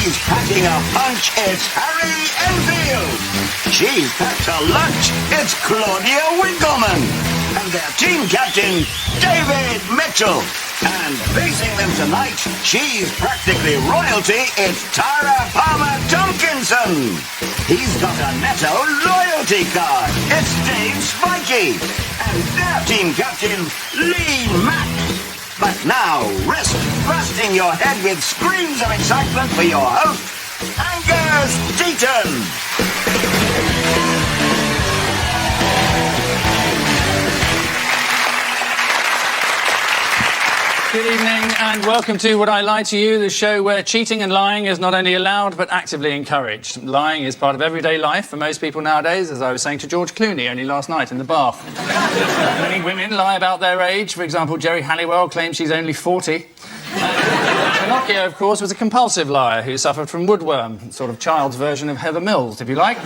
She's packing a punch, it's Harry Enfield. She's packed a lunch, it's Claudia Winkleman. And their team captain, David Mitchell. And facing them tonight, she's practically royalty, it's Tara Palmer-Tompkinson. He's got a Netto loyalty card, it's Dave Spikey. And their team captain, Mack. But now, rest thrusting your head with screams of excitement for your host, Angus Deaton. Good evening and welcome to Would I Lie to You, the show where cheating and lying is not only allowed but actively encouraged. Lying is part of everyday life for most people nowadays, as I was saying to George Clooney only last night in the bath. Many women lie about their age. For example, Jerry Halliwell claims she's only 40. Pinocchio, of course, was a compulsive liar who suffered from woodworm, sort of child's version of Heather Mills, if you like.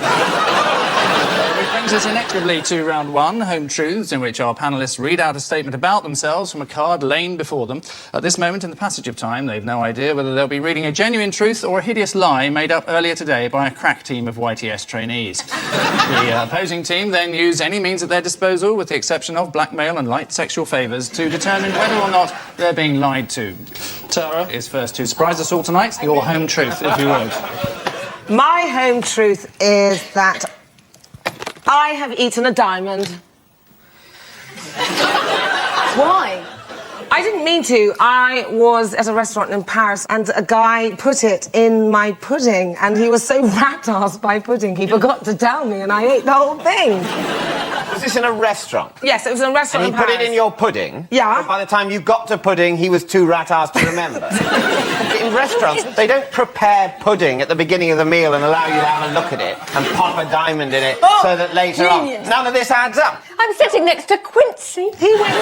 Which brings us inexorably to round one, Home Truths, in which our panellists read out a statement about themselves from a card laying before them. At this moment in the passage of time, they've no idea whether they'll be reading a genuine truth or a hideous lie made up earlier today by a crack team of YTS trainees. The opposing team then use any means at their disposal, with the exception of blackmail and light sexual favours, to determine whether or not they're being lied to. Tara is first to surprise us all tonight. Your home truth, if you would. My home truth is that I have eaten a diamond. Why? I didn't mean to. I was at a restaurant in Paris and a guy put it in my pudding and he was so rat-assed by pudding he forgot to tell me and I ate the whole thing. Was this in a restaurant? Yes, it was in a restaurant And in he Paris. put it in your pudding? Yeah. But by the time you got to pudding, he was too rat-assed to remember. In restaurants, they don't prepare pudding at the beginning of the meal and allow you to have a look at it and pop a diamond in it so that later on... None of this adds up. I'm sitting next to Quincy. He went...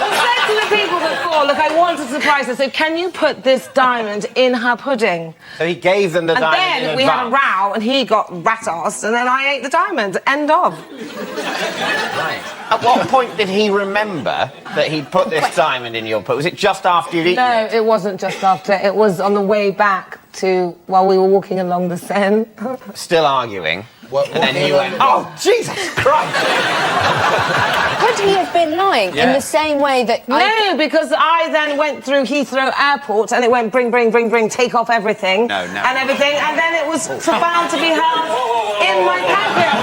I said to the people before, look, I want to surprise her, so can you put this diamond in her pudding? So he gave them the diamond And then in we had a advance. row and he got rat-assed and then I ate the diamond. End of. Right. At what point did he remember that he'd put this diamond in your pudding? Was it just after you'd eaten No, it? it wasn't just after. It was on the way back to while we were walking along the Seine. Still arguing. And then he went, oh, Jesus Christ! Could he have been lying in the same way that No, because I then went through Heathrow Airport and it went bring, take off everything. No. And everything, and then it was found to be held in my packet.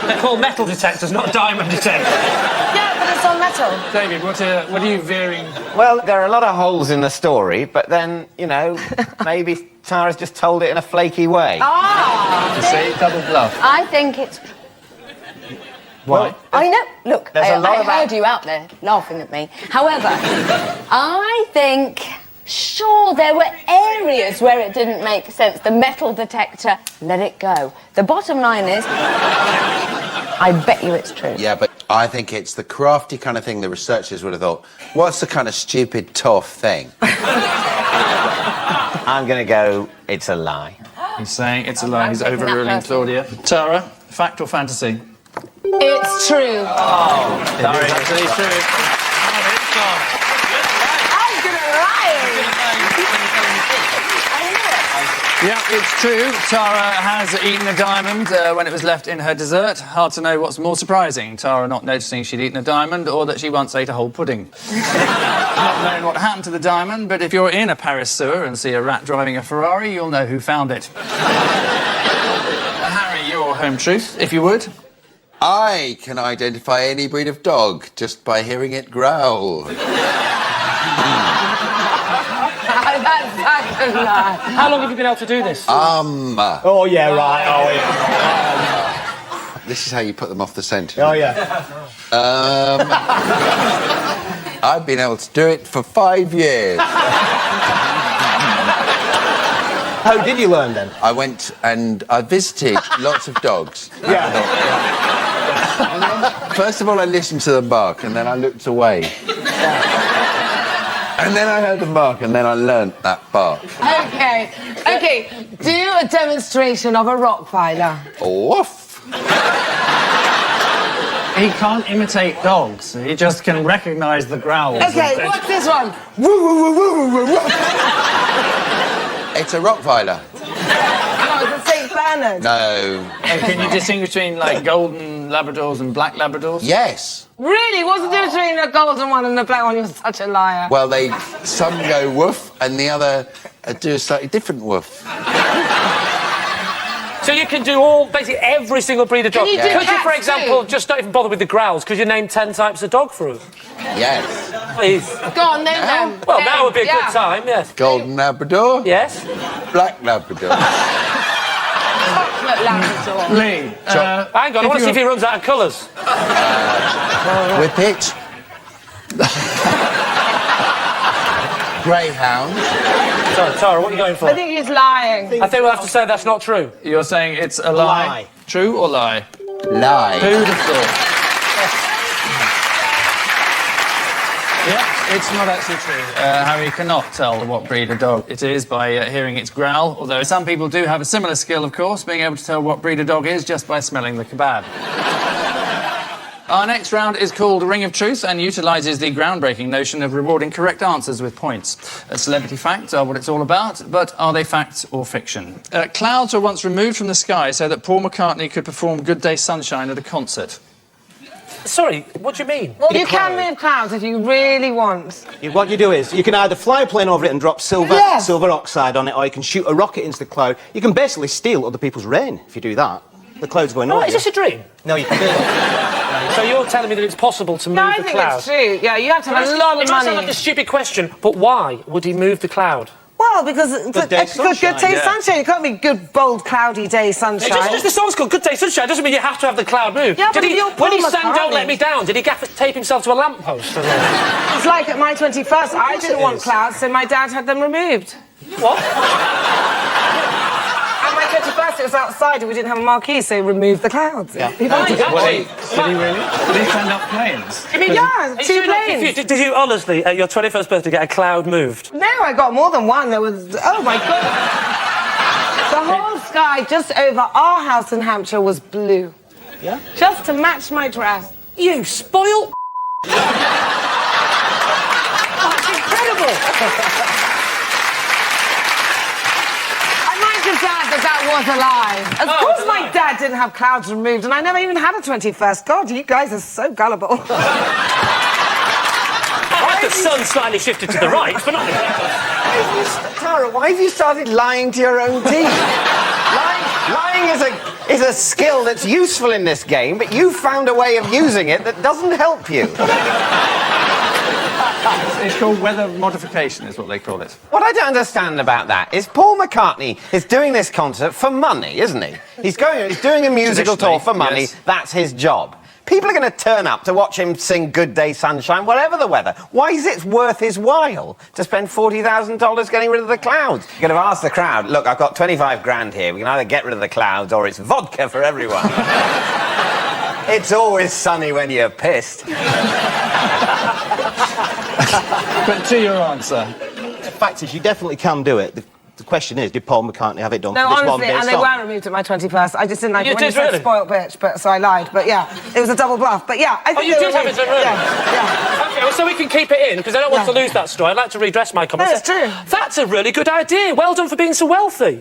They're called metal detectors, not diamond detectors. Yeah, but it's on metal. David, what are you veering? Well, there are a lot of holes in the story, but then, you know, maybe Tara's just told it in a flaky way. You see, double bluff. I think it's... What? I know. Look, There's a lot I about- heard you out there laughing at me. However, I think... Sure, there were areas where it didn't make sense. The metal detector, let it go. The bottom line is, I bet you it's true. Yeah, but I think it's the crafty kind of thing the researchers would have thought, what's the kind of stupid, tough thing? I'm going to go, it's a lie. He's saying it's a lie. He's taking that overruling personally. Claudia. Tara, fact or fantasy? It's true. It is actually true. I'm good at lying. Yeah, it's true. Tara has eaten a diamond when it was left in her dessert. Hard to know what's more surprising, Tara not noticing she'd eaten a diamond or that she once ate a whole pudding. Not knowing what happened to the diamond, but if you're in a Paris sewer and see a rat driving a Ferrari, you'll know who found it. Harry, your home truth, if you would. I can identify any breed of dog just by hearing it growl. That's a lie. How long have you been able to do this? Oh, yeah, right. Oh, yeah. This is how you put them off the scent. Oh, yeah. I've been able to do it for 5 years. How did you learn, then? I went and I visited lots of dogs. Yeah. First of all, I listened to them bark, and then I looked away. And then I heard them bark, and then I learnt that bark. Okay, do a demonstration of a Rottweiler. Woof! He can't imitate dogs. He just can recognise the growls. Okay, what's this one? It's a Rottweiler. Oh, it's a St. Bernard. No. Can you distinguish between, like, golden Labradors and black Labradors? Yes. Really? What's the difference between a golden one and a black one? You're such a liar. Well, some go woof, and the other do a slightly different woof. So you can do basically every single breed of dog. Can you do Could you, for cats example, too? just not even bother with the growls? Could you name 10 types of dog for us? Yes. Please. Go on, name them. Well, Name. now would be a Yeah. good time, yes. Golden Labrador. Yes? Black Labrador. Chocolate Labrador. Lee, Hang on, I want to see if he runs out of colours. Whippet. Greyhound. Sorry, Tara, what are you going for? I think he's lying. I think we'll have to say that's not true. you're saying it's a lie. Lie. True or lie? Lie. Who'd have thought? Yeah, it's not actually true. Harry cannot tell what breed of dog it is by hearing its growl, although some people do have a similar skill, of course, being able to tell what breed of dog is just by smelling the kebab. Our next round is called Ring of Truth and utilises the groundbreaking notion of rewarding correct answers with points. Celebrity facts are what it's all about, but are they facts or fiction? Clouds were once removed from the sky so that Paul McCartney could perform Good Day Sunshine at a concert. Sorry, what do you mean? Well, you can move clouds if you really want. What you do is, you can either fly a plane over it and drop silver oxide on it, or you can shoot a rocket into the cloud. You can basically steal other people's rain if you do that. The cloud's going over Is this a dream? No, you can do it. So you're telling me that it's possible to move No, I the think cloud? it's true. Yeah, you have to have a lot of It might sound money. like a stupid question, but why would he move the cloud? Well, because Good day sunshine, good day yeah. sunshine. It can't be good, bold, cloudy day sunshine. Just the song's called Good Day Sunshine doesn't mean you have to have the cloud move. Yeah, but Did he, you're when he Paul sang Don't Let McCartney. Me Down, did he tape himself to a lamppost? It's like at my 21st, I didn't want clouds, so my dad had them removed. What? At my 21st, it was outside and we didn't have a marquee, so removed the clouds. Yeah. People Did he really? Did he send up planes? I mean, Yeah, are you 2 sure not planes. confused? Did you honestly, at your 21st birthday, get a cloud moved? No, I got more than one. There was, oh my God. The whole sky just over our house in Hampshire was blue. Yeah? Just to match my dress. You spoilt. That's incredible. I'd like to add that was a lie. Of course my dad didn't have clouds removed, and I never even had a 21st. God, you guys are so gullible. The sun slightly shifted to the right, but not... Tara, why have you started lying to your own team? Lying is a skill that's useful in this game, but you've found a way of using it that doesn't help you. It's called weather modification, is what they call it. What I don't understand about that is Paul McCartney is doing this concert for money, isn't he? He's doing a musical tour for money. Yes. That's his job. People are going to turn up to watch him sing Good Day Sunshine, whatever the weather. Why is it worth his while to spend $40,000 getting rid of the clouds? You could have asked the crowd, look, I've got 25 grand here. We can either get rid of the clouds or it's vodka for everyone. It's always sunny when you're pissed. But to your answer. The fact is, you definitely can do it. The question is, did Paul McCartney have it done No, for this one honestly, day and they song? were removed at my 21st. I just didn't like You it when you did said really? spoilt bitch, but so I lied. But yeah, it was a double bluff. But yeah, I think you they did were have it done, removed. really? Yeah. Okay, well, so we can keep it in, because I don't want to lose that story. I'd like to redress my comments. No, it's true. That's a really good idea. Well done for being so wealthy.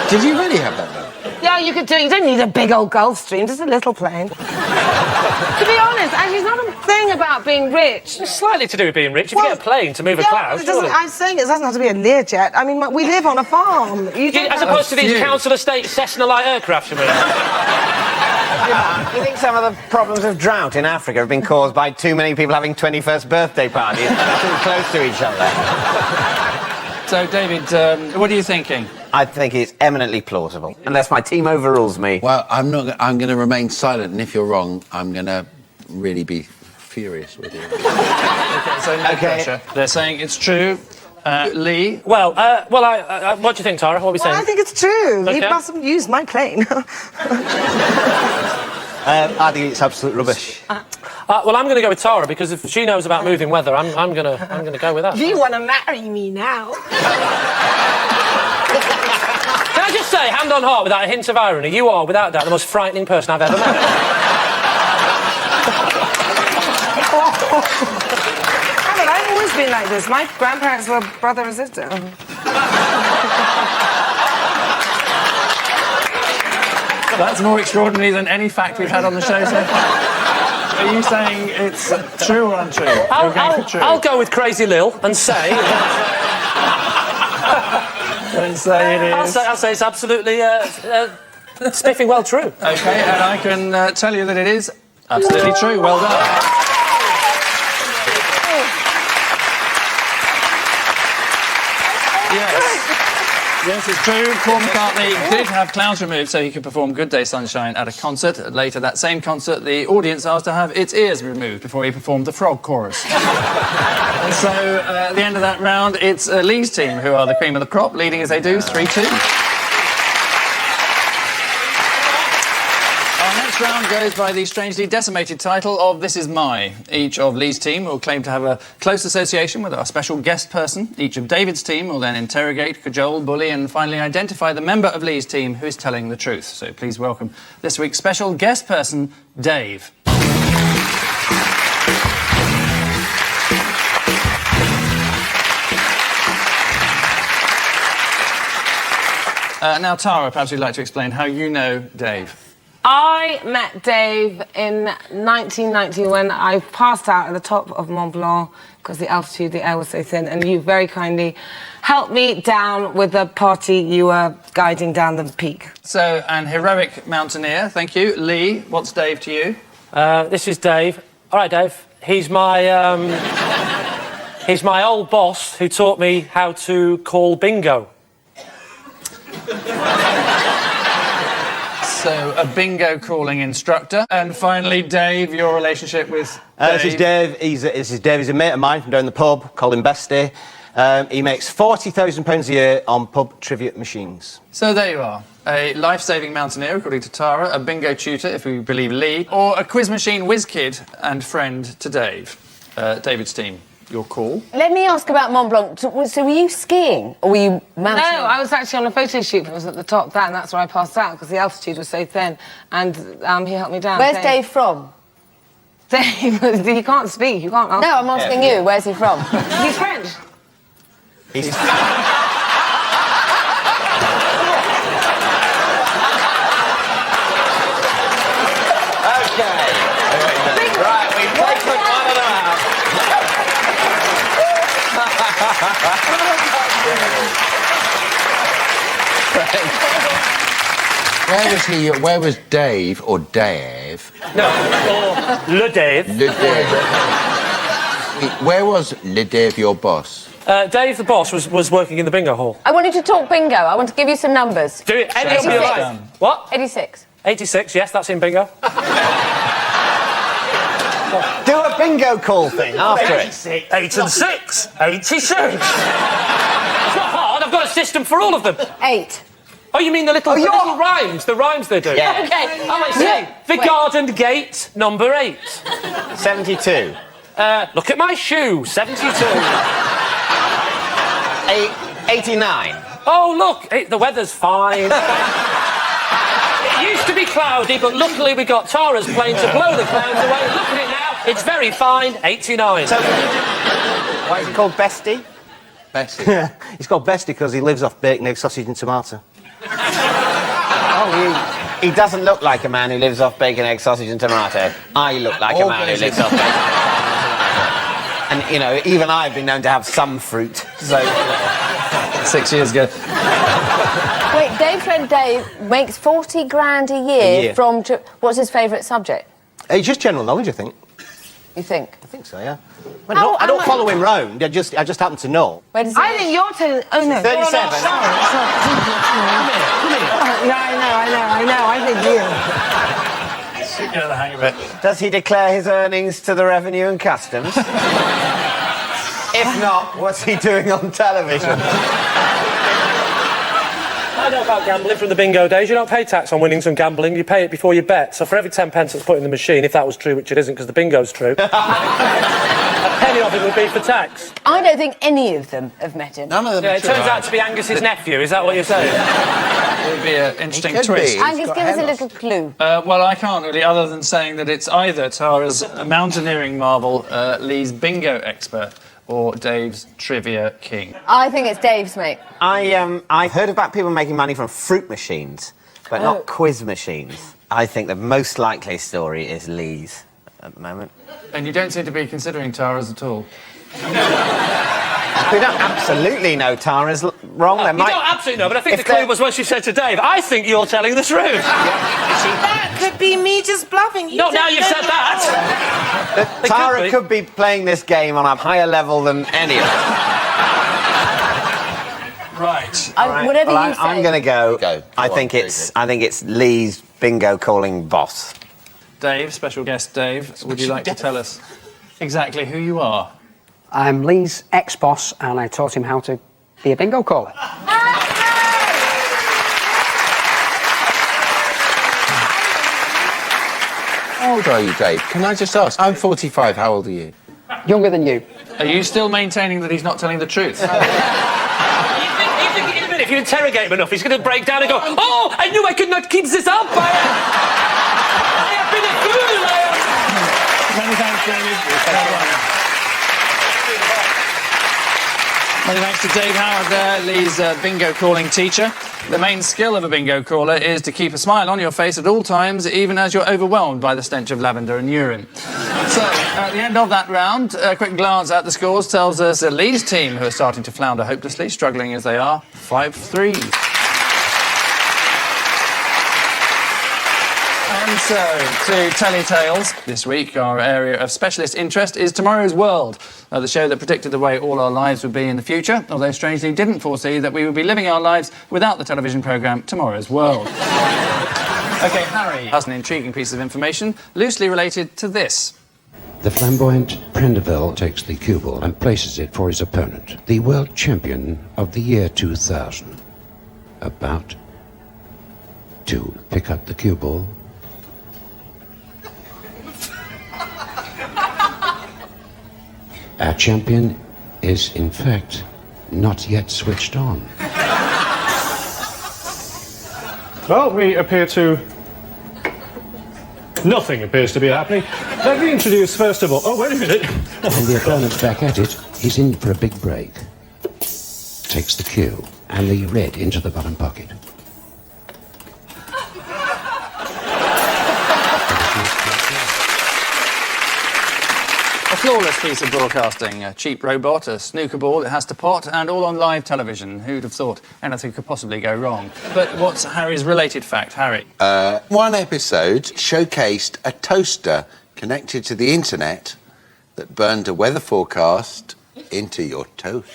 Did you really have that, though? Yeah, you could do it. You don't need a big old Gulfstream, just a little plane. To be honest, actually, it's not a thing about being rich. It's slightly to do with being rich. If you get a plane to move a cloud, it doesn't, surely. I'm saying it doesn't have to be a Learjet. I mean, we live on a farm. You don't As have- opposed to these few. council estate Cessna light aircraft, you mean? Do you think some of the problems of drought in Africa have been caused by too many people having 21st birthday parties too close to each other? So, David, what are you thinking? I think it's eminently plausible, unless my team overrules me. Well, I'm not. I'm going to remain silent, and if you're wrong, I'm going to really be furious with you. So, no pressure. They're saying it's true. Lee? Well, what do you think, Tara? What are we saying? Well, I think it's true. He Okay. mustn't use my plane. I think it's absolute rubbish. Well, I'm going to go with Tara, because if she knows about moving weather, I'm going to go with that. You want to marry me now? Can I just say how hand on heart, without a hint of irony, you are, without doubt, the most frightening person I've ever met. I've always been like this. My grandparents were brother and sister. That's more extraordinary than any fact we've had on the show so far. Are you saying it's true or untrue? I'll go with Crazy Lil and say... and say it is. I'll say it's absolutely spiffing well true. OK, and I can tell you that it is absolutely true. Well done. Yes, it's true. Paul McCartney did have clowns removed so he could perform Good Day Sunshine at a concert. Later that same concert, the audience asked to have its ears removed before he performed the frog chorus. And so, at the end of that round, it's Lee's team who are the cream of the crop, leading as they do, 3-2. Our next round goes by the strangely decimated title of This Is My. Each of Lee's team will claim to have a close association with our special guest person. Each of David's team will then interrogate, cajole, bully and finally identify the member of Lee's team who is telling the truth. So please welcome this week's special guest person, Dave. Now, Tara, perhaps you'd like to explain how you know Dave. I met Dave in 1990 when I passed out at the top of Mont Blanc because the altitude, the air was so thin, and you very kindly helped me down with the party you were guiding down the peak. So, an heroic mountaineer, thank you. Lee, what's Dave to you? This is Dave. All right, Dave. He's my old boss who taught me how to call bingo. So, a bingo calling instructor. And finally, Dave, your relationship with Dave. This is Dave. This is Dave. He's a mate of mine from down the pub. Call him Bestie. He makes £40,000 a year on pub trivia machines. So there you are. A life-saving mountaineer, according to Tara, a bingo tutor, if we believe Lee, or a quiz machine whiz kid and friend to Dave. David's team. Your call. Let me ask about Mont Blanc. So were you skiing or were you mountaineering? No, I was actually on a photo shoot. I was at the top and that's where I passed out because the altitude was so thin and he helped me down. Where's Dave from? Dave, you can't speak, you can't ask. No, I'm asking you. Where's he from? He's French. He's... Where was Dave or Dave? No, or Le Dave. Le Dave. Where was Le Dave, your boss? Dave, the boss, was working in the bingo hall. I wanted to talk bingo. I want to give you some numbers. Do it. Any of your life. What? 86. 86, yes, that's in bingo. Do a bingo call thing after it. 8 and 6. 86. It's not hard. I've got a system for all of them. 8. Oh, you mean the little rhymes? The rhymes they do? Yeah. Okay. Oh, I see. The garden gate, number 8. 72. Look at my shoe, 72. 89. Oh, look, the weather's fine. It used to be cloudy, but luckily we got Tara's plane to blow the clouds away. Look at it now, it's very fine, 89. So, why is he called Bestie? Bessie. He's called Bestie because he lives off bacon, egg, sausage and tomato. Oh, he doesn't look like a man who lives off bacon, egg, sausage and tomato. I look like a man who lives off bacon. And, you know, even I've been known to have some fruit, so... 6 years ago. Wait, Dave's friend Dave makes 40 grand a year from... What's his favourite subject? It's just general knowledge, I think. You think? I think so, yeah. I don't follow him round. I just happen to know. Where does he I think you're telling... Oh, no. 37. Yeah, I know. I think you. Get the hang of it. Does he declare his earnings to the Revenue and Customs? If not, what's he doing on television? I know about gambling from the bingo days. You don't pay tax on winnings and gambling, you pay it before you bet. So for every 10 pence that's put in the machine, if that was true, which it isn't because the bingo's true, a penny of it would be for tax. I don't think any of them have met him. None of them. Yeah, it turns out to be Angus's nephew, is that what you're saying? It would be an interesting could twist. be. Angus, got give us a hair little clue. Well, I can't really, other than saying that it's either Tara's mountaineering marvel, Lee's bingo expert, or Dave's trivia king. I think it's Dave's, mate. I've heard about people making money from fruit machines, but not quiz machines. I think the most likely story is Lee's at the moment. And you don't seem to be considering Tara's at all. We don't absolutely know Tara's wrong. You don't absolutely know, but I think the clue was when she said to Dave, I think you're telling the truth. That could be me just bluffing. Not now you've said that. Tara could be playing this game on a higher level than any of us. Right. Whatever you say. I'm going to go. Go I on, think very it's Lee's bingo calling boss. Dave, special guest Dave, would you like to tell us exactly who you are? I'm Lee's ex-boss, and I taught him how to be a bingo caller. How old are you, Dave? Can I just ask? I'm 45. How old are you? Younger than you. Are you still maintaining that he's not telling the truth? You think in a minute, if you interrogate him enough, he's going to break down and go, oh, I knew I could not keep this up. I have been a fool. Many thanks, David. Many thanks to Dave Howard there, Lee's bingo calling teacher. The main skill of a bingo caller is to keep a smile on your face at all times, even as you're overwhelmed by the stench of lavender and urine. So, at the end of that round, a quick glance at the scores tells us Lee's team, who are starting to flounder hopelessly, struggling as they are, 5-3. And so, to Telly-Tales, this week our area of specialist interest is Tomorrow's World, the show that predicted the way all our lives would be in the future, although strangely didn't foresee that we would be living our lives without the television programme Tomorrow's World. OK, Harry has an intriguing piece of information loosely related to this. The flamboyant Prendeville takes the cue ball and places it for his opponent, the world champion of the year 2000. About to pick up the cue ball. Our champion is, in fact, not yet switched on. Well, we appear to... Nothing appears to be happening. Let me introduce, first of all... Oh, wait a minute. And the opponent's back at it. He's in for a big break. Takes the cue and the red into the bottom pocket. A flawless piece of broadcasting, a cheap robot, a snooker ball that has to pot, and all on live television. Who'd have thought anything could possibly go wrong? But what's Harry's related fact, Harry? One episode showcased a toaster connected to the internet that burned a weather forecast into your toast.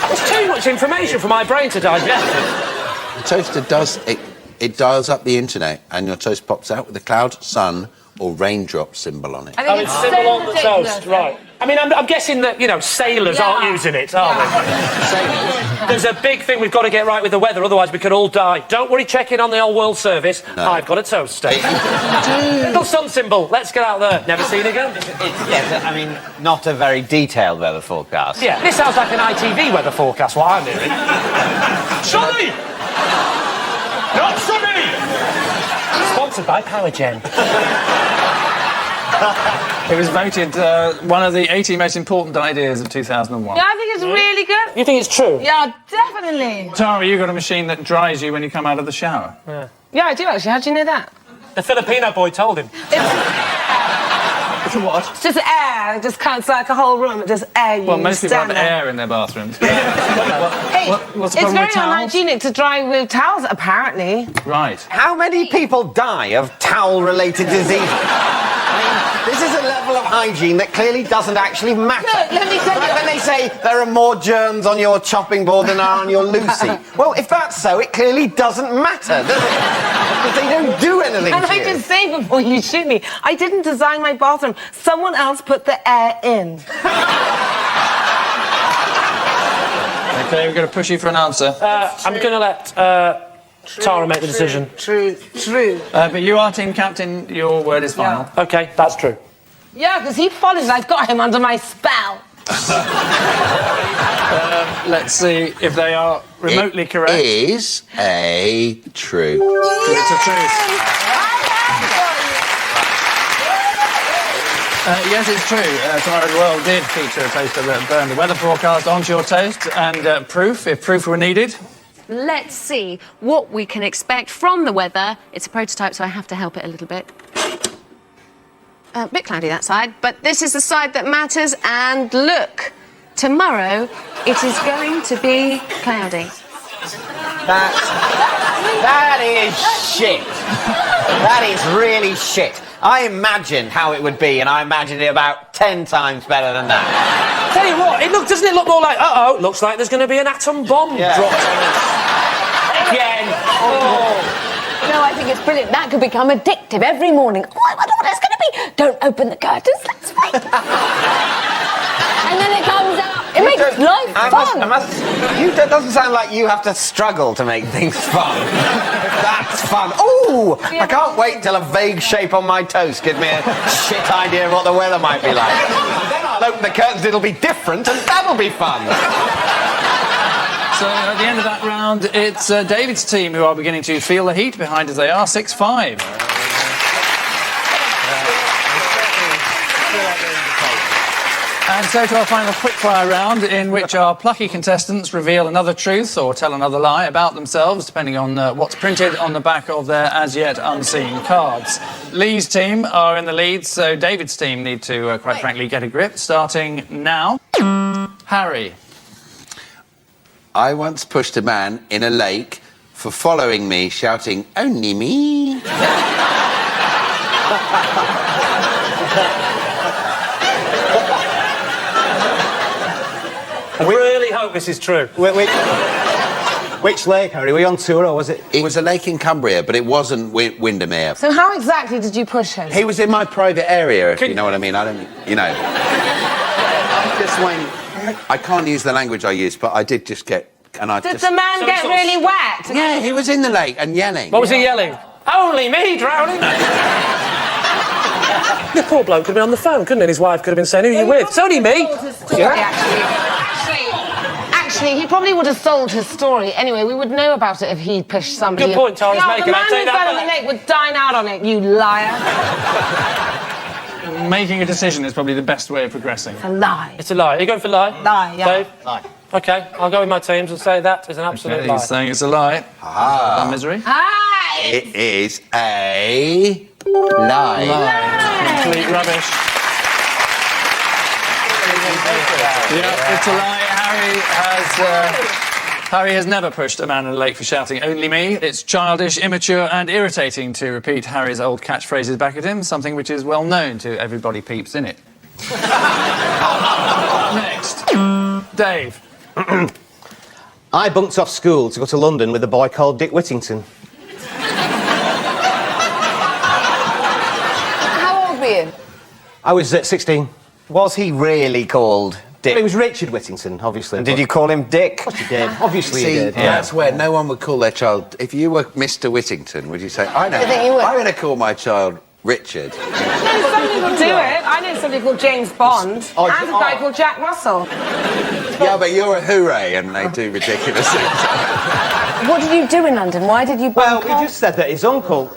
There's too much information for my brain to digest. The toaster does... It dials up the internet and your toast pops out with a cloud, sun or raindrop symbol on it. I think it's symbol on the toast, right. I mean, I'm guessing that, you know, sailors aren't using it, are they? There's a big thing we've got to get right with the weather, otherwise we could all die. Don't worry, check in on the old World Service. No. I've got a toaster. Little sun symbol, let's get out there. Never seen again. Yes, I mean, not a very detailed weather forecast. Yeah, this sounds like an ITV weather forecast, what I'm hearing. Sunny! Not sunny! Sponsored by Powergen. It was voted one of the 80 most important ideas of 2001. Yeah, I think it's really good. You think it's true? Yeah, definitely. Tara, you got a machine that dries you when you come out of the shower. Yeah, I do actually. How do you know that? The Filipino boy told him. It's what? It's just air. It just counts like a whole room. It just air. Well, most people have air in their bathrooms. Hey, what's the it's problem very with towels? unhygienic to dry with towels, apparently. Right. How many people die of towel-related disease? I mean, this is a level of hygiene that clearly doesn't actually matter. Look, let me tell you. Like when they say there are more germs on your chopping board than are on your Lucy. Well, if that's so, it clearly doesn't matter, does it? Because they don't do anything And to I you. just say before you shoot me, I didn't design my bathroom. Someone else put the air in. OK, we're going to push you for an answer. I'm going to let Tara make the decision. True. But you are team captain. Your word is final. Yeah. OK, that's true. Yeah, because he follows. I've got him under my spell. Let's see if they are remotely correct. It is a true. It's a truth. Yes, it's true. Tomorrow's World did feature a toaster that burned the weather forecast onto your toast, and proof, if proof were needed. Let's see what we can expect from the weather. It's a prototype, so I have to help it a little bit. A bit cloudy that side, but this is the side that matters, and look, tomorrow it is going to be cloudy. That is shit. That is really shit. I imagined how it would be, and I imagined it about 10 times better than that. Tell you what, doesn't it look more like, looks like there's going to be an atom bomb dropped on us. Again. Oh. No, I think it's brilliant. That could become addictive every morning. Oh, I wonder what it's going to be. Don't open the curtains, let's wait. And then it comes out. It makes life fun. It doesn't sound like you have to struggle to make things fun. That's fun. Ooh, I can't wait till a vague shape on my toast gives me a shit idea of what the weather might be like. Then I'll open the curtains, it'll be different, and that'll be fun. So at the end of that round, it's David's team who are beginning to feel the heat behind as they are 6-5. And so to our final quickfire round, in which our plucky contestants reveal another truth or tell another lie about themselves, depending on what's printed on the back of their as-yet unseen cards. Lee's team are in the lead, so David's team need to, quite frankly, get a grip, starting now. Harry. I once pushed a man in a lake for following me, shouting, "Only me." I really hope this is true. Which lake, Harry? Were you on tour, or was it? It was a lake in Cumbria, but it wasn't Windermere. So how exactly did you push him? He was in my private area, if you know what I mean. I don't, I just went... I can't use the language I use, but I did just get... Did the man get really wet? Yeah, he was in the lake and yelling. What was he yelling? Only me drowning. The poor bloke could have been on the phone, couldn't he? And his wife could have been saying, "Who are you with?" It's only me. Actually, he probably would have sold his story. Anyway, we would know about it if he pushed somebody. Good point, Tara's making. The man who fell in the lake would dine out on it, you liar. Making a decision is probably the best way of progressing. It's a lie. It's a lie. Are you going for lie? Lie, yeah. Dave? Lie. OK, I'll go with my teams and say that is an absolute lie. He's saying it's a lie. Ah. Misery. Hi! It is a lie. Complete rubbish. Yeah, it's a lie. Harry has never pushed a man in a lake for shouting "Only me." It's childish, immature and irritating to repeat Harry's old catchphrases back at him, something which is well known to everybody peeps in it. Next. Dave. I bunked off school to go to London with a boy called Dick Whittington. How old were you? I was 16. Was he really called Dick? It was Richard Whittington, obviously. And did you call him Dick? Of course you did. Obviously See, you did. that's where no one would call their child... If you were Mr. Whittington, would you say, I know, I think you would. I'm going to call my child Richard? Some people do it. I know somebody called James Bond and a guy called Jack Russell. Yeah, but you're a hooray and they do ridiculous things. What did you do in London? Why did you Well, bunk we off? just said that his uncle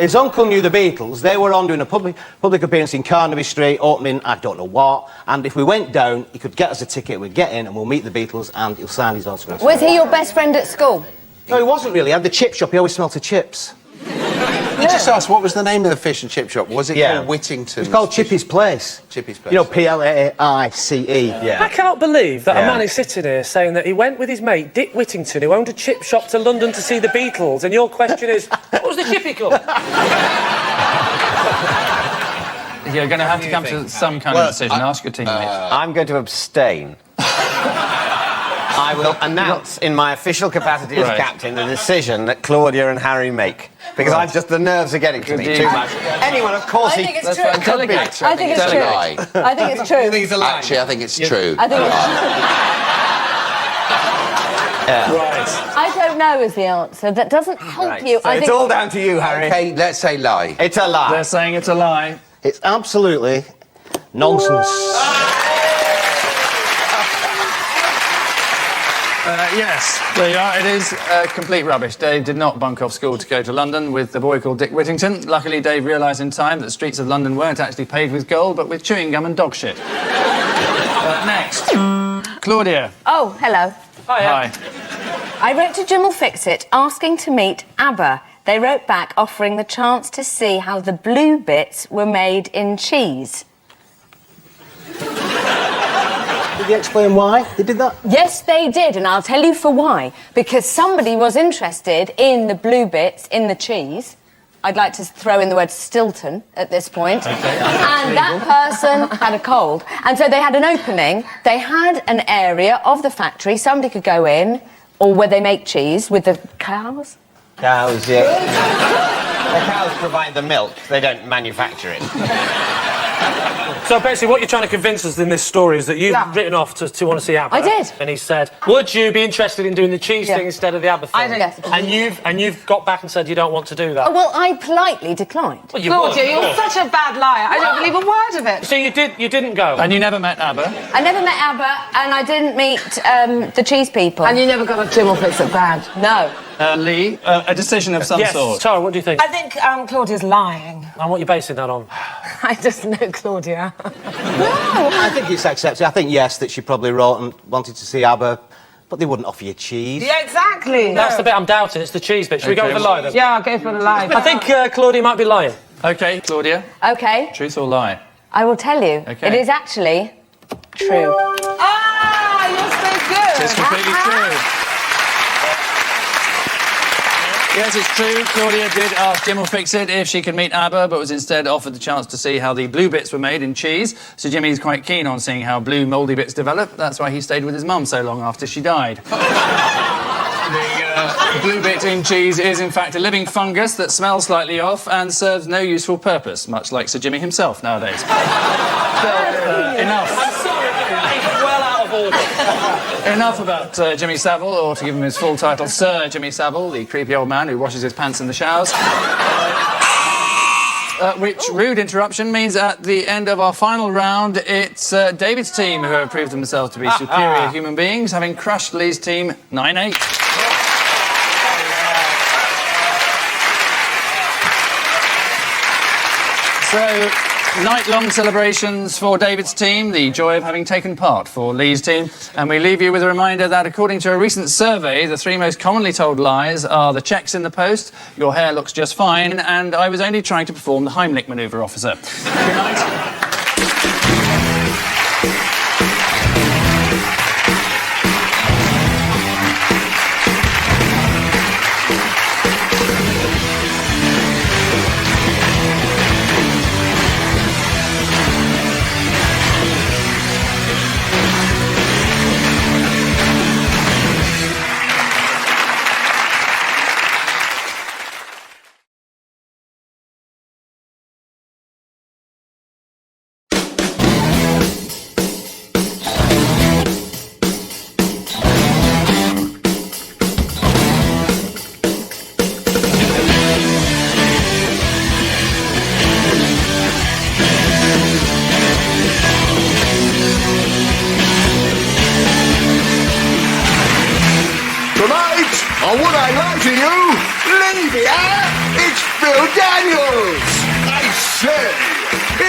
knew the Beatles. They were on doing a public appearance in Carnaby Street, opening I don't know what. And if we went down, he could get us a ticket, we'd get in and we'll meet the Beatles and he'll sign his autograph. Was he your best friend at school? No, he wasn't really. He had the chip shop, he always smelled of chips. You just asked what was the name of the fish and chip shop. Was it called Whittington? It's called Chippy's Place. Chippy's Place. You know, Plaice. Yeah. I can't believe that a man is sitting here saying that he went with his mate Dick Whittington, who owned a chip shop, to London to see the Beatles, and your question is, what was the chippy called? You're going to have to come to some kind of decision. Ask your teammates. I'm going to abstain. I will announce in my official capacity as captain the decision that Claudia and Harry make. Because the nerves are getting to me too much. Anyone, of course, I think it's true. I think it's true. I think it's true. I think it's true. You think it's a lie? Actually, I think it's true. I think it's Right. I don't know is the answer. That doesn't help you. So it's all down to you, Harry. Okay, let's say lie. It's a lie. They're saying it's a lie. It's absolutely nonsense. Yes, there you are. It is complete rubbish. Dave did not bunk off school to go to London with the boy called Dick Whittington. Luckily, Dave realised in time that the streets of London weren't actually paved with gold, but with chewing gum and dog shit. Next, Claudia. Oh, hello. Hi. I wrote to Jim'll Fix It asking to meet ABBA. They wrote back offering the chance to see how the blue bits were made in cheese. Did they explain why they did that? Yes, they did, and I'll tell you for why. Because somebody was interested in the blue bits in the cheese. I'd like to throw in the word Stilton at this point. Okay. And that person had a cold. And so they had an opening. They had an area of the factory somebody could go in, or where they make cheese with the cows. Cows, yeah. The cows provide the milk. They don't manufacture it. So basically, what you're trying to convince us in this story is that you've written off to want to see ABBA. I did. And he said, would you be interested in doing the cheese thing instead of the ABBA thing? I did. Yes. And you've got back and said you don't want to do that. Oh, well, I politely declined. Well, you Claudia, would, you're such a bad liar. I don't believe a word of it. So you didn't go. And you never met ABBA? I never met ABBA, and I didn't meet the cheese people. And you never got a Jim'll Fix It bad. No. Lee, a decision of some yes. sort. Tara, what do you think? I think Claudia's lying. And what are you basing that on? I just know Claudia. I think it's accepted. I think, yes, that she probably wrote and wanted to see ABBA, but they wouldn't offer you cheese. Yeah, exactly. That's the bit I'm doubting. It's the cheese bit. Should we go with the lie then? Yeah, I'll go for the lie. I think Claudia might be lying. OK, Claudia. OK. Truth or lie? I will tell you. Okay. It is actually true. Ah, you're so good. It's completely true. Yes, it's true. Claudia did ask Jim'll Fix It if she could meet ABBA, but was instead offered the chance to see how the blue bits were made in cheese. So Jimmy's quite keen on seeing how blue mouldy bits develop. That's why he stayed with his mum so long after she died. The blue bit in cheese is, in fact, a living fungus that smells slightly off and serves no useful purpose, much like Sir Jimmy himself nowadays. Enough. I'm sorry, it's well out of order. Enough about Jimmy Savile, or to give him his full title, Sir Jimmy Savile, the creepy old man who washes his pants in the showers. Which rude interruption means at the end of our final round, it's David's team who have proved themselves to be superior human beings, having crushed Lee's team 9-8. So, night-long celebrations for David's team, the joy of having taken part for Lee's team. And we leave you with a reminder that according to a recent survey, the 3 most commonly told lies are the cheques in the post, your hair looks just fine, and I was only trying to perform the Heimlich manoeuvre, officer. Good night. Tonight, on Would I Lie to You, Lydia, it's Phil Daniels. I say,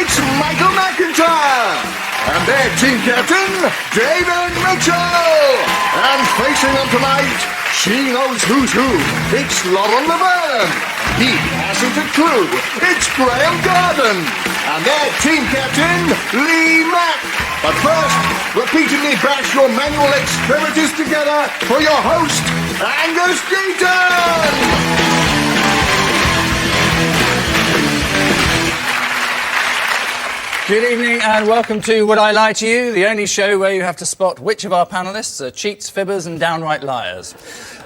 it's Michael McIntyre. And their team captain, David Mitchell. And facing them tonight, she knows who's who. It's Lauren Laverne. He hasn't a clue. It's Graham Garden. And their team captain, Lee Mack. But first, repeatedly bash your manual extremities together for your host, Angus Deaton! Good evening and welcome to Would I Lie to You, the only show where you have to spot which of our panellists are cheats, fibbers and downright liars.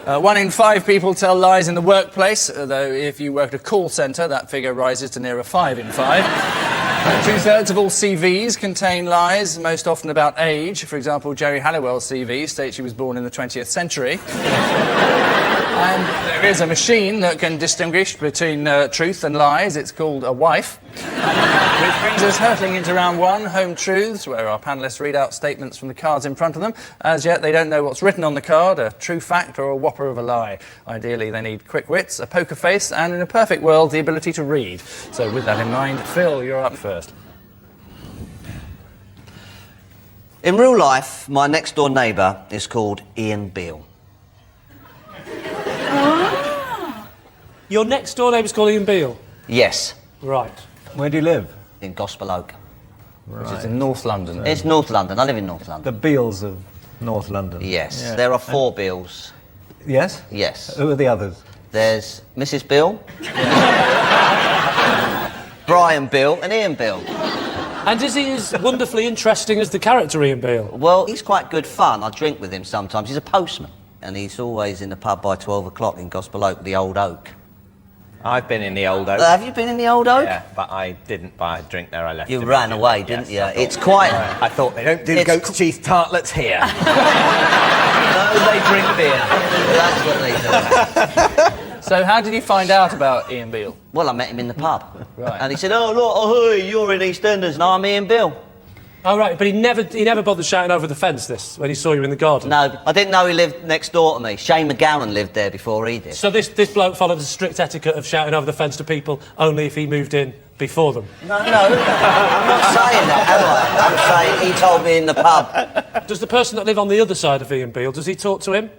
1 in 5 people tell lies in the workplace, though if you work at a call centre, that figure rises to near a 5 in 5. 2/3 of all CVs contain lies, most often about age. For example, Jerry Halliwell's CV states she was born in the 20th century. And there is a machine that can distinguish between truth and lies. It's called a wife. Which brings us hurtling into round one, Home Truths, where our panellists read out statements from the cards in front of them. As yet, they don't know what's written on the card, a true fact or a whopper of a lie. Ideally, they need quick wits, a poker face, and in a perfect world, the ability to read. So with that in mind, Phil, you're up first. In real life, my next-door neighbour is called Ian Beale. Your next-door neighbour's called Ian Beale? Yes. Right. Where do you live? In Gospel Oak. Which is in North London. It's North London. I live in North London. The Beales of North London. Yes. Yeah. There are 4 Beales. Yes? Yes. Who are the others? There's Mrs. Beale, Brian Beale, and Ian Beale. And is he as wonderfully interesting as the character Ian Beale? Well, he's quite good fun. I drink with him sometimes. He's a postman. And he's always in the pub by 12 o'clock in Gospel Oak, the Old Oak. I've been in the Old Oak. Have you been in the Old Oak? Yeah, but I didn't buy a drink there. I left. You ran away, didn't you? It's quite... I thought they don't do goat's cheese tartlets here. No, they drink beer. That's what they do. So how did you find out about Ian Beale? Well, I met him in the pub. Right. And he said, oh, look, ahoy, you're in EastEnders. No, I'm Ian Beale. Oh, right, but he never bothered shouting over the fence when he saw you in the garden? No, I didn't know he lived next door to me. Shane McGowan lived there before he did. So this bloke followed the strict etiquette of shouting over the fence to people only if he moved in before them? No, I'm not saying that, am I? I'm saying he told me in the pub. Does the person that live on the other side of Ian Beale, does he talk to him?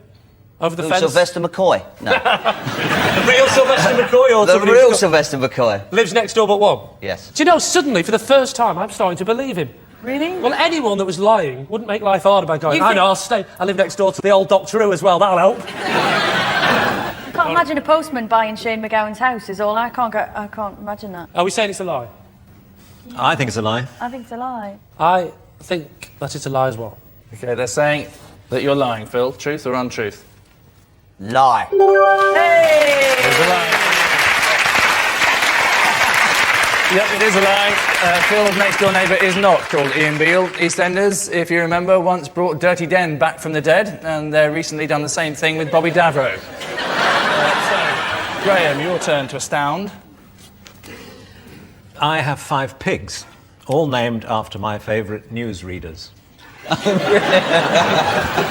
Over the fence? Sylvester McCoy? No. The real Sylvester McCoy or The real Sylvester McCoy. Lives next door but one? Yes. Do you know, suddenly, for the first time, I'm starting to believe him. Really? Well, anyone that was lying wouldn't make life harder by going, You I think- know, I'll stay. I live next door to the old Doctor Who as well, that'll help. I can't imagine a postman buying Shane McGowan's house, is all. I can't imagine that. Are we saying it's a lie? I think it's a lie. I think it's a lie. I think that it's a lie as well. Okay, they're saying that you're lying, Phil. Truth or untruth? Lie. Hey! It's a lie. Yep, it is a lie. Phil's next-door neighbour is not called Ian Beale. EastEnders, if you remember, once brought Dirty Den back from the dead, and they're recently done the same thing with Bobby Davro. So, Graham, your turn to astound. I have 5 pigs, all named after my favourite newsreaders. I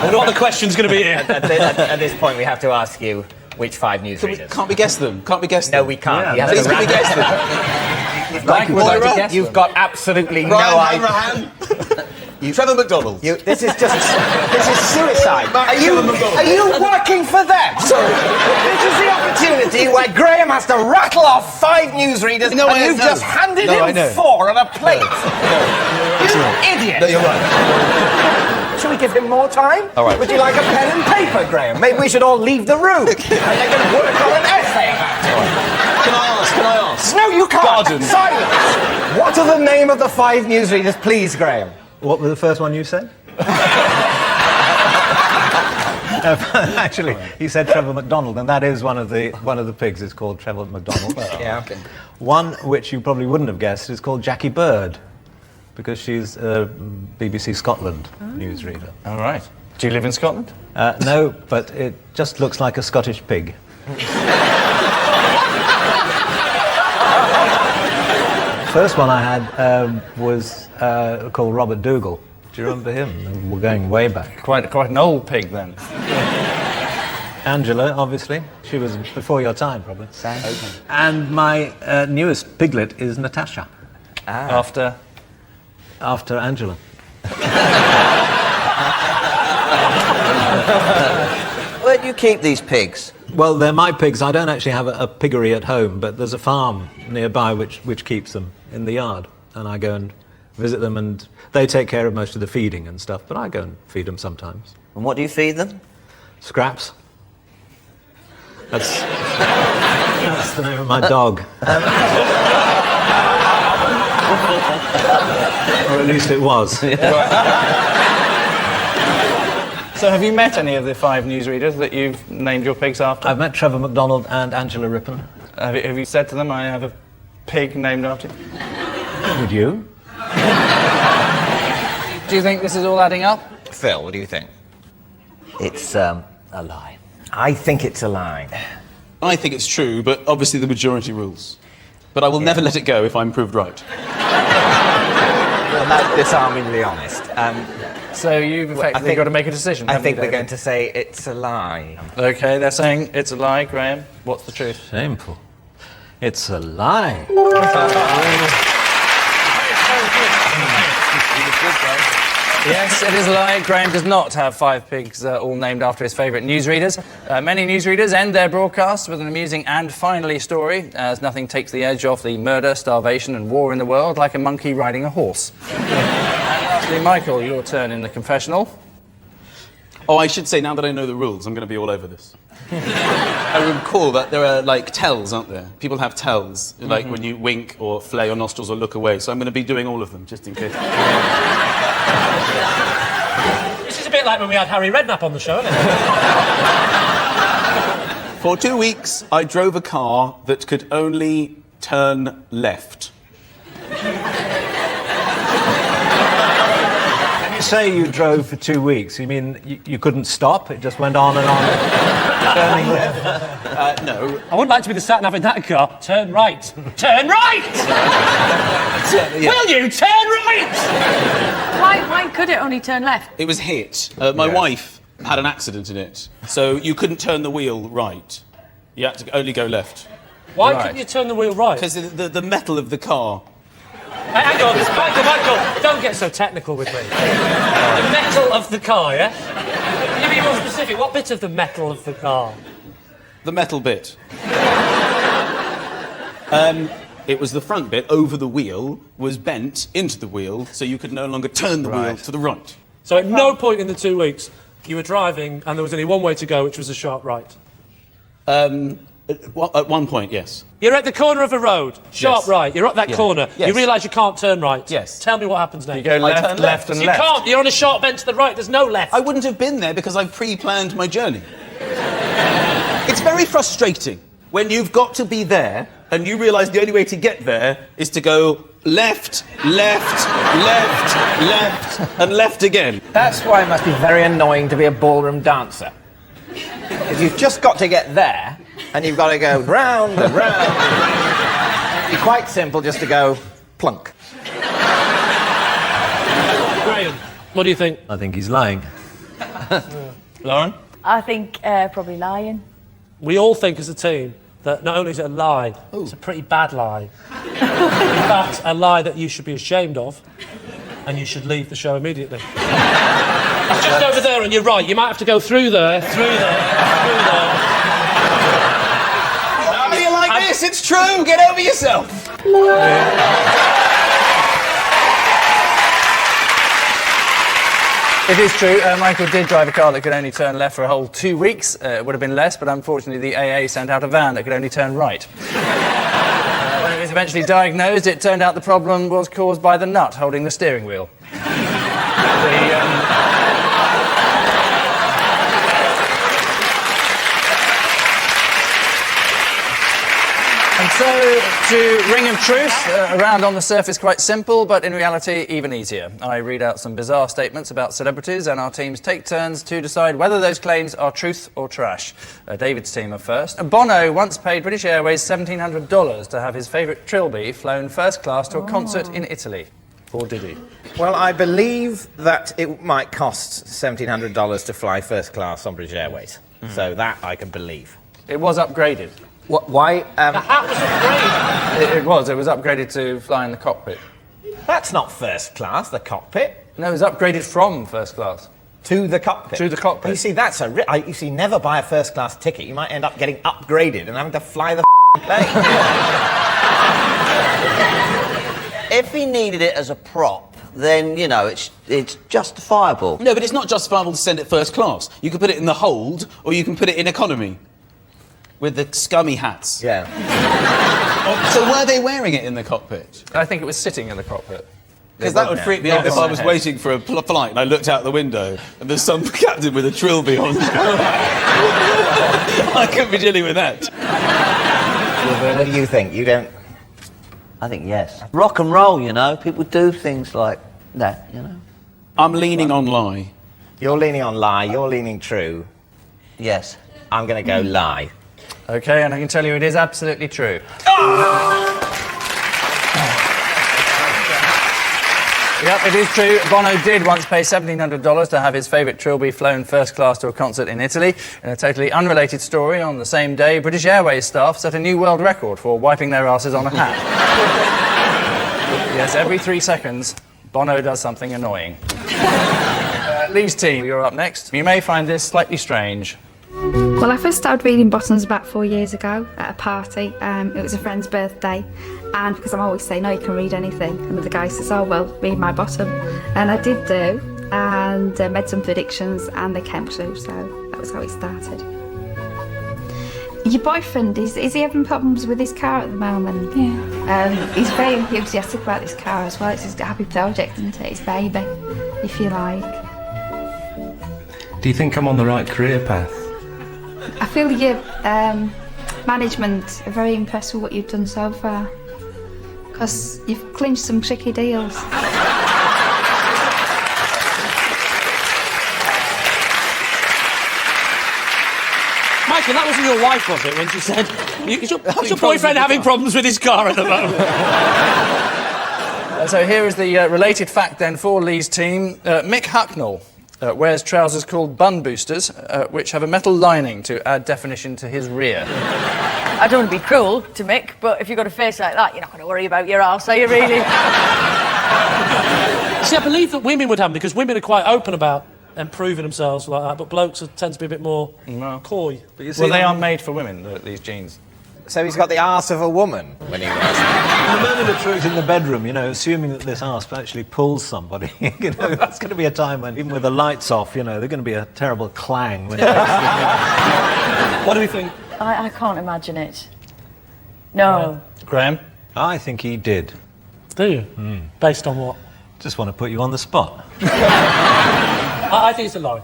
wonder what the question's going to be here. At this point, we have to ask you which 5 newsreaders. Can't we guess them? Can't we guess them? No, we can't. Yeah, You have Please to can we random- guess them? You've got absolutely no Ryan idea. Hanrahan. Trevor McDonald. This is suicide. Are you working for them? Sorry. This is the opportunity where Graham has to rattle off 5 newsreaders No, and I you've know. just handed No, I him know. 4 on a plate. You idiot. No, you're right. Shall we give him more time? All right. Would you like a pen and paper, Graham? Maybe we should all leave the room. And they're going to work on an essay about it. Can I ask? No, you can't. Garden. Silence. What are the name of the 5 newsreaders, please, Graham? What was the first one you said? Actually, he said Trevor McDonald, and that is one of the pigs is called Trevor McDonald. Yeah, okay. One which you probably wouldn't have guessed is called Jackie Bird, because she's a BBC Scotland newsreader. All right. Do you live in Scotland? No, but it just looks like a Scottish pig. First one I had was called Robert Dougal. Do you remember him? We're going way back. Quite an old pig, then. Angela, obviously. She was before your time, probably. And my newest piglet is Natasha. After Angela. Where do you keep these pigs? Well, they're my pigs. I don't actually have a piggery at home, but there's a farm nearby which keeps them in the yard. And I go and visit them, and they take care of most of the feeding and stuff, but I go and feed them sometimes. And what do you feed them? Scraps. That's the name of my dog. Or at least it was. So have you met any of the 5 newsreaders that you've named your pigs after? I've met Trevor McDonald and Angela Rippon. Have you said to them, I have a pig named after you? Would you? Do you think this is all adding up? Phil, what do you think? It's a lie. I think it's a lie. I think it's true, but obviously the majority rules. But I will never let it go if I'm proved right. Well, that's disarmingly honest. So you've effectively got to make a decision. I think we're going to say it's a lie. OK, they're saying it's a lie, Graham. What's the truth? Shameful. It's a lie. Yes, it is a lie. Graham does not have 5 pigs all named after his favourite newsreaders. Many newsreaders end their broadcasts with an amusing and finally story, as nothing takes the edge off the murder, starvation and war in the world like a monkey riding a horse. And lastly, Michael, your turn in the confessional. Oh, I should say, now that I know the rules, I'm going to be all over this. I recall that there are, like, tells, aren't there? People have tells, like when you wink or flare your nostrils or look away, so I'm going to be doing all of them, just in case. This is a bit like when we had Harry Redknapp on the show, isn't it? For 2 weeks, I drove a car that could only turn left. When you say you drove for 2 weeks, you mean you couldn't stop? It just went on and on, turning left? No. I wouldn't like to be the sat-nav in that car. Turn right. Turn right! Will you turn right? Why could it only turn left? It was hit. My wife had an accident in it, so you couldn't turn the wheel right. You had to only go left. Why couldn't you turn the wheel right? Because the metal of the car. Hang on, Michael, don't get so technical with me. The metal of the car, yeah? Give me more specific. What bit of the metal of the car? The metal bit. It was the front bit over the wheel was bent into the wheel, so you could no longer turn the wheel to the right. So at no point in the 2 weeks you were driving and there was only one way to go, which was a sharp right. At one point, yes. You're at the corner of a road, sharp right. You're at that corner. Yes. You realise you can't turn right. Yes. Tell me what happens next. You go left, left, and you left. You can't. You're on a sharp bend to the right. There's no left. I wouldn't have been there because I've pre-planned my journey. It's very frustrating when you've got to be there and you realise the only way to get there is to go left, left, left, left, and left again. That's why it must be very annoying to be a ballroom dancer. Because you've just got to get there, and you've got to go round and round. It'd be quite simple just to go plunk. Graham, what do you think? I think he's lying. Lauren? I think probably lying. We all think as a team that not only is it a lie, it's a pretty bad lie. In fact, a lie that you should be ashamed of, and you should leave the show immediately. It's just over there, and you're right. You might have to go through there, through there, through there. How do you like this? It's true. Get over yourself. It is true, Michael did drive a car that could only turn left for a whole 2 weeks. It would have been less, but unfortunately the AA sent out a van that could only turn right. When it was eventually diagnosed, it turned out the problem was caused by the nut holding the steering wheel. And so, to Ring of Truth, around on the surface quite simple, but in reality even easier. I read out some bizarre statements about celebrities and our teams take turns to decide whether those claims are truth or trash. David's team are first. Bono once paid British Airways $1,700 to have his favourite trilby flown first class to a concert in Italy. Or did he? Well, I believe that it might cost $1,700 to fly first class on British Airways. So that I can believe. It was upgraded. What? Why? The hat was upgraded. It was. It was upgraded to fly in the cockpit. That's not first class, the cockpit. No, it was upgraded from first class. To the cockpit? To the cockpit. You see, that's you see, never buy a first class ticket. You might end up getting upgraded and having to fly the plane. If he needed it as a prop, then, you know, it's justifiable. No, but it's not justifiable to send it first class. You can put it in the hold, or you can put it in economy. With the scummy hats. Yeah. So were they wearing it in the cockpit? I think it was sitting in the cockpit. Because that would freak me out if I was waiting for a flight and I looked out the window and there's some captain with a trilby on. I couldn't be dealing with that. What do you think? You don't... I think yes. Rock and roll, you know. People do things like that, you know. I'm leaning on lie. You're leaning on lie, you're leaning true. Yes. I'm going to go lie. OK, and I can tell you it is absolutely true. Yep, it is true. Bono did once pay $1,700 to have his favourite trilby flown first class to a concert in Italy. In a totally unrelated story, on the same day, British Airways staff set a new world record for wiping their asses on a hat. Yes, every 3 seconds, Bono does something annoying. Lee's team, you're up next. You may find this slightly strange. Well, I first started reading bottoms about 4 years ago at a party. It was a friend's birthday, and because I'm always saying, no, you can read anything, and the guy says, oh, well, read my bottom. And I did do, and made some predictions, and they came true, so that was how it started. Your boyfriend, is he having problems with his car at the moment? Yeah. He's very enthusiastic about this car as well. It's his happy project, isn't it? His baby, if you like. Do you think I'm on the right career path? I feel your management are very impressed with what you've done so far, because you've clinched some tricky deals. Michael, that wasn't your wife, was it, when she said, is your boyfriend having problems with his car at the moment? So here is the related fact then for Lee's team. Mick Hucknall wears trousers called bun boosters, which have a metal lining to add definition to his rear. I don't want to be cruel to Mick, but if you've got a face like that, you're not going to worry about your arse, are you really? See, I believe that women would have them, because women are quite open about improving themselves like that, but blokes tend to be a bit more coy. But well, they are made for women, these jeans. So he's got the arse of a woman when he wears them. The moment of truth in the bedroom, you know, assuming that this arse actually pulls somebody, you know, that's going to be a time when, even with the lights off, you know, there's going to be a terrible clang. When What do we think? I can't imagine it. No. Graham? I think he did. Do you? Based on what? Just want to put you on the spot. I think it's a lie.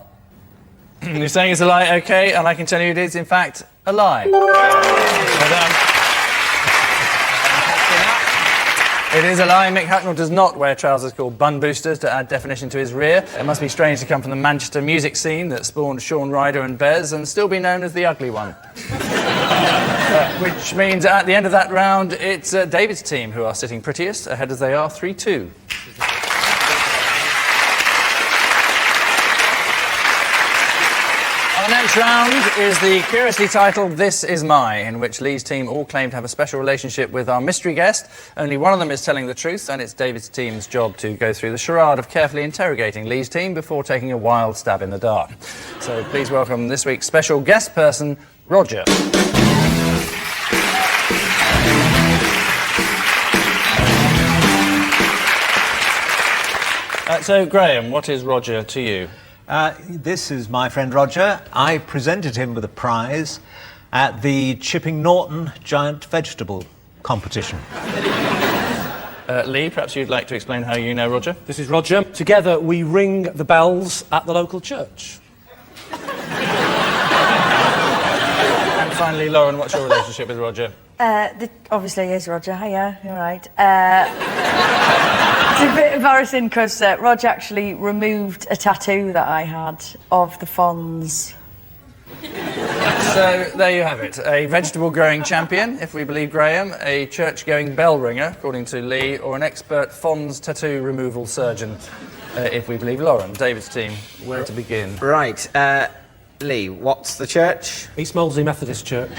You're saying it's a lie, OK, and I can tell you it is, in fact, a lie. Well done. It is a lie. Mick Hucknall does not wear trousers called bun boosters to add definition to his rear. It must be strange to come from the Manchester music scene that spawned Shaun Ryder and Bez and still be known as the ugly one. Which means at the end of that round, it's David's team who are sitting prettiest, ahead as they are 3-2. Our next round is the curiously titled This Is My, in which Lee's team all claim to have a special relationship with our mystery guest. Only one of them is telling the truth, and it's David's team's job to go through the charade of carefully interrogating Lee's team before taking a wild stab in the dark. So please welcome this week's special guest person, Roger. So, Graham, what is Roger to you? This is my friend Roger. I presented him with a prize at the Chipping Norton Giant Vegetable competition. Lee, perhaps you'd like to explain how you know Roger? This is Roger. Together we ring the bells at the local church. And finally, Lauren, what's your relationship with Roger? Obviously, yes, Roger. Hiya, you're right. It's a bit embarrassing because Roger actually removed a tattoo that I had of the Fonz. So, there you have it. A vegetable-growing champion, if we believe Graham, a church-going bell ringer, according to Lee, or an expert Fonz tattoo removal surgeon, if we believe Lauren. David's team, where to begin? Right, Lee, what's the church? East Molesey Methodist Church.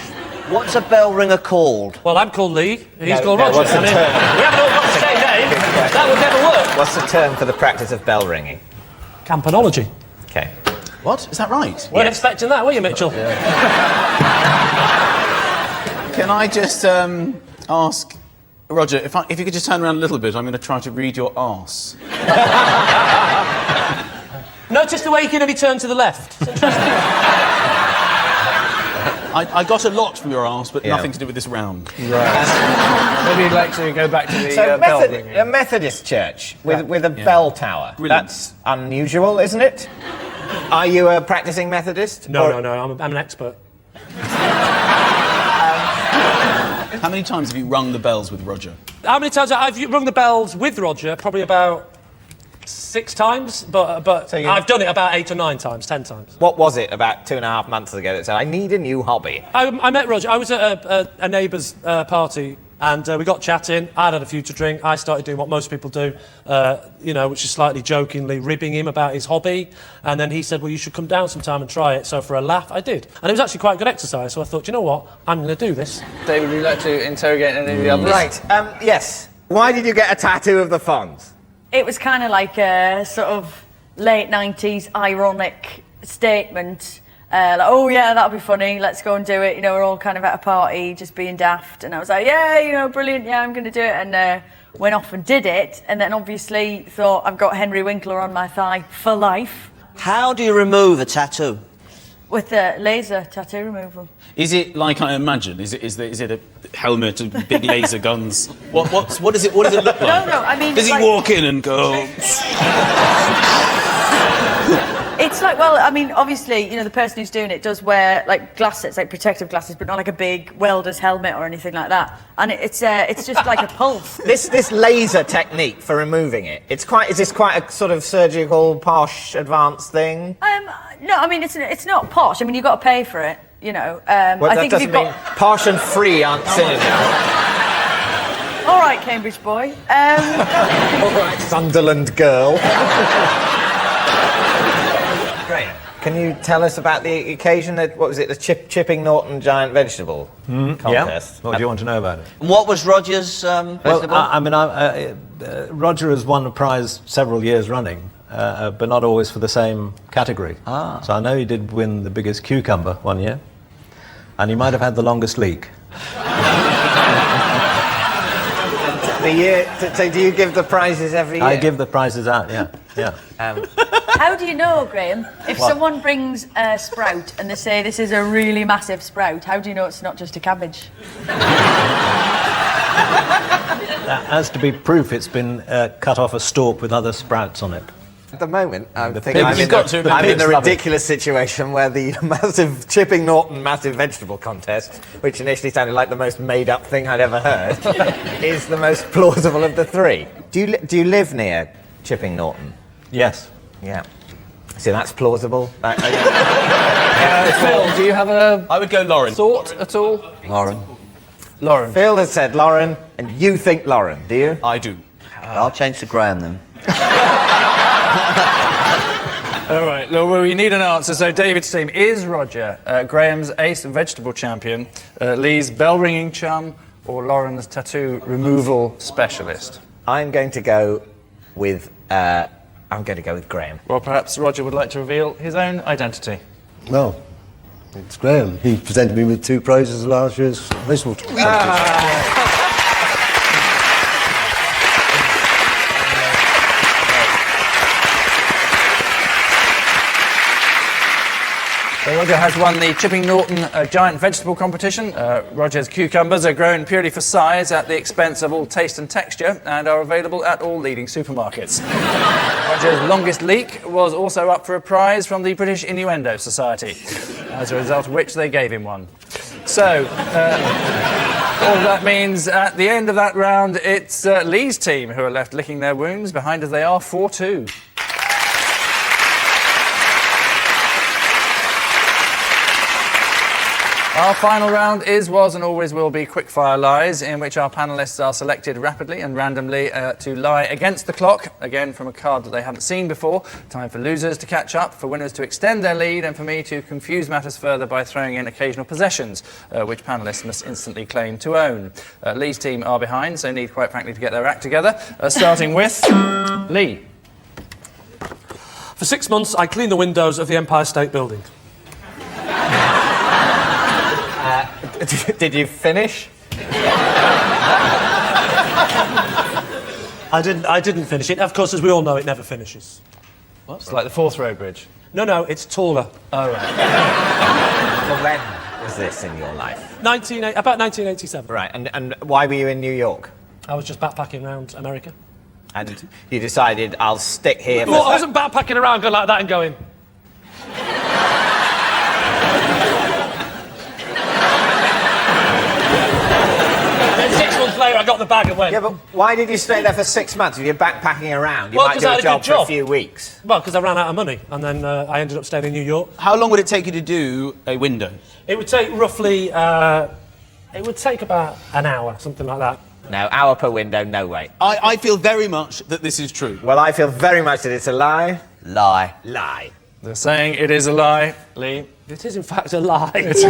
What's a bell ringer called? Well, I'm called Lee, he's called Roger. What's the term? We haven't all got the same name. That would never work. What's the term for the practice of bell ringing? Campanology. OK. What? Is that right? Weren't expecting that, were you, Mitchell? Can I just ask, Roger, if you could just turn around a little bit, I'm going to try to read your arse. Notice the way you can only turn to the left. It's interesting. I got a lot from your arse, but nothing to do with this round. Right. Maybe you'd like to go back to the bell ringing. A Methodist church with a bell tower. Brilliant. That's unusual, isn't it? Are you a practising Methodist? No, I'm an expert. How many times have you rung the bells with Roger? How many times I've rung the bells with Roger? Probably about 6 times, but So I've done it about 8 or 9 times, 10 times. What was it about 2.5 months ago that said, I need a new hobby? I met Roger. I was at a neighbour's party, and we got chatting. I'd had a few to drink. I started doing what most people do, which is slightly jokingly ribbing him about his hobby. And then he said, well, you should come down sometime and try it. So for a laugh, I did. And it was actually quite good exercise. So I thought, you know what? I'm going to do this. David, would you like to interrogate any of the others? Right, yes. Why did you get a tattoo of the Fonz? It was kind of like a sort of late 90s ironic statement. Like, oh yeah, that'll be funny, let's go and do it. You know, we're all kind of at a party, just being daft. And I was like, yeah, you know, brilliant, yeah, I'm going to do it. And went off and did it. And then obviously thought, I've got Henry Winkler on my thigh for life. How do you remove a tattoo? With a laser tattoo removal. Is it like I imagine? Is it a helmet and big laser guns? What does it look like? No, I mean... Does he walk in and go... It's like, well, I mean, obviously, you know, the person who's doing it does wear, like, glasses, like protective glasses, but not like a big welder's helmet or anything like that. And it's just like a pulse. This laser technique for removing it, is this quite a sort of surgical, posh, advanced thing? No, I mean, it's not posh. I mean, you've got to pay for it, you know. Well, I that think doesn't if you've mean posh and free aren't synonyms. All right, Cambridge boy. All right, Sunderland girl. Great. Can you tell us about the occasion? What was it? The Chipping Norton giant vegetable contest. Yeah. What do you want to know about it? What was Roger's festival? Well, Roger has won a prize several years running, but not always for the same category. So I know he did win the biggest cucumber one year, and he might have had the longest leak. So do you give the prizes every year? I give the prizes out, yeah. How do you know, Graham, if What? someone brings a sprout and they say this is a really massive sprout, how do you know it's not just a cabbage? As to be proof, it's been cut off a stalk with other sprouts on it. At the moment, I'm The thinking pigs- I'm in the love it. ridiculous situation where the massive Chipping Norton massive vegetable contest, which initially sounded like the most made-up thing I'd ever heard, is the most plausible of the three. Do you live near Chipping Norton? Yes. Yeah. So that's plausible. Phil, do you have a... I would go Lauren. Thought at all? Lauren. Phil has said Lauren, and you think Lauren, do you? I do. I'll change to Graham then. All right, well, we need an answer. So David's team is Roger, Graham's ace vegetable champion, Lee's bell-ringing chum, or Lauren's tattoo removal specialist. I'm going to go with Graham. Well, perhaps Roger would like to reveal his own identity. No, it's Graham. He presented me with 2 prizes last year's vegetable competition. So Roger has won the Chipping Norton giant vegetable competition. Roger's cucumbers are grown purely for size at the expense of all taste and texture and are available at all leading supermarkets. Roger's longest leak was also up for a prize from the British Innuendo Society, as a result of which they gave him one. So, all that means at the end of that round, it's Lee's team who are left licking their wounds, behind as they are 4-2. Our final round was and always will be quickfire lies, in which our panellists are selected rapidly and randomly to lie against the clock, again from a card that they haven't seen before. Time for losers to catch up, for winners to extend their lead, and for me to confuse matters further by throwing in occasional possessions, which panellists must instantly claim to own. Lee's team are behind, so need quite frankly to get their act together, starting with Lee. For 6 months, I cleaned the windows of the Empire State Building. Did you finish? I didn't finish it. Of course, as we all know, it never finishes. What? It's like the Forth Road Bridge. No, it's taller. Oh, right. So when was this in your life? About 1987. Right, and why were you in New York? I was just backpacking around America. And you decided, I'll stick here for... Well, I wasn't backpacking around going like that and going... Then 6 months later, I got the bag and went... Yeah, but why did you stay there for 6 months? If you're backpacking around, you Well, might 'cause do I a had a job good for a job. few weeks. Well, because I ran out of money, and then I ended up staying in New York. How long would it take you to do a window? It would take roughly... it would take about an hour, something like that. No, hour per window, no way. I feel very much that this is true. Well, I feel very much that it's a lie. Lie. Lie. They're saying it is a lie. Lee? It is, in fact, a lie. It's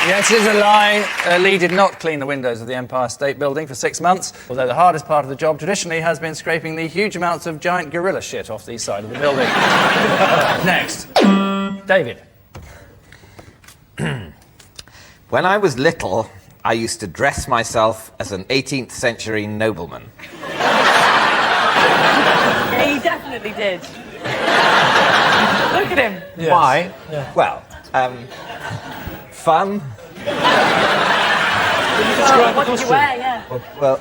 Yes, it is a lie. Lee did not clean the windows of the Empire State Building for 6 months, although the hardest part of the job traditionally has been scraping the huge amounts of giant gorilla shit off the side of the building. Next. David. When I was little, I used to dress myself as an 18th century nobleman. Yeah, he definitely did. Look at him. Yes. Why? Yeah. Well, fun. What did you wear? Yeah. Well,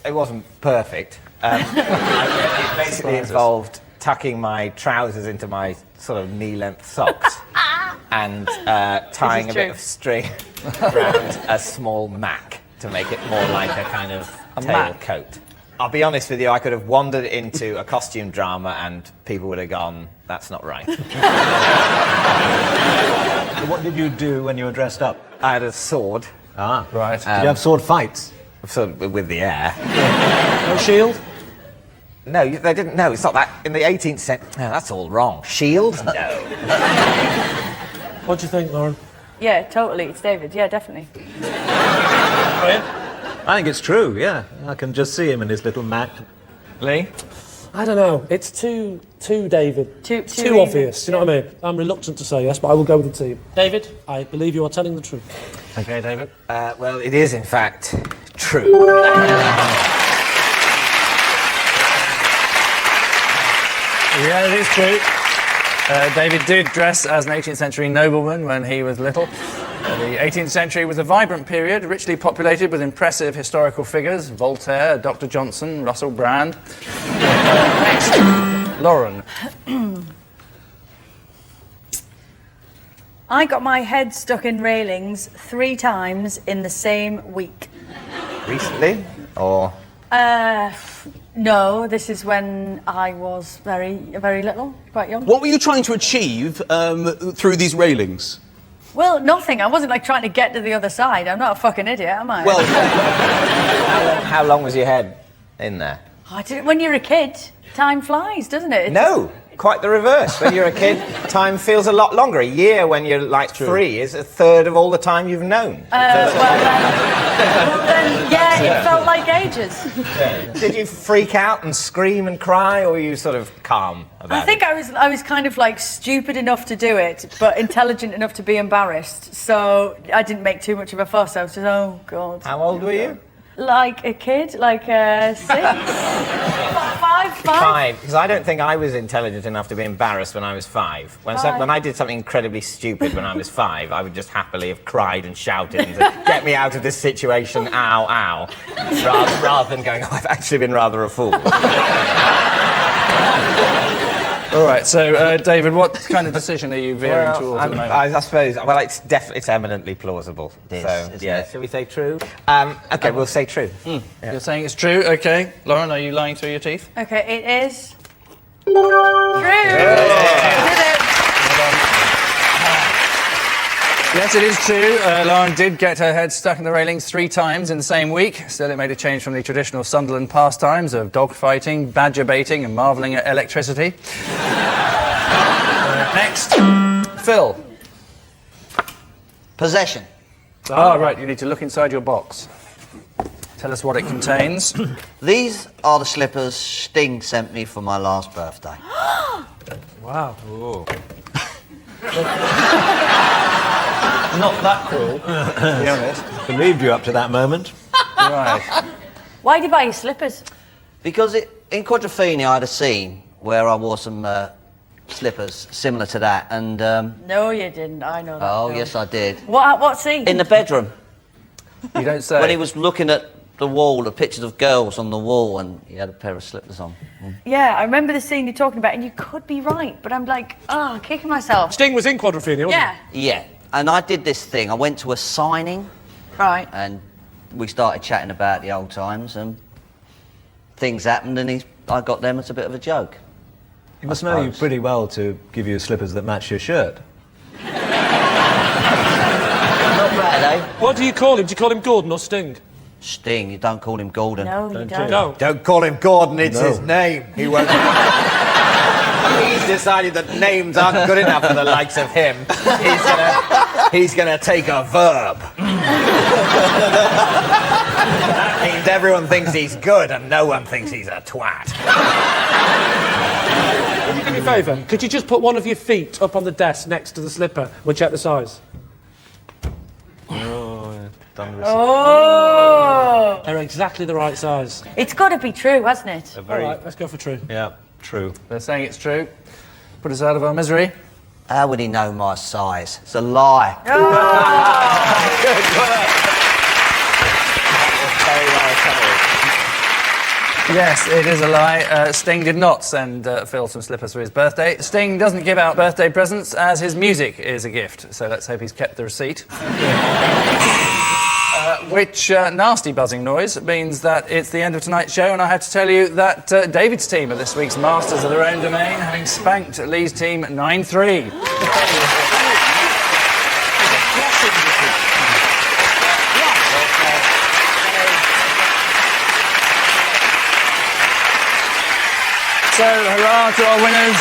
it wasn't perfect. It basically involved tucking my trousers into my sort of knee-length socks and tying a bit of string around a small Mack to make it more like a kind of tailcoat. I'll be honest with you, I could have wandered into a costume drama and people would have gone, that's not right. What did you do when you were dressed up? I had a sword. Ah, right. Did you have sword fights? Sort of with the air. No shield? No, they didn't. No, it's not that. In the 18th century... No, that's all wrong. Shield? No. What do you think, Lauren? Yeah, totally. It's David. Yeah, definitely. I think it's true, yeah. I can just see him in his little Mack. Lee? I don't know. It's too David. Too obvious. You know what I mean? I'm reluctant to say yes, but I will go with the team. David, I believe you are telling the truth. Okay, David. Well, it is, in fact, true. Yeah, it is true. David did dress as an 18th century nobleman when he was little. The 18th century was a vibrant period, richly populated with impressive historical figures. Voltaire, Dr. Johnson, Russell Brand. Next, Lauren. I got my head stuck in railings 3 times in the same week. Recently? Or... No, this is when I was very little, quite young. What were you trying to achieve through these railings? Well, nothing. I wasn't like trying to get to the other side. I'm not a fucking idiot, am I? Well, how long was your head in there? When you're a kid, time flies, doesn't it? No, quite the reverse. When you're a kid, time feels a lot longer. A year when you're like 3 is a third of all the time you've known. Yeah, it felt like ages. Did you freak out and scream and cry, or were you sort of calm about it? I think I was kind of like stupid enough to do it, but intelligent enough to be embarrassed. So I didn't make too much of a fuss. I was just, oh God. How old were you? Like a kid, like 6, 5. Because I don't think I was intelligent enough to be embarrassed when I was 5. When I did something incredibly stupid when I was 5, I would just happily have cried and shouted and said, get me out of this situation, ow, ow, rather than going, oh, I've actually been rather a fool. All right, so David, what kind of decision are you veering towards at the moment? I suppose, well, it's eminently plausible. Yeah, shall we say true? Okay, we'll say true. Yeah. You're saying it's true, okay. Lauren, are you lying through your teeth? Okay, it is true. Yes, it is true. Lauren did get her head stuck in the railings 3 times in the same week. Still, it made a change from the traditional Sunderland pastimes of dogfighting, badger baiting and marvelling at electricity. Next, Phil. Possession. Right, you need to look inside your box. Tell us what it contains. These are the slippers Sting sent me for my last birthday. Wow. Not that cruel, to be honest. Believed you up to that moment. Right. Why did you buy your slippers? Because in Quadrophenia I had a scene where I wore some slippers similar to that, and... No, you didn't. I know that. Oh, yes, I did. What scene? In the bedroom. You don't say. When he was looking at the wall, the pictures of girls on the wall, and he had a pair of slippers on. Yeah, I remember the scene you're talking about, and you could be right, but I'm like, kicking myself. Sting was in Quadrophenia, wasn't Yeah. Yeah. And I did this thing. I went to a signing. Right. And we started chatting about the old times, and things happened, and I got them as a bit of a joke. He must know you pretty well to give you slippers that match your shirt. Not bad, eh? What do you call him? Do you call him Gordon or Sting? Sting. You don't call him Gordon. No, you don't. No. Don't call him Gordon, it's No. his name. He won't. He's decided that names aren't good enough for the likes of him. He's gonna take a verb. That means everyone thinks he's good and no one thinks he's a twat. Can you do me a favour? Could you just put one of your feet up on the desk next to the slipper? We'll check the size. Oh! They're exactly the right size. It's got to be true, hasn't it? All right, let's go for true. Yeah, true. They're saying it's true. Put us out of our misery. How would he know my size? It's a lie. Good work. Very well told. Yes, it is a lie. Sting did not send Phil some slippers for his birthday. Sting doesn't give out birthday presents, as his music is a gift. So let's hope he's kept the receipt. Which nasty buzzing noise means that it's the end of tonight's show, and I have to tell you that David's team are this week's masters of their own domain, having spanked Lee's team 9-3. So, hurrah to our winners,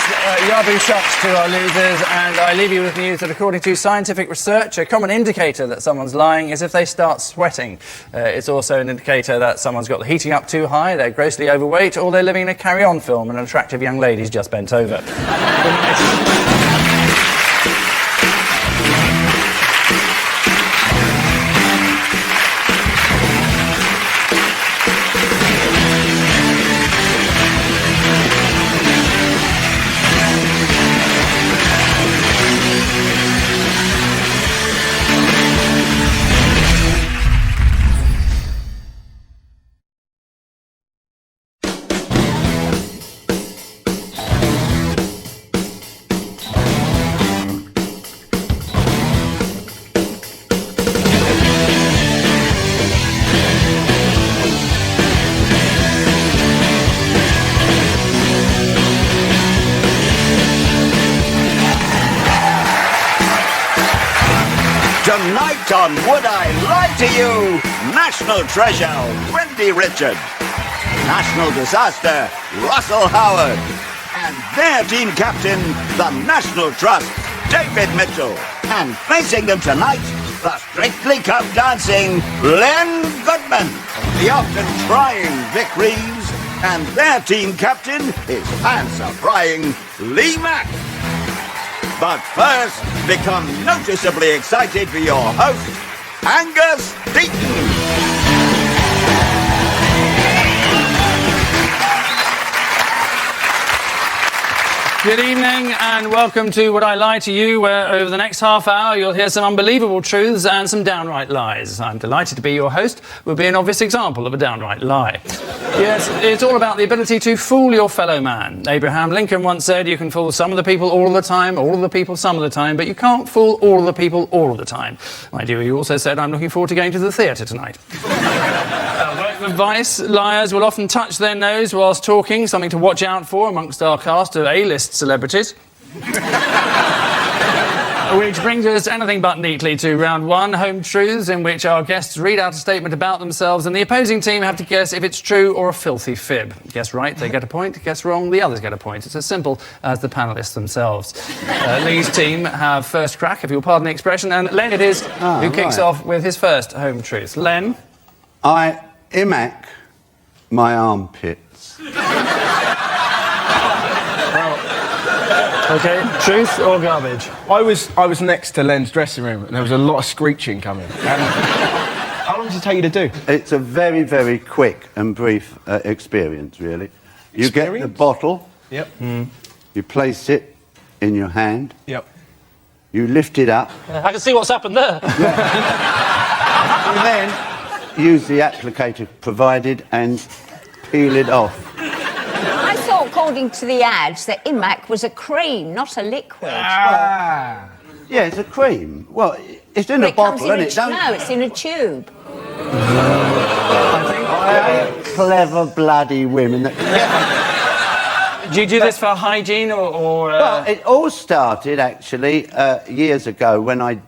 yabu shucks to our losers, and I leave you with news that according to scientific research, a common indicator that someone's lying is if they start sweating. It's also an indicator that someone's got the heating up too high, they're grossly overweight, or they're living in a carry-on film and an attractive young lady's just bent over. Tonight on Would I Lie to You, National Treasure, Wendy Richard, National Disaster, Russell Howard, and their team captain, the National Trust, David Mitchell. And facing them tonight, the Strictly Come Dancing, Len Goodman, the often trying Vic Reeves, and their team captain is pants-a-frying Lee Mack. But first, become noticeably excited for your host, Angus Deaton. Good evening and welcome to Would I Lie to You, where over the next half hour you'll hear some unbelievable truths and some downright lies. I'm delighted to be your host. We'll be an obvious example of a downright lie. Yes, it's all about the ability to fool your fellow man. Abraham Lincoln once said you can fool some of the people all of the time, all of the people some of the time, but you can't fool all of the people all of the time. My dear, you also said I'm looking forward to going to the theatre tonight. Advice, liars will often touch their nose whilst talking, something to watch out for amongst our cast of A-list celebrities. Which brings us anything but neatly to round one, Home Truths, in which our guests read out a statement about themselves and the opposing team have to guess if it's true or a filthy fib. Guess right, they get a point. Guess wrong, the others get a point. It's as simple as the panellists themselves. Lee's team have first crack, if you'll pardon the expression, and Len it is who kicks off with his first Home Truth. Len? I imac my armpits. OK, truth or garbage? I was next to Len's dressing room and there was a lot of screeching coming. How long does it take you to do? It's a very, very quick and brief experience, really. You get the bottle. Yep. You place it in your hand. Yep. You lift it up. I can see what's happened there. And then use the applicator provided and peel it off. I thought, according to the ads, that Imac was a cream, not a liquid. Yeah, it's a cream. Well, it's in a bottle, isn't it? No, it's in a tube. Clever bloody women. Do you do this for hygiene or Well, it all started actually years ago when I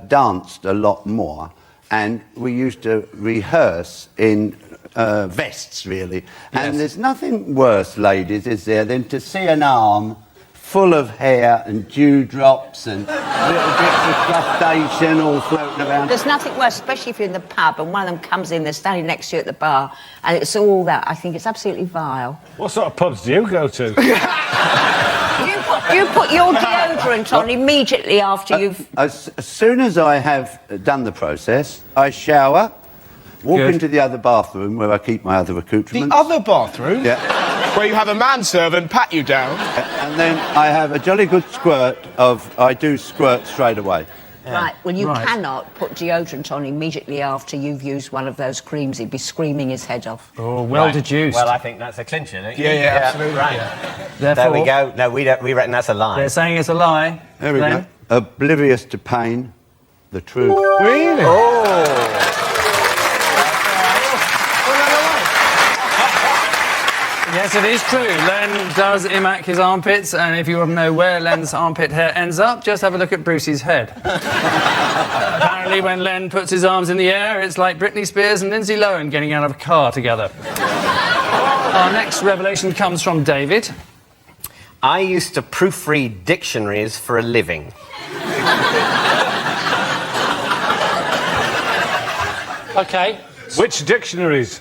danced a lot more, and we used to rehearse in vests, really. And there's nothing worse, ladies, is there, than to see an arm full of hair and dewdrops and little bits of crustacean all floating around. There's nothing worse, especially if you're in the pub and one of them comes in, they're standing next to you at the bar, and it's all that. I think it's absolutely vile. What sort of pubs do you go to? You put your deodorant on immediately after you've... As soon as I have done the process, I shower, walk into the other bathroom where I keep my other accoutrements. The other bathroom? Yeah. Where you have a manservant pat you down? And then I have a jolly good squirt I do squirt straight away. Right, well, you cannot put deodorant on immediately after you've used one of those creams. He'd be screaming his head off. Oh, well deduced. Well, I think that's a clincher, don't you? Yeah, absolutely. Right. Yeah. There we go. No, we reckon that's a lie. They're saying it's a lie. There we go. Oblivious to pain, the truth. Really? Oh! Yes, it is true. Len does imac his armpits, and if you want to know where Len's armpit hair ends up, just have a look at Brucey's head. Apparently, when Len puts his arms in the air, it's like Britney Spears and Lindsay Lohan getting out of a car together. Our next revelation comes from David. I used to proofread dictionaries for a living. OK. Which dictionaries?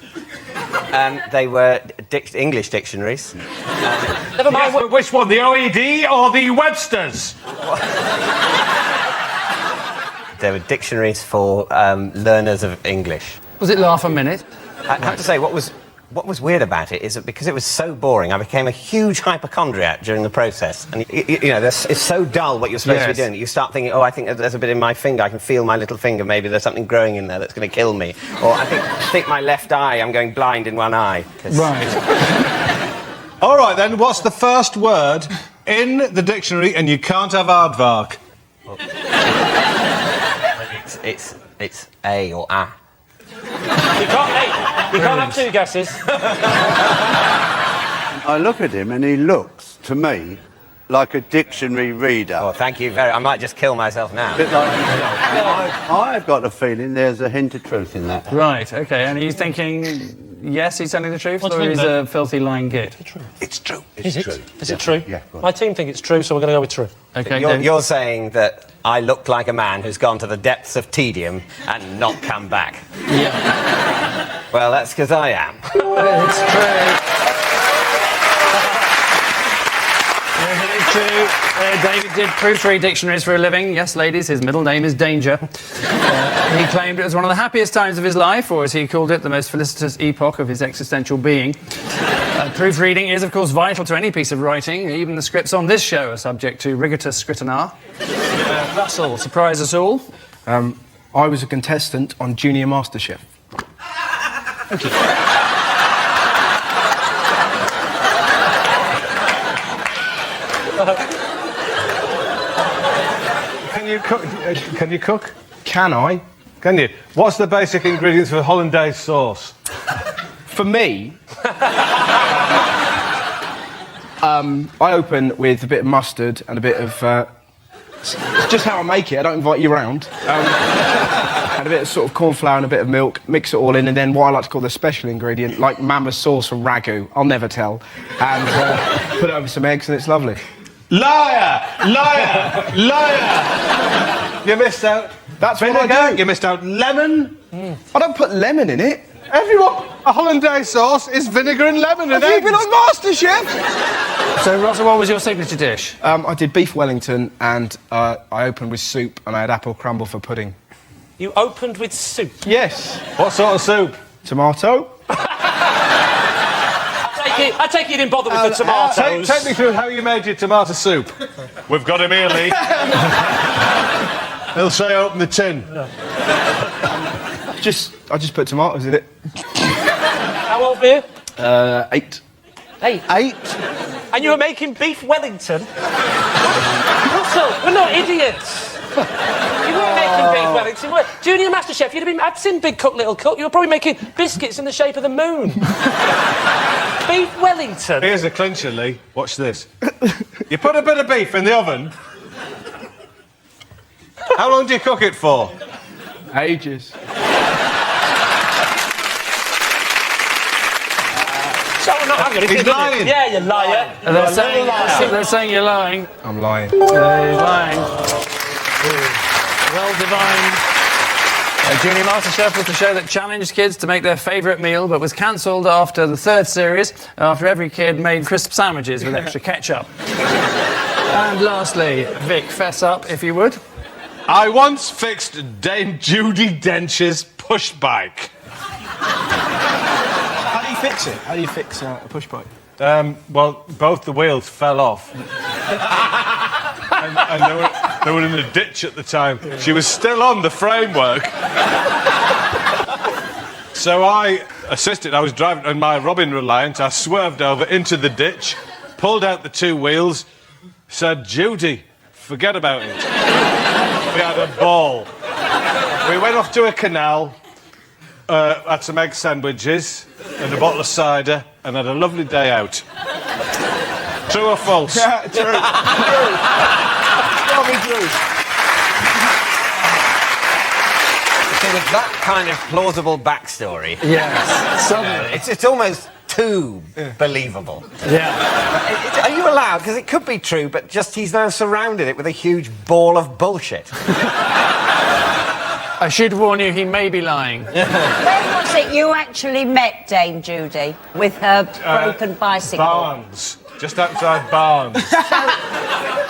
They were English dictionaries. Never mind. Yes, but which one, the OED or the Webster's? They were dictionaries for learners of English. Was it laugh a minute? I have to say, what was weird about it is that because it was so boring, I became a huge hypochondriac during the process. And, you know, it's so dull what you're supposed to be doing that you start thinking, oh, I think there's a bit in my finger, I can feel my little finger, maybe there's something growing in there that's going to kill me. Or I think my left eye, I'm going blind in one eye. Right. All right, then, what's the first word in the dictionary, and you can't have aardvark? It's A or A. You can't have two guesses. I look at him and he looks, to me, like a dictionary reader. Oh, thank you very much. I might just kill myself now. A bit like, I've got a feeling there's a hint of truth in that. Right, OK. And are you thinking, yes, he's telling the truth, or he's a filthy lying git? It's true. Is it true? Yeah. My team think it's true, so we're going to go with true. OK. You're saying that I look like a man who's gone to the depths of tedium and not come back. Yeah. Well, that's because I am. It's true. Yes, it is true. David did proofread dictionaries for a living. Yes, ladies, his middle name is Danger. He claimed it was one of the happiest times of his life, or as he called it, the most felicitous epoch of his existential being. Proofreading is, of course, vital to any piece of writing. Even the scripts on this show are subject to rigorous scrutiny. Russell, surprise us all. I was a contestant on Junior MasterChef. Thank you. Can you cook? Can you cook? Can I? Can you? What's the basic ingredients for hollandaise sauce? For me, I open with a bit of mustard and a bit of... it's just how I make it. I don't invite you round. And a bit of sort of corn flour and a bit of milk, mix it all in, and then what I like to call the special ingredient, like mama sauce from ragu, I'll never tell, and put it over some eggs, and it's lovely. Liar! Liar! Liar! You missed out. That's vinegar. what I do. You missed out lemon. I don't put lemon in it. Everyone, a hollandaise sauce is vinegar and lemon and Have eggs. you been on MasterChef? So, Russell, what was your signature dish? I did beef Wellington, and I opened with soup, and I had apple crumble for pudding. You opened with soup? Yes. What sort of soup? Tomato. I take it you didn't bother with the tomatoes. Take me through how you made your tomato soup. We've got him here, Lee. He'll say open the tin. I just put tomatoes in it. How old were you? 8. 8? And you were making beef Wellington? Russell, we're not idiots. You weren't making beef Wellington, were you? Junior MasterChef, I'd seen Big Cook, Little Cook. You were probably making biscuits in the shape of the moon. Beef Wellington. Here's a clincher, Lee. Watch this. You put a bit of beef in the oven. How long do you cook it for? Ages. So we're not having it. He's lying. Yeah, you liar. They're saying you're lying. I'm lying. He's lying. Well divined. Junior MasterChef was the show that challenged kids to make their favourite meal, but was cancelled after the third series, after every kid made crisp sandwiches with extra ketchup. And lastly, Vic, fess up, if you would. I once fixed Dame Judi Dench's push bike. How do you fix it? How do you fix a push bike? Well, both the wheels fell off. and they were in a ditch at the time. She was still on the framework. So I assisted. I was driving in my Robin Reliant. I swerved over into the ditch, pulled out the two wheels, said, Judy, forget about it. We had a ball. We went off to a canal, had some egg sandwiches and a bottle of cider, and had a lovely day out. True or false? Yeah, true. True. So with that kind of plausible backstory... Yes, suddenly. It's almost too believable. Yeah. Are you allowed? Because it could be true, but just he's now surrounded it with a huge ball of bullshit. I should warn you, he may be lying. When was it you actually met Dame Judy with her broken bicycle? Barnes. Just outside Barnes.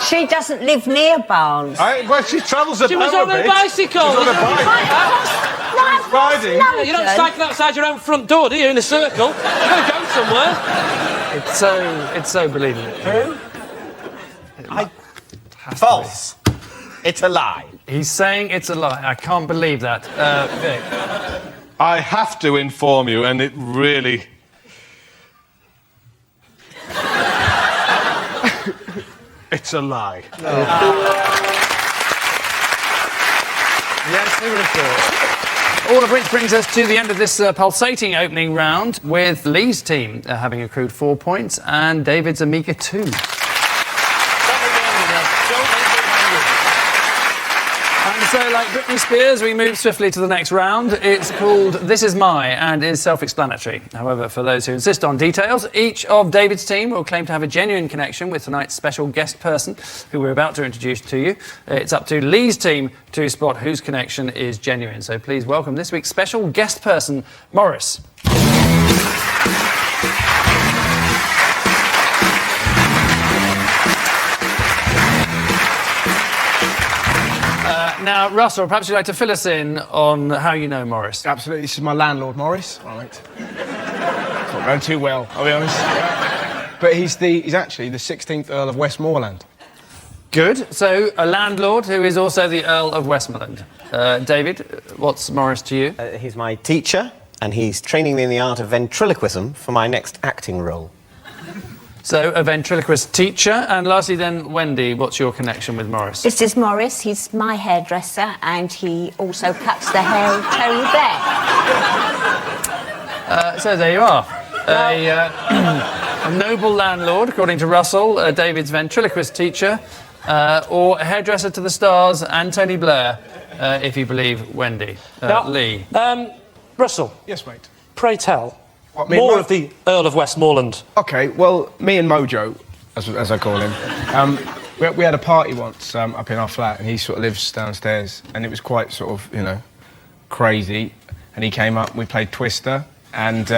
She doesn't live near Barnes. Well, she travels about. She was on a her bit. bicycle. She was on a bike. Riding. Yeah, you don't cycle outside your own front door, do you, in a circle? You've got to go somewhere. It's so believable. True? False. It's a lie. He's saying it's a lie. I can't believe that. Vic. I have to inform you, and it really... It's a lie. Yes, who would have thought? All of which brings us to the end of this pulsating opening round, with Lee's team having accrued 4 points and David's a meagre 2. And so, like Britney Spears, we move swiftly to the next round. It's called This Is My and is self-explanatory. However, for those who insist on details, each of David's team will claim to have a genuine connection with tonight's special guest person, who we're about to introduce to you. It's up to Lee's team to spot whose connection is genuine. So please welcome this week's special guest person, Morris. Now, Russell, perhaps you'd like to fill us in on how you know Morris. Absolutely. This is my landlord, Morris. All right. It's not going too well, I'll be honest. But he's actually the 16th Earl of Westmoreland. Good. So, a landlord who is also the Earl of Westmoreland. David, what's Morris to you? He's my teacher, and he's training me in the art of ventriloquism for my next acting role. So, a ventriloquist teacher. And lastly, then, Wendy, what's your connection with Morris? This is Morris. He's my hairdresser, and he also cuts the hair of Tony Blair. So there you are. A noble landlord, according to Russell, David's ventriloquist teacher, or a hairdresser to the stars and Tony Blair, if you believe Wendy. Lee. Russell. Yes, mate. Pray tell. What, more of the Earl of Westmoreland. OK, well, me and Mojo, as I call him, we had a party once up in our flat, and he sort of lives downstairs, and it was quite sort of, you know, crazy. And he came up, and we played Twister, and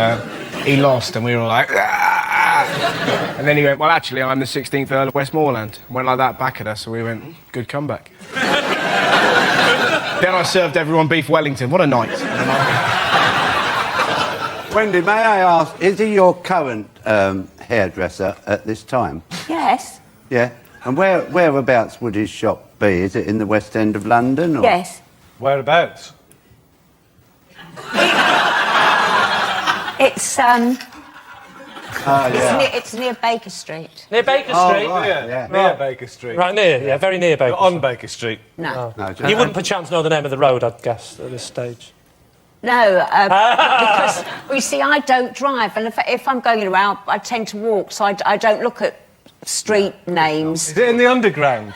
he lost, and we were all like, ah! And then he went, well, actually, I'm the 16th Earl of Westmoreland. And went like that back at us, so we went, good comeback. Then I served everyone beef Wellington. What a night. Wendy, may I ask, is he your current hairdresser at this time? Yes. Yeah? And whereabouts would his shop be? Is it in the West End of London? Or? Yes. Whereabouts? It's, It's near Baker Street. Near Baker Street? Near Baker Street. Right, near, very near Baker On Baker Street. No. You wouldn't perchance know the name of the road, I'd guess, at this stage. No, because, well, you see, I don't drive, and if I'm going around, I tend to walk, so I don't look at street names. Is it in the underground?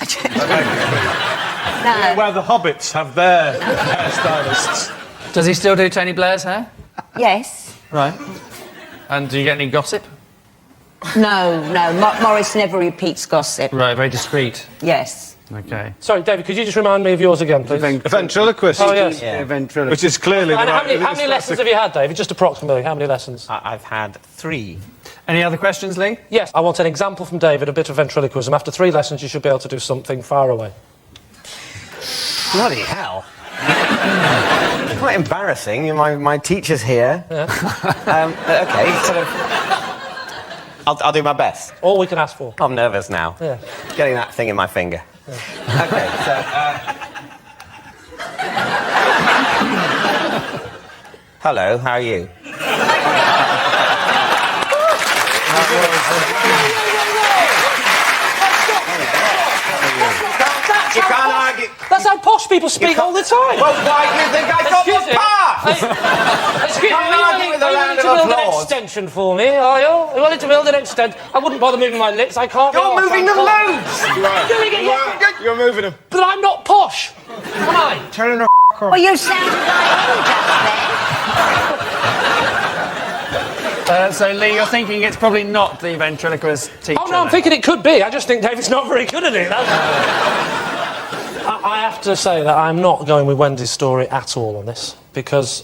No. Where the hobbits have their hairstylists. Does he still do Tony Blair's hair? Yes. Right. And do you get any gossip? No. Morris never repeats gossip. Right, very discreet. Yes. OK. Sorry, David, could you just remind me of yours again, please? A ventriloquist. Oh, yes. Which is clearly... And how many lessons have you had, David? Just approximately, how many lessons? I've had 3. Any other questions, Lee? Yes, I want an example from David, a bit of ventriloquism. After 3 lessons, you should be able to do something far away. Bloody hell. It's quite embarrassing. My teacher's here. Yeah. OK, sort of... I'll do my best. All we can ask for. I'm nervous now. Yeah. Getting that thing in my finger. Yeah. OK, so... Hello, how are you? You can't argue. That's how posh people speak all the time. Well, why do you think I got the part? Excuse me, Can't argue with a round of build an applause. extension for me, are you? You wanted to build an extension? I wouldn't bother moving my lips, I can't... You're moving them loads! Doing it, yes. You're moving them. But I'm not posh, am I? Turning her off. Well, you sounded like him just So, Lee, you're thinking it's probably not the ventriloquist teacher? Oh, no, I'm thinking it could be. I just think David's not very good at it. I have to say that I'm not going with Wendy's story at all on this, because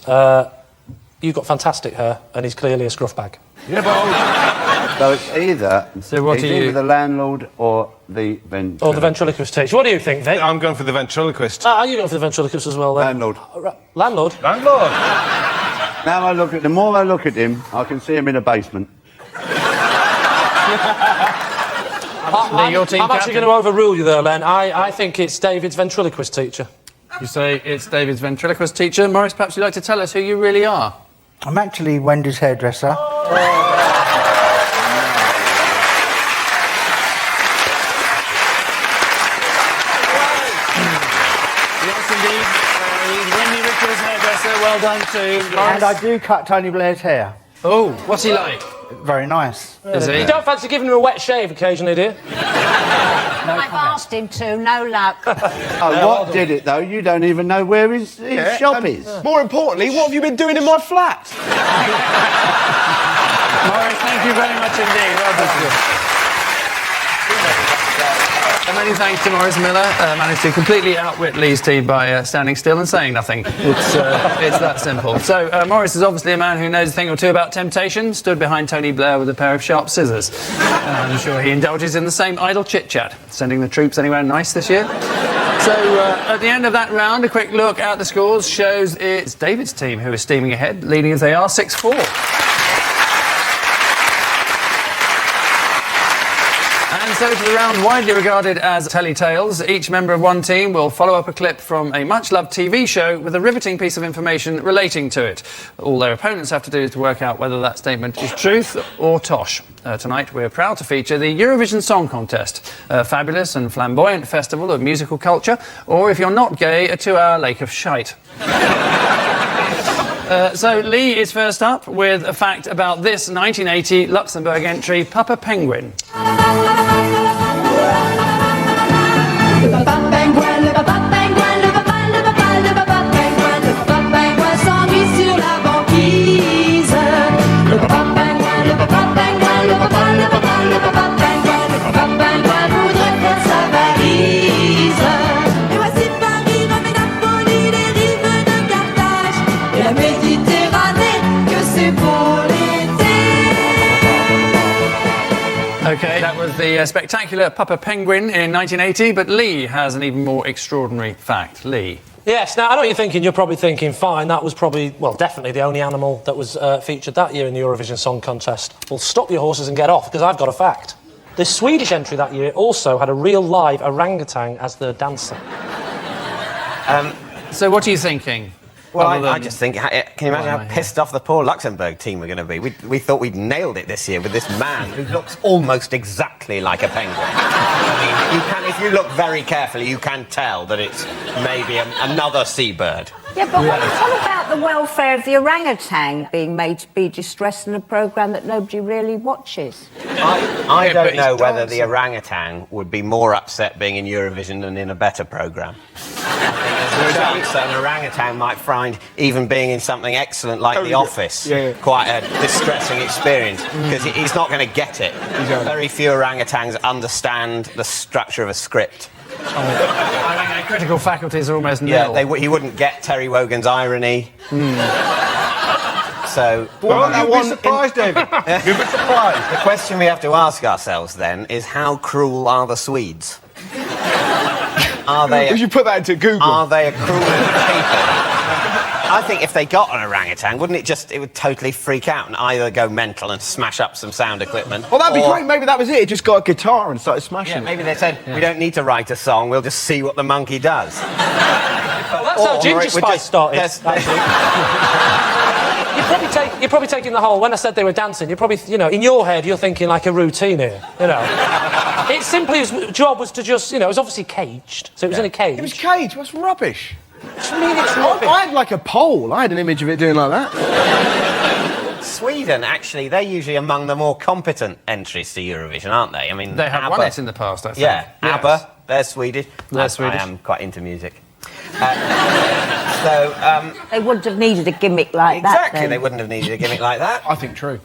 you've got fantastic hair, and he's clearly a scruff bag. Yeah, but... So it's either... So what it's are you... either the landlord or the ventriloquist. Or the ventriloquist teacher. What do you think, Vic? I'm going for the ventriloquist. Are you going for the ventriloquist as well, then? Landlord. Landlord? Landlord. Now the more I look at him, I can see him in a basement. Lee, your team I'm actually going to overrule you there, Len. I think it's David's ventriloquist teacher. You say it's David's ventriloquist teacher. Morris, perhaps you'd like to tell us who you really are? I'm actually Wendy's hairdresser. Yes, indeed. He's Wendy Richards' hairdresser. Well done to Morris. And I do cut Tony Blair's hair. Oh, what's he like? Very nice. Is he? You don't fancy giving him a wet shave occasionally, do you? I've asked him to, no luck. Oh, what did it, though? You don't even know where his shop is. More importantly, what have you been doing in my flat? Morris, thank you very much indeed. Well done. And many thanks to Morris Miller. Managed to completely outwit Lee's team by standing still and saying nothing. It's that simple. So Morris is obviously a man who knows a thing or two about temptation. Stood behind Tony Blair with a pair of sharp scissors. I'm sure he indulges in the same idle chit-chat. Sending the troops anywhere nice this year? So at the end of that round, a quick look at the scores shows it's David's team who is steaming ahead, leading as they are 6-4. And so to the round widely regarded as Telly Tales. Each member of one team will follow up a clip from a much-loved TV show with a riveting piece of information relating to it. All their opponents have to do is to work out whether that statement is truth or tosh. Tonight we're proud to feature the Eurovision Song Contest, a fabulous and flamboyant festival of musical culture, or if you're not gay, a 2-hour lake of shite. So Lee is first up with a fact about this 1980 Luxembourg entry, Papa Penguin. OK, that was the spectacular Papa Penguin in 1980, but Lee has an even more extraordinary fact. Lee. Yes, now I know what you're thinking. You're probably thinking, fine, that was probably, well, definitely the only animal that was featured that year in the Eurovision Song Contest. Well, stop your horses and get off, because I've got a fact. The Swedish entry that year also had a real live orangutan as the dancer. So what are you thinking? Well, Other I than- just think, can you imagine how pissed off the poor Luxembourg team were going to be? We thought we'd nailed it this year with this man who looks almost exactly like a penguin. I mean, if you look very carefully, you can tell that it's maybe another seabird. Yeah, but what about the welfare of the orangutan being made to be distressed in a programme that nobody really watches? I don't know whether the orangutan would be more upset being in Eurovision than in a better programme. There's a chance that an orangutan might find even being in something excellent like The Office quite a distressing experience, because he's not going to get it. Very few orangutans understand the structure of a script. I think critical faculties are almost nil. Yeah, he wouldn't get Terry Wogan's irony. So... Well, you'd be surprised, David. You'd be surprised. The question we have to ask ourselves, then, is how cruel are the Swedes? Are they... We should put that into Google. Are they a cruel people? I think if they got an orangutan, wouldn't it would totally freak out and either go mental and smash up some sound equipment. Well, that'd be great. Maybe that was it. It just got a guitar and started smashing it. Maybe they said, we don't need to write a song, we'll just see what the monkey does. Well, that's how Ginger Spice started. You're probably taking the whole... When I said they were dancing, you're probably, in your head, you're thinking like a routine here, It simply, his job was to just, it was obviously caged, so it was in a cage. It was caged? What's rubbish? What do you mean it's rubbish? I had like a pole. I had an image of it doing like that. Sweden, actually, they're usually among the more competent entries to Eurovision, aren't they? I mean, They have ABBA, won it in the past, I think. Yeah, Yes. ABBA, they're Swedish. I am quite into music. They wouldn't have needed a gimmick like that. Exactly, then. they wouldn't have needed a gimmick like that. I think true.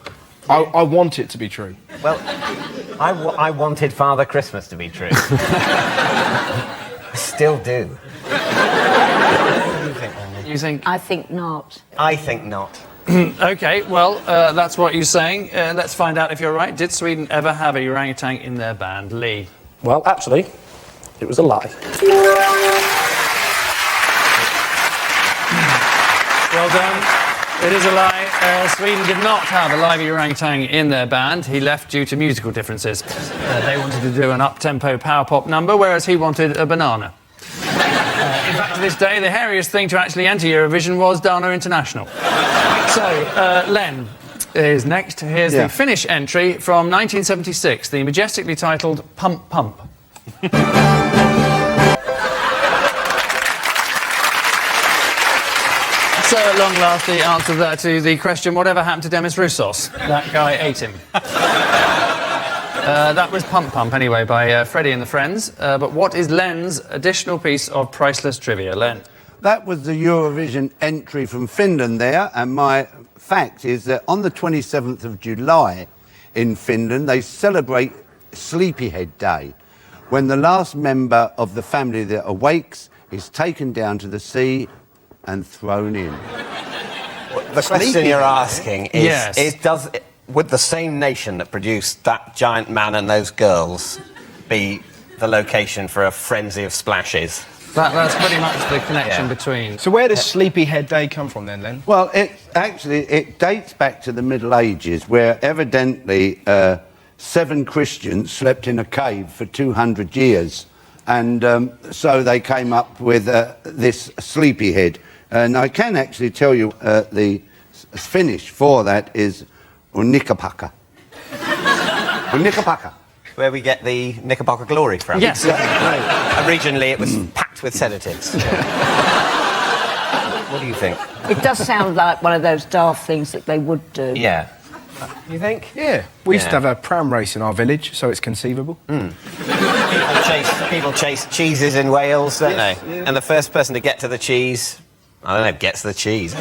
I want it to be true. Well, I wanted Father Christmas to be true. I still do. You think? I think not. I think not. OK, well, that's what you're saying. Let's find out if you're right. Did Sweden ever have a orangutan in their band? Lee? Well, actually, it was a lie. Well done. It is a lie. Sweden did not have a live orangutan in their band. He left due to musical differences. They wanted to do an up-tempo power pop number, whereas he wanted a banana. In fact, to this day, the hairiest thing to actually enter Eurovision was Dana International. So, Len is next. Here's the Finnish entry from 1976, the majestically titled Pump Pump. So, at long last, the answer there to the question, whatever happened to Demis Roussos? That guy ate him. That was Pump Pump, anyway, by Freddie and the Friends. But what is Len's additional piece of priceless trivia? Len? That was the Eurovision entry from Finland there, and my fact is that on the 27th of July in Finland, they celebrate Sleepyhead Day, when the last member of the family that awakes is taken down to the sea and thrown in. The question you're asking is, would the same nation that produced that giant man and those girls be the location for a frenzy of splashes? That's pretty much the connection between... So where does Sleepyhead Day come from then, Len? Well, it dates back to the Middle Ages, where evidently 7 Christians slept in a cave for 200 years. And so they came up with this sleepyhead. And I can actually tell you the Finnish for that is unikapaka. Unikapaka. Where we get the Knickerbocker glory from. Yes. Originally, it was packed with sedatives. What do you think? It does sound like one of those daft things that they would do. Yeah. You think? Yeah. We used to have a pram race in our village, so it's conceivable. People chase cheeses in Wales, don't they? Yeah. And the first person to get to the cheese, I don't know, gets the cheese.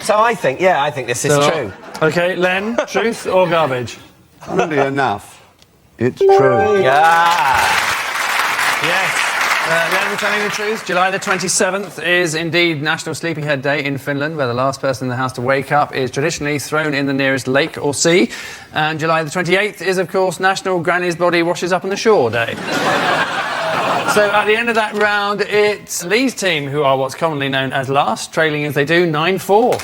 So I think this is true. OK, Len, truth or garbage? Funnily enough, it's true. Yeah. Yes. Len, we're telling the truth. July the 27th is indeed National Sleepyhead Day in Finland, where the last person in the house to wake up is traditionally thrown in the nearest lake or sea. And July the 28th is, of course, National Granny's Body Washes Up on the Shore Day. So at the end of that round, it's Lee's team who are what's commonly known as last, trailing as they do 9-4.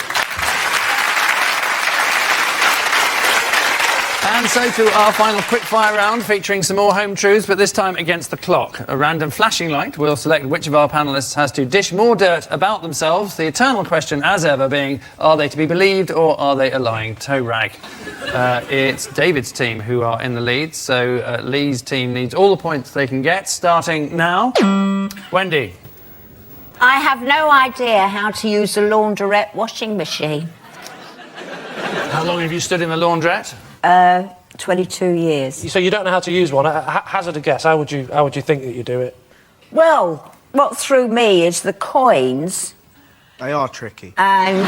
And And so to our final quickfire round, featuring some more home truths, but this time against the clock. A random flashing light will select which of our panellists has to dish more dirt about themselves. The eternal question, as ever, being, are they to be believed or are they a lying toe rag? It's David's team who are in the lead, so Lee's team needs all the points they can get, starting now. Wendy. I have no idea how to use a laundrette washing machine. How long have you stood in the laundrette? 22 years. So you don't know how to use one. Hazard a guess. How would you think that you do it? Well, what threw me is the coins. They are tricky. And...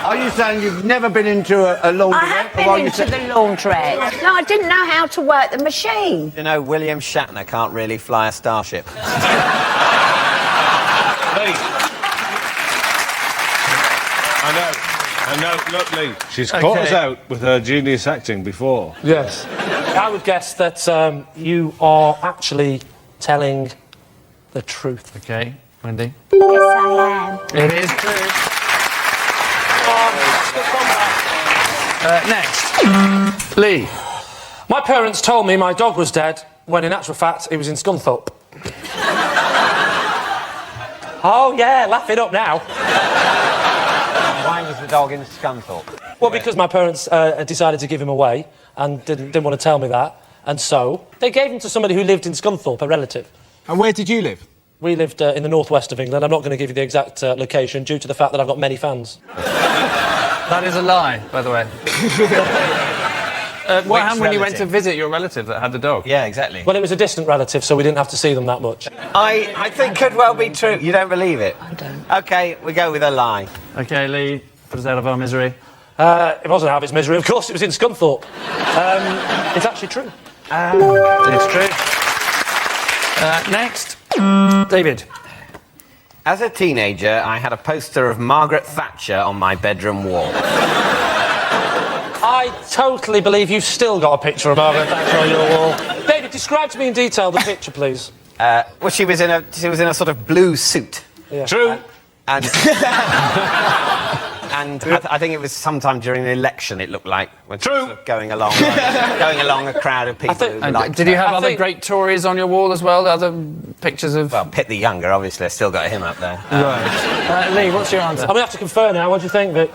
Are you saying you've never been into a laundrette? I have been into the laundrette. No, I didn't know how to work the machine. You know, William Shatner can't really fly a starship. I know, look, Lee, she's caught us out with her genius acting before. Yes. I would guess that you are actually telling the truth. OK, Wendy? Yes, I am. It is true. Next. Lee. My parents told me my dog was dead, when in actual fact, it was in Scunthorpe. Oh, yeah, laugh it up now. Why was the dog in Scunthorpe? Well, because my parents decided to give him away and didn't want to tell me that. And so they gave him to somebody who lived in Scunthorpe, a relative. And where did you live? We lived in the northwest of England. I'm not going to give you the exact location due to the fact that I've got many fans. That is a lie, by the way. What happened when you went to visit your relative that had the dog? Yeah, exactly. Well, it was a distant relative, so we didn't have to see them that much. I think could well be true. You don't believe it? I don't. OK, we go with a lie. OK, Lee, put us out of our misery. It wasn't out of its misery, of course. It was in Scunthorpe. It's actually true. It's true. Next. David. As a teenager, I had a poster of Margaret Thatcher on my bedroom wall. I totally believe you've still got a picture of Margaret Thatcher on your wall. David, describe to me in detail the picture, please. Well, she was in a sort of blue suit. Yeah. True. And I think it was sometime during the election. It looked like when she was sort of going along a crowd of people. Did you have other great Tories on your wall as well? Other pictures of? Well, Pitt the Younger, obviously. I still got him up there. Right. Lee, what's your answer? I'm gonna have to confer now. What do you think, Vic?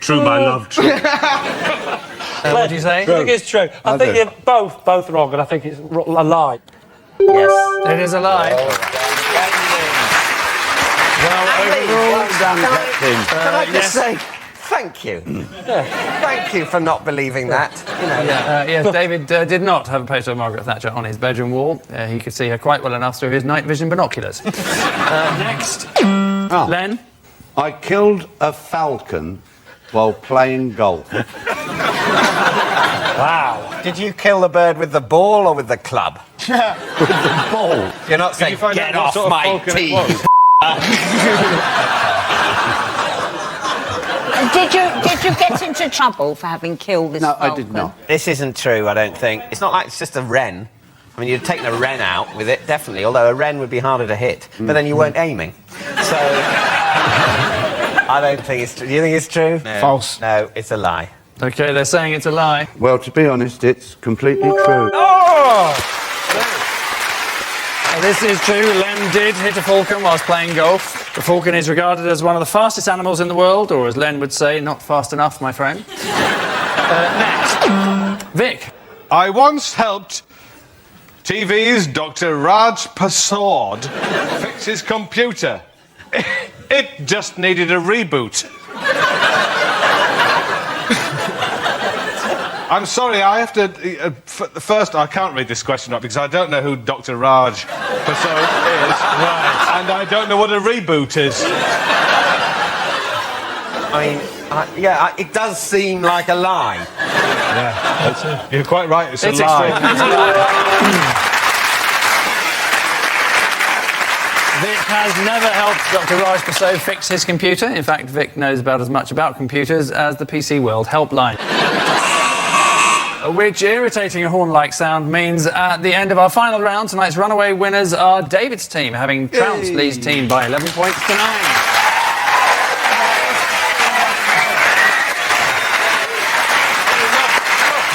True, my love, true. What do you say? I think it's true. I think you're both wrong, and I think it's a lie. Yes. It is a lie. Well done, Captain. Can I just say thank you? Thank you for not believing that. You know. Yes, David did not have a poster of Margaret Thatcher on his bedroom wall. He could see her quite well enough through his night vision binoculars. Next. Len? I killed a falcon while playing golf. Wow. Did you kill the bird with the ball or with the club? With the ball. You're not saying, get off my tee. Did you get into trouble for having killed this falcon? I did not. This isn't true, I don't think. It's not like it's just a wren. I mean, you'd taken a wren out with it, definitely, although a wren would be harder to hit. But then you weren't aiming. So... I don't think it's true. Do you think it's true? No. False. No, it's a lie. OK, they're saying it's a lie. Well, to be honest, it's completely true. Oh! This is true. Len did hit a falcon whilst playing golf. The falcon is regarded as one of the fastest animals in the world, or as Len would say, not fast enough, my friend. Next. Vic. I once helped TV's Dr. Raj Prasad fix his computer. It just needed a reboot. I'm sorry, I have to... first, I can't read this question up because I don't know who Dr. Raj Prasad is. Right. And I don't know what a reboot is. I mean, it does seem like a lie. Yeah, you're quite right, it's a lie. It's a lie. Vic has never helped Dr. Raj Prasad fix his computer. In fact, Vic knows about as much about computers as the PC World helpline. Which irritating horn-like sound means at the end of our final round, tonight's runaway winners are David's team, having trounced Lee's team by 11 points to 9.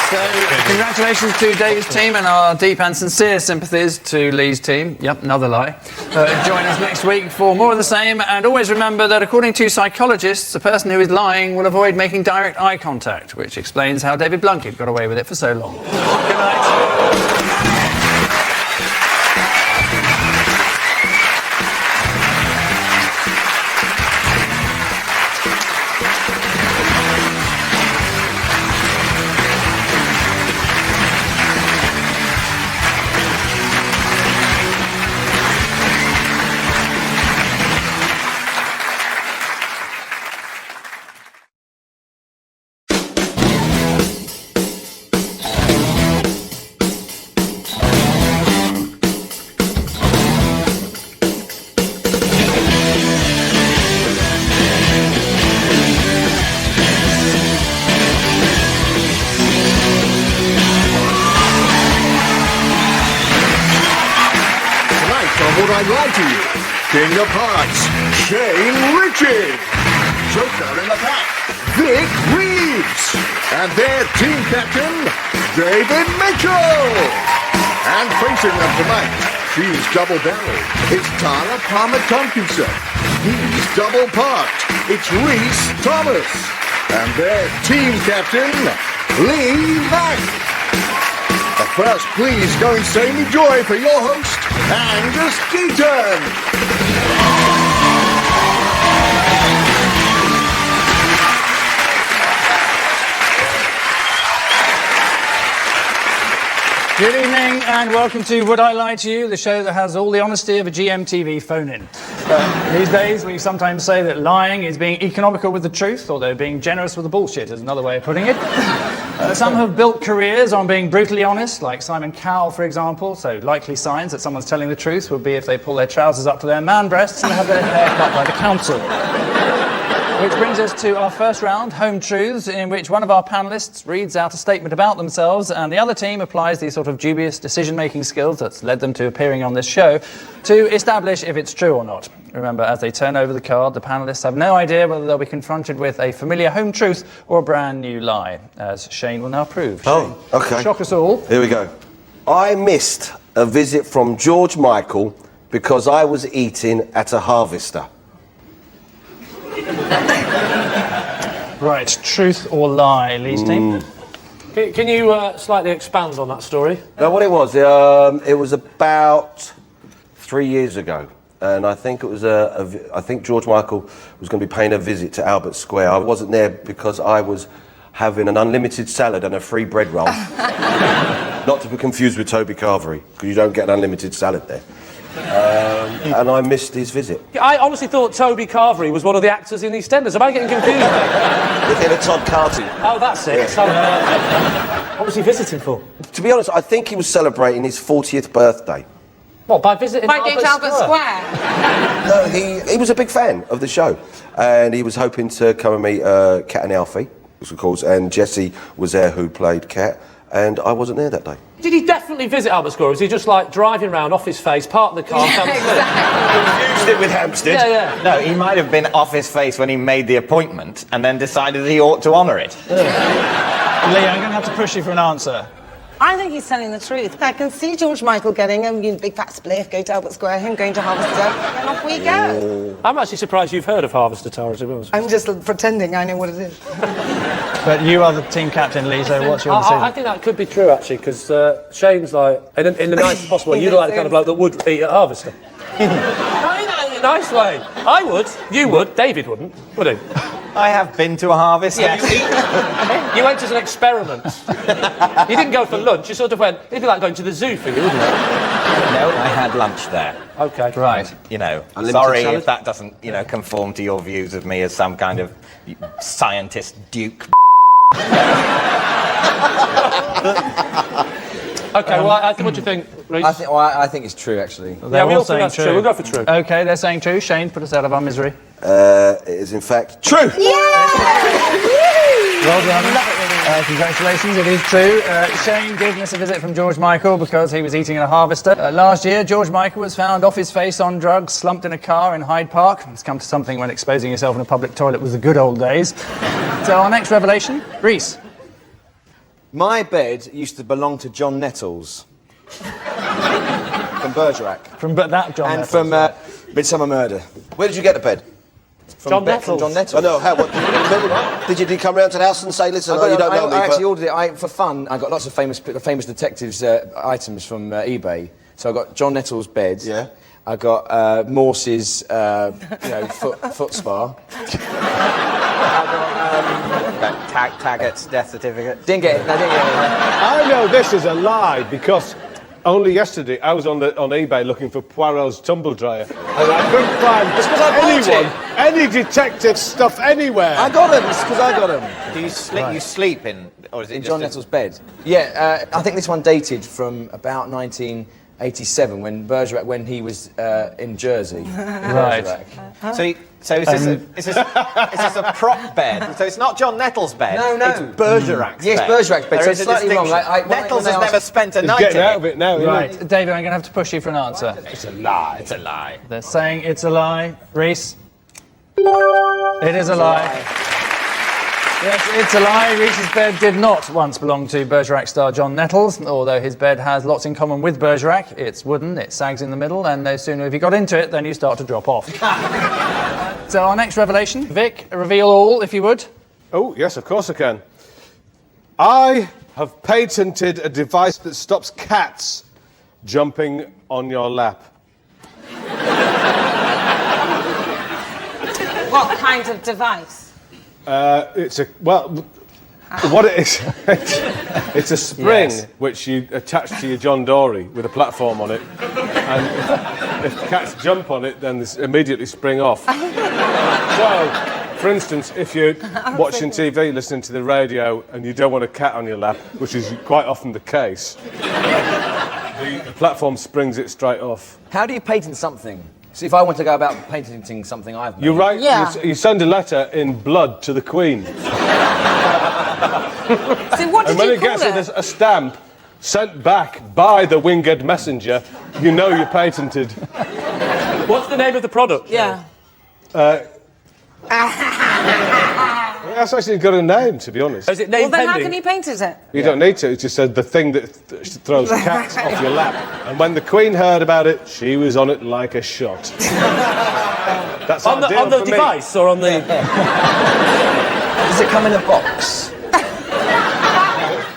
Congratulations to Dave's team and our deep and sincere sympathies to Lee's team. Yep, another lie. Join us next week for more of the same, and always remember that according to psychologists, a person who is lying will avoid making direct eye contact, which explains how David Blunkett got away with it for so long. Good night. What I lied to you. King of Hearts, Shane Richie. Joker in the pack, Vic Reeves. And their team captain, David Mitchell. And facing them tonight, she's double-barreled. It's Tyler Palmer-Tompkinson. He's double-parked. It's Reese Thomas. And their team captain, Lee Mack. But first, please go insane with joy for your host, Angus Keaton. Good evening and welcome to Would I Lie to You, the show that has all the honesty of a GMTV phone-in. These days we sometimes say that lying is being economical with the truth, although being generous with the bullshit is another way of putting it. Some have built careers on being brutally honest, like Simon Cowell, for example, so likely signs that someone's telling the truth would be if they pull their trousers up to their man breasts and have their hair cut by the council. Which brings us to our first round, Home Truths, in which one of our panellists reads out a statement about themselves and the other team applies the sort of dubious decision-making skills that's led them to appearing on this show to establish if it's true or not. Remember, as they turn over the card, the panellists have no idea whether they'll be confronted with a familiar home truth or a brand new lie, as Shane will now prove. Oh, OK. Shock us all. Here we go. I missed a visit from George Michael because I was eating at a harvester. Right, truth or lie, Lee's team? Can you slightly expand on that story? No, what it was about 3 years ago, and I think it was I think George Michael was going to be paying a visit to Albert Square. I wasn't there because I was having an unlimited salad and a free bread roll. Not to be confused with Toby Carvery, because you don't get an unlimited salad there. And I missed his visit. I honestly thought Toby Carvery was one of the actors in EastEnders. Am I getting confused, mate? In a Todd Carty. Oh, that's it. Yeah. What was he visiting for? To be honest, I think he was celebrating his 40th birthday. What, by visiting Albert Square? No, he was a big fan of the show. And he was hoping to come and meet Cat and Alfie, of course, and Jessie was there who played Cat, and I wasn't there that day. Did he definitely visit Albert Square, or was he just, like, driving around off his face, parked the car... Confused it with Hampstead. Yeah. No, he might have been off his face when he made the appointment and then decided that he ought to honour it. Lee, I'm going to have to push you for an answer. I think he's telling the truth. I can see George Michael getting a big fat spliff, go to Albert Square, him going to Harvester, and off we go. I'm actually surprised you've heard of Harvester, Tara, to be honest. I'm just pretending I know what it is. But you are the team captain, Lee, so what's your decision? I think that could be true, actually, because Shane's like, in the nicest possible way, you'd like the kind of bloke that would eat at Harvester. I mean that in a nice way. I would, you would, David wouldn't, would he? I have been to a harvest, yes. You went as an experiment. You didn't go for lunch, you sort of went, it'd be like going to the zoo for you, wouldn't it? No, I had lunch there. OK. Right. You know, Unlimited sorry salad? if that doesn't, conform to your views of me as some kind of scientist duke. OK, well, what do you think, Reece? I think it's true, actually. Yeah, we all think that's true. We'll go for true. OK, they're saying true. Shane, put us out of our misery. It is, in fact, true! Well done. Congratulations, it is true. Shane did miss a visit from George Michael because he was eating at a harvester. Last year, George Michael was found off his face on drugs, slumped in a car in Hyde Park. It's come to something when exposing yourself in a public toilet was the good old days. So our next revelation, Reece. My bed used to belong to John Nettles. From Bergerac. From that John and Nettles. from Midsummer Murder. Where did you get the bed? From John From John Nettles. I know, how, what, did you come round to the house and say, listen, you don't know me, I actually but... ordered it for fun. I got lots of famous detectives' items from eBay. So I got John Nettles' bed. Yeah. I got Morse's, foot spa. Taggart's death certificate. Didn't get it. No, didn't get it. I know this is a lie because only yesterday I was on eBay looking for Poirot's tumble dryer and I couldn't find any detective stuff anywhere. I got them. It's because I got them. Do you sleep in, or is it In just John Nettles' bed. Yeah, I think this one dated from about 1987 when Bergerac, when he was in Jersey. Right. So is this a prop bed? So it's not John Nettles' bed. No. It's Bergerac's bed. Yes, Bergerac's bed. There So is it's a slightly wrong. distinction. Nettles has never spent a He's night getting in out it. of it now, isn't Right, he? David, I'm going to have to push you for an answer. It's a lie. It's a lie. They're saying it's a lie. Reese? It is a lie. Yes, it's a lie. Reese's bed did not once belong to Bergerac star John Nettles, although his bed has lots in common with Bergerac. It's wooden, it sags in the middle, and no sooner have you got into it than you start to drop off. So our next revelation, Vic, reveal all, if you would. Oh, yes, of course I can. I have patented a device that stops cats jumping on your lap. What kind of device? It's what it is, it's a spring which you attach to your John Dory with a platform on it, and if cats jump on it, then they immediately spring off. So, for instance, if you're watching TV, listening to the radio, and you don't want a cat on your lap, which is quite often the case, the platform springs it straight off. How do you patent something? So if I want to go about patenting something I've made... You write, you send a letter in blood to the Queen. So what did And when you it call gets it? a stamp sent back by the winged messenger, you know you're patented. What's the name of the product? Yeah. That's actually got a name, to be honest. Is it name Well, then how pending? can you patent it? You don't need to. It's just the thing that throws cats off your lap. And when the Queen heard about it, she was on it like a shot. That's on the for me. device or on the... Does it come in a box?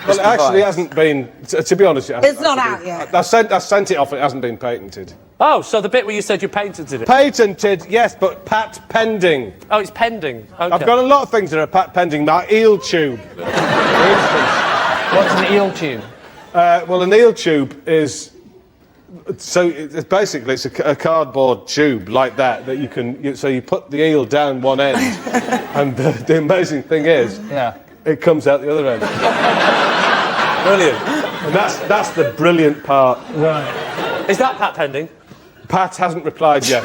Well, it actually hasn't been. To be honest, it hasn't It's not actually out been. yet. I sent it off. It hasn't been patented. Oh, so the bit where you said you patented it. Patented, yes, but pat pending. Oh, it's pending. Okay. I've got a lot of things that are pat pending. My eel tube, for instance. What's an eel tube? Well, an eel tube is. So it's basically a cardboard tube like that you can. So you put the eel down one end, and the amazing thing is, it comes out the other end. Brilliant. And that's the brilliant part. Right. Is that pat pending? Pat hasn't replied yet.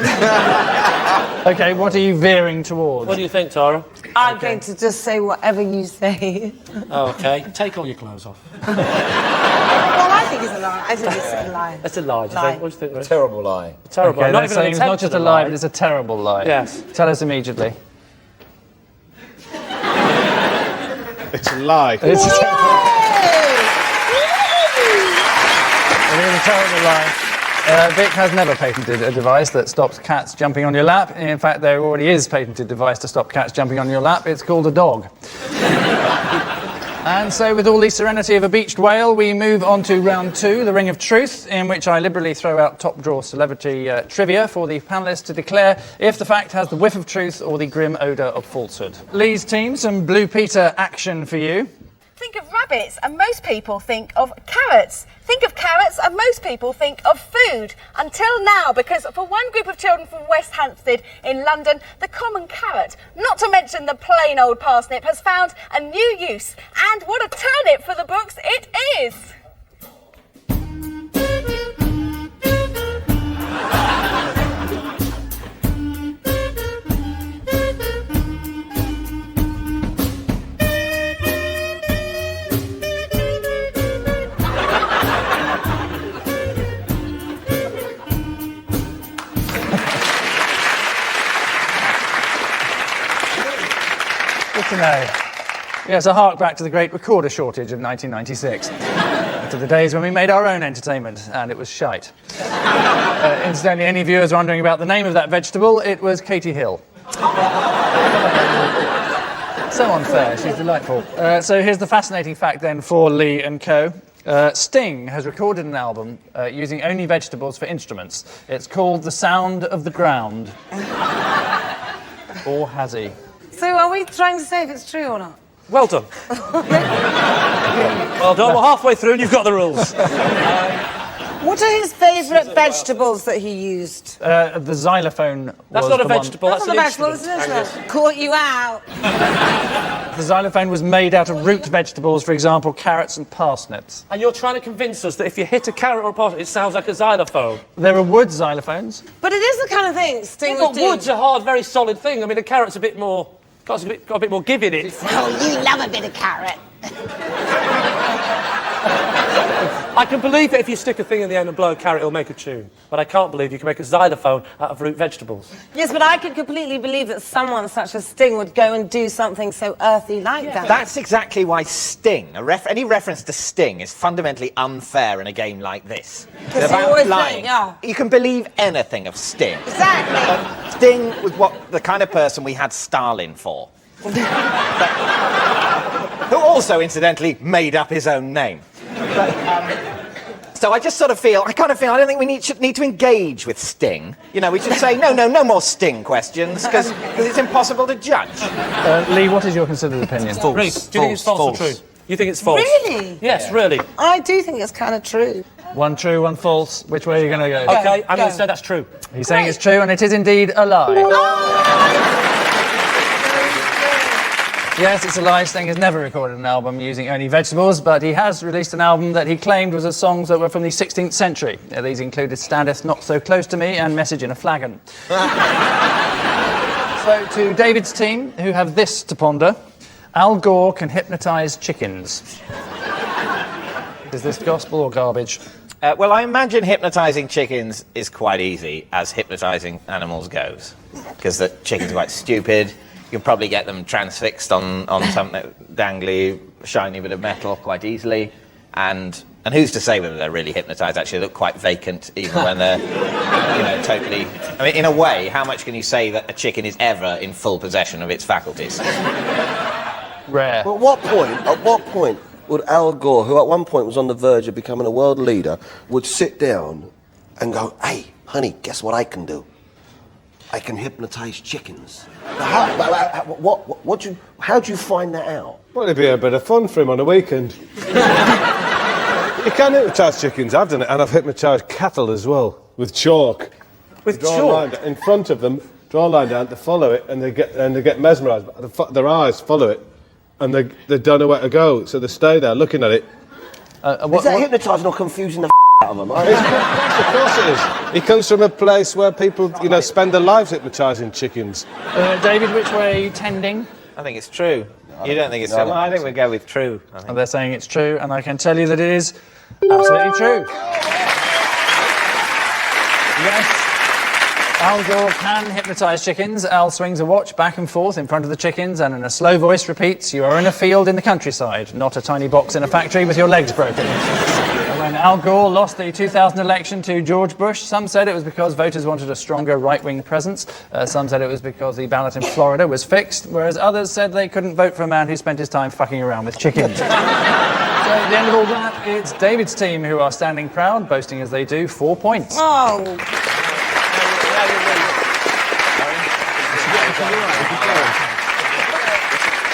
OK, what are you veering towards? What do you think, Tara? I'm going to just say whatever you say. Oh, OK. Take all your clothes off. Well, I think it's a lie. I think it's a lie. That's a lie, do you think? What do you think, Rich? Terrible lie. Terrible. Okay, Not they're even saying it's not just a lie, but it's a terrible lie. Yes. Tell us immediately. It's a lie. It's a terrible It is a terrible lie. Vic has never patented a device that stops cats jumping on your lap. In fact, there already is a patented device to stop cats jumping on your lap. It's called a dog. And so, with all the serenity of a beached whale, we move on to round 2, the Ring of Truth, in which I liberally throw out top-drawer celebrity trivia for the panellists to declare if the fact has the whiff of truth or the grim odour of falsehood. Lee's team, some Blue Peter action for you. Think of rabbits and most people think of carrots. Think of carrots and most people think of food. Until now, because for one group of children from West Hampstead in London, the common carrot, not to mention the plain old parsnip, has found a new use. And what a turnip for the books it is! Good to know. Yes, a hark back to the great recorder shortage of 1996. To the days when we made our own entertainment, and it was shite. Incidentally, any viewers wondering about the name of that vegetable, it was Katie Hill. So unfair, she's delightful. So here's the fascinating fact then for Lee and Co. Sting has recorded an album using only vegetables for instruments. It's called The Sound of the Ground. Or has he? So are we trying to say if it's true or not? Well done. Well done. We're halfway through and you've got the rules. What are his favourite vegetables that he used? The xylophone. That's not a vegetable, that's not an a vegetable, instrument. isn't it? Caught you out. The xylophone was made out of root vegetables, for example, carrots and parsnips. And you're trying to convince us that if you hit a carrot or a parsnip, it sounds like a xylophone. There are wood xylophones. But it is the kind of thing Sting Yeah, would but do. wood's a hard, very solid thing. I mean, a carrot's a bit more... got a bit more give in it. Oh, you love a bit of carrot. I can believe that if you stick a thing in the end and blow a carrot, it'll make a tune. But I can't believe you can make a xylophone out of root vegetables. Yes, but I could completely believe that someone such as Sting would go and do something so earthy like that. That's exactly why Sting, any reference to Sting, is fundamentally unfair in a game like this. It's you about always lying. think, yeah. You can believe anything of Sting. Exactly. Sting was the kind of person we had Stalin for. Who also, incidentally, made up his own name. But, so I just sort of feel, I don't think we should need to engage with Sting. You know, we should say, no more Sting questions, because it's impossible to judge. Lee, what is your considered opinion? False. Reece, do you think it's false or true? You think it's false? Really? Yes, really. I do think it's kind of true. One true, one false. Which way are you going to go? OK, I'm going to say that's true. He's saying it's true, and it is indeed a lie. Yes, it's a lie. Sting has never recorded an album using only vegetables, but he has released an album that he claimed was of songs that were from the 16th century. These included Standeth Not So Close to Me and Message in a Flagon. So, to David's team, who have this to ponder, Al Gore can hypnotise chickens. Is this gospel or garbage? Well, I imagine hypnotising chickens is quite easy, as hypnotising animals goes. Because the chickens are quite stupid. You can probably get them transfixed on something dangly, shiny bit of metal quite easily. And who's to say whether they're really hypnotised? Actually, they look quite vacant, even when they're, totally... I mean, in a way, how much can you say that a chicken is ever in full possession of its faculties? Rare. But at what point would Al Gore, who at one point was on the verge of becoming a world leader, would sit down and go, hey, honey, guess what I can do? I can hypnotise chickens. How'd you find that out? Well, it'd be a bit of fun for him on a weekend. You can hypnotise chickens, I've done it, and I've hypnotised cattle as well, with chalk. With draw chalk? a line in front of them, draw a line down, they follow it, and they get mesmerised. Their eyes follow it, and they don't know where to go, so they stay there looking at it. Is that hypnotising or confusing the out of them? Of course it is. He comes from a place where people, spend their lives hypnotising chickens. David, which way are you tending? I think it's true. You don't think it's true? I think we'll go with true. And they're saying it's true, and I can tell you that it is absolutely true. Yes, Al Gore can hypnotise chickens. Al swings a watch back and forth in front of the chickens and in a slow voice repeats, "You are in a field in the countryside, not a tiny box in a factory with your legs broken." When Al Gore lost the 2000 election to George Bush, some said it was because voters wanted a stronger right-wing presence. Some said it was because the ballot in Florida was fixed, whereas others said they couldn't vote for a man who spent his time fucking around with chickens. So at the end of all that, it's David's team who are standing proud, boasting as they do 4 points. Oh.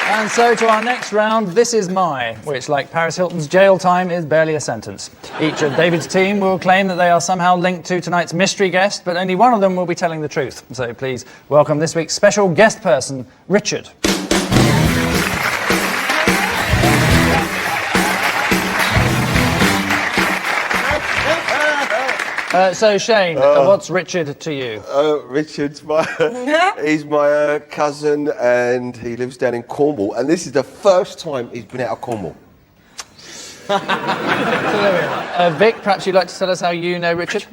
And so to our next round, This Is My, which, like Paris Hilton's jail time, is barely a sentence. Each of David's team will claim that they are somehow linked to tonight's mystery guest, but only one of them will be telling the truth. So please welcome this week's special guest person, Richard. So Shane, what's Richard to you? Richard's he's my cousin, and he lives down in Cornwall, and this is the first time he's been out of Cornwall. Vic, perhaps you'd like to tell us how you know Richard?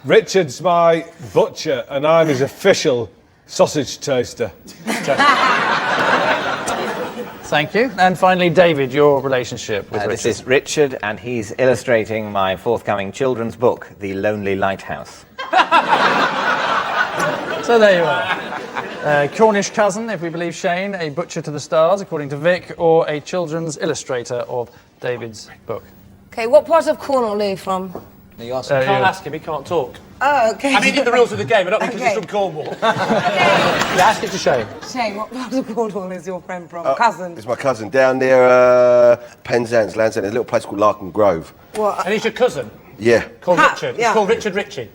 Richard's my butcher, and I'm his official sausage taster. Thank you. And finally, David, your relationship with Richard. This is Richard, and he's illustrating my forthcoming children's book, The Lonely Lighthouse. So there you are. Cornish cousin, if we believe Shane, a butcher to the stars, according to Vic, or a children's illustrator of David's book. Okay, what part of Cornwall are you from? You can't ask him, he can't talk. Oh, okay. I mean, in the rules of the game, but not because he's from Cornwall. Yeah, ask it to Shane. Shane, what part of Cornwall is your friend from? Cousin? It's my cousin down near Penzance, Lansdowne. There's a little place called Larkham Grove. What? And he's your cousin? Yeah. Called Richard? Yeah. He's called Richard Ritchie?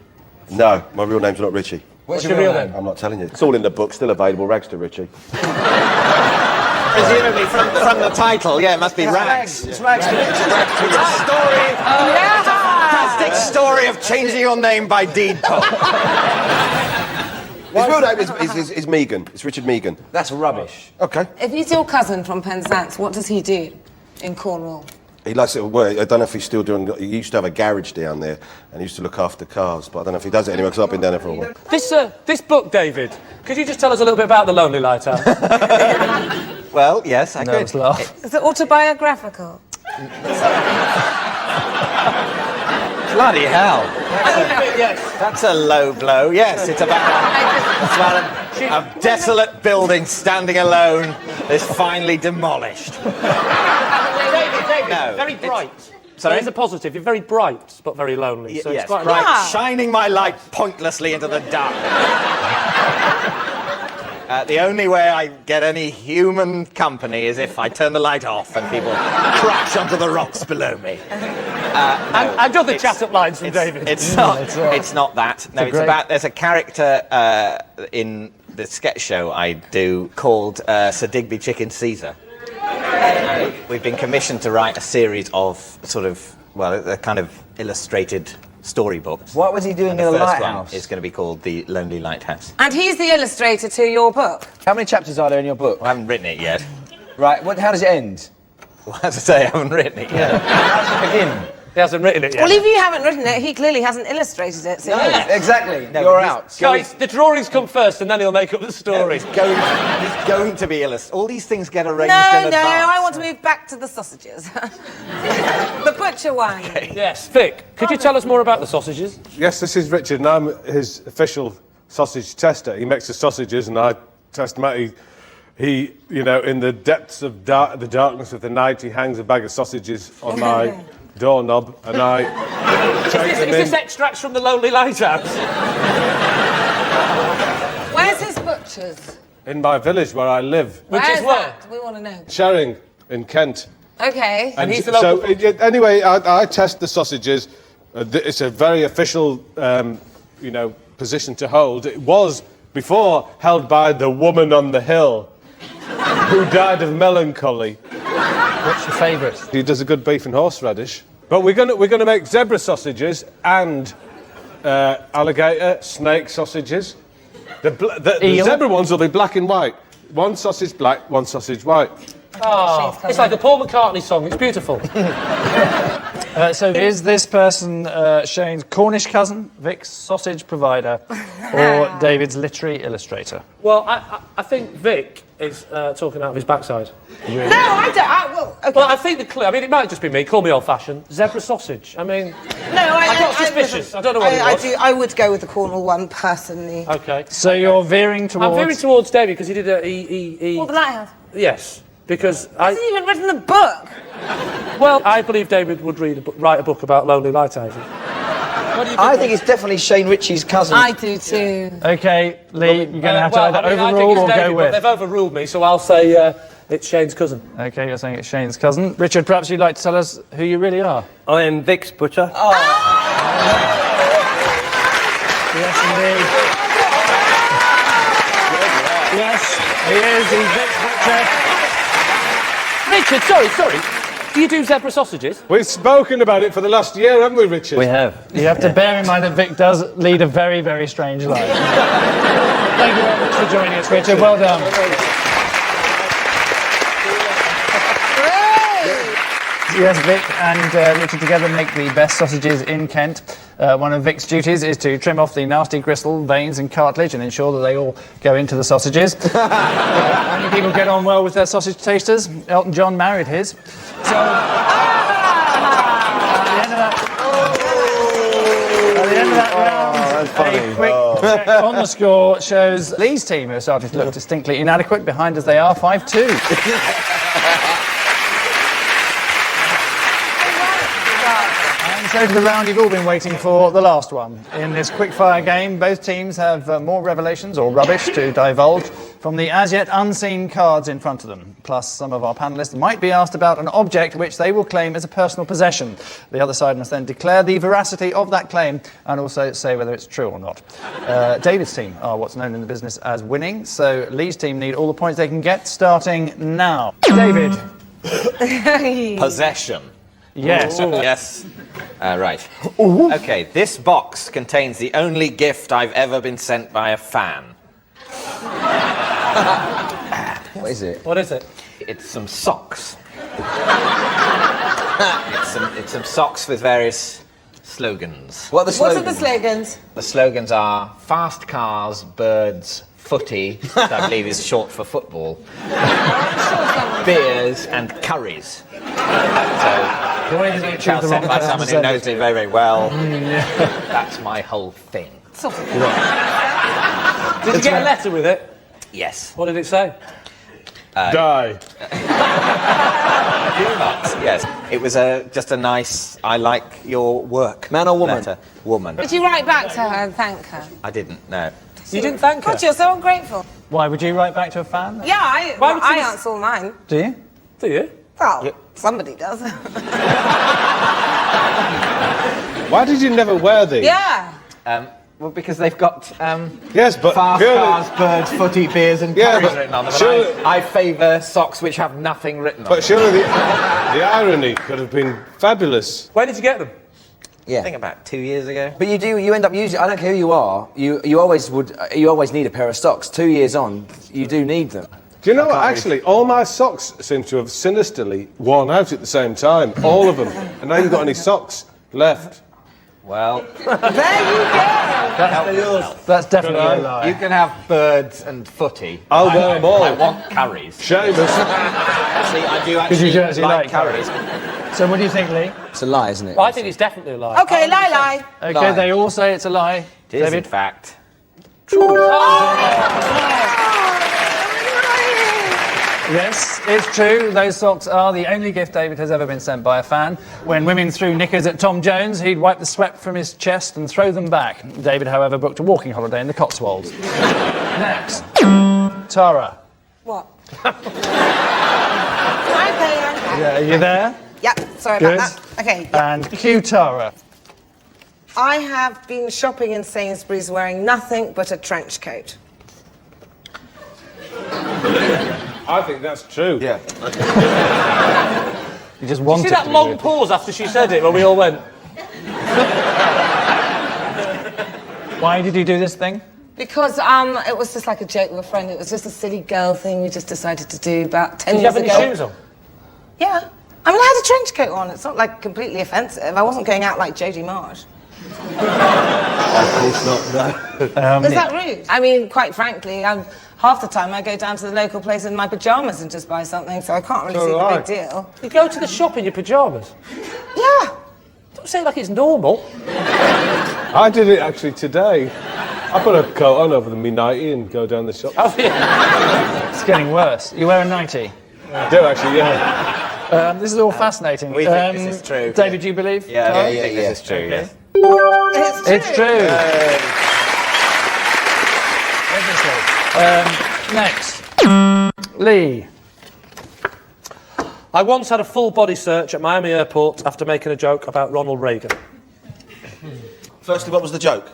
No, my real name's not Richie. What's your real name? I'm not telling you. It's all in the book, still available. Rags to Richie. Presumably from the title, yeah, it must be Rags. It's Rags. Fantastic story of changing your name by deed poll. His real name is Megan. It's Richard Megan. That's rubbish. Okay. If he's your cousin from Penzance, what does he do in Cornwall? He likes it. Well, I don't know if he's still doing. He used to have a garage down there, and he used to look after cars. But I don't know if he does it anymore because I've been down there for a while. This book, David, could you just tell us a little bit about the Lonely Lighthouse? Well, yes, I could. Is it autobiographical? Bloody hell. That's a low blow. Yes, it's about a desolate building standing alone is finally demolished. David, No, very bright. Sorry? There's a positive. You're very bright, but very lonely. So Yes, it's quite bright, nice. shining my light pointlessly into the dark. The only way I get any human company is if I turn the light off and people crash onto the rocks below me. And other chat-up lines from David. It's not. It's not that. No, it's about. There's a character in the sketch show I do called Sir Digby Chicken Caesar. We've been commissioned to write a series of sort of, well, a kind of illustrated storybooks. What was he doing in the first lighthouse? one is going to be called The Lonely Lighthouse. And he's the illustrator to your book? How many chapters are there in your book? I haven't written it yet. Right, how does it end? Well, as I say, I haven't written it yet. How does it begin? He hasn't written it yet. Well, if you haven't written it, he clearly hasn't illustrated it. So Exactly. No, You're he's- out. Guys, the drawings come first, and then he'll make up the story. He's going to be illustrated. All these things get arranged No, in advance. I want to move back to the sausages. The butcher one. Yes, Vic, could you tell us more about the sausages? Yes, this is Richard, and I'm his official sausage tester. He makes the sausages, and I test them out. He, you know, in the depths of the darkness of the night, he hangs a bag of sausages on my doorknob, and I take them Is in. this extracts from the Lonely Lighthouse? Where's his butcher's? In my village where I live, Which is where? We want to know. Sharing in Kent. Okay. And he's the local... Anyway, I test the sausages. It's a very official, you know, position to hold. It was before held by the woman on the hill, who died of melancholy. What's your favourite? He does a good beef and horseradish. But we're gonna make zebra sausages and alligator snake sausages. The zebra ones will be black and white. One sausage black, one sausage white. Oh, it's like a Paul McCartney song. It's beautiful. So is this person Shane's Cornish cousin, Vic's sausage provider, or David's literary illustrator? Well, I think Vic is talking out of his backside. No, I don't. Well, okay. Well, I think the clue... I mean, it might just be me. Call me old-fashioned. Zebra sausage. I mean... No, I got suspicious. I don't know what it was. I would go with the Cornwall one, personally. OK. So you're veering towards... I'm veering towards David, because he did a... Or the lighthouse. Yes, because He hasn't even written the book. Well, I believe David would write a book about lonely lighthouses. What do you think? I think it's definitely Shane Ritchie's cousin. I do too. OK, Lee, you're going to have to well, either I mean, I think overrule it's or David, go but with. they've overruled me, so I'll say it's Shane's cousin. OK, you're saying it's Shane's cousin. Richard, perhaps you'd like to tell us who you really are? I am Vic's butcher. Yes, indeed. Yes, he is. He's Vic's butcher. Richard, sorry. Do you do zebra sausages? We've spoken about it for the last year, haven't we, Richard? We have. You have to bear in mind that Vic does lead a very, very strange life. Thank you very much for joining us, Richard. Well done. Yes, Vic and Richard together make the best sausages in Kent. One of Vic's duties is to trim off the nasty gristle, veins and cartilage and ensure that they all go into the sausages. Many people get on well with their sausage tasters. Elton John married his. So, at the end of that round, a quick check on the score shows Lee's team, who are starting to look distinctly inadequate, behind as they are 5-2. So to the round you've all been waiting for, the last one. In this quickfire game, both teams have more revelations or rubbish to divulge from the as-yet unseen cards in front of them. Plus, some of our panellists might be asked about an object which they will claim as a personal possession. The other side must then declare the veracity of that claim and also say whether it's true or not. David's team are what's known in the business as winning, so Lee's team need all the points they can get, starting now. David. Possession. Yes. Ooh. Yes. Right. Okay, this box contains the only gift I've ever been sent by a fan. What is it? What is it? It's some socks. it's some socks with various slogans. What are the slogans? What are the slogans? The slogans are fast cars, birds, footy, which I believe is short for football, beers and curries. So, sent by someone who knows me very, very well. That's my whole thing. Did you get a letter with it? Yes. What did it say? Die. Yes. It was just a nice, I like your work. Man or woman? Letter. Woman. Did you write back to her and thank her? I didn't, no. You didn't thank her? God, you're so ungrateful. Why, would you write back to a fan? Yeah, I answer all mine. Do you? Do you? Well, somebody does. Why did you never wear these? Yeah. Well, because they've got yes, but fast cars, birds, footy, beers and curries written on them. Surely, I favour socks which have nothing written on them. But surely the irony could have been fabulous. Where did you get them? Yeah. I think about 2 years ago. But you end up using. I don't care who you are. You always need a pair of socks. 2 years on, you do need them. Do you know what? Actually, all my socks seem to have sinisterly worn out at the same time. All of them. And now you've got any socks left. Well, there you go. That's definitely a lie. you can have birds and footy. I'll wear them all. I want curries. Seamus. Actually, I do Because you actually like curries. So what do you think, Lee? It's a lie, isn't it? Well, I think it's definitely a lie. Okay, lie. Okay, Lie. they all say it's a lie. It is, in David? fact. Yes, it's true. Those socks are the only gift David has ever been sent by a fan. When women threw knickers at Tom Jones, he'd wipe the sweat from his chest and throw them back. David, however, booked a walking holiday in the Cotswolds. Next. Tara. What? Yeah, are you there? Yep, sorry Good. about that. Okay. Yeah. And cue Tara. I have been shopping in Sainsbury's wearing nothing but a trench coat. I think that's true. Yeah. You just wanted See to that be long with. pause after she said it when we all went? Why did you do this thing? Because it was just like a joke with a friend. It was just a silly girl thing we just decided to do about 10 Did you years have ago. any shoes on? Yeah. I mean, I had a trench coat on. It's not like completely offensive. I wasn't going out like Jodie Marsh. Of course not, no. Is that rude? I mean, quite frankly, half the time I go down to the local place in my pyjamas and just buy something, so I can't really see the big deal. You go to the shop in your pyjamas? Yeah. Don't say like it's normal. I did it actually today. I put a coat on over the me nightie and go down the shop. Oh, yeah. It's getting worse. You wear a nightie? I do actually, yeah. This is all fascinating. We think this is true. David, do you believe? Yeah, this is true, Okay. yes. It's true. Obviously. Next. Lee. I once had a full body search at Miami Airport after making a joke about Ronald Reagan. Firstly, what was the joke?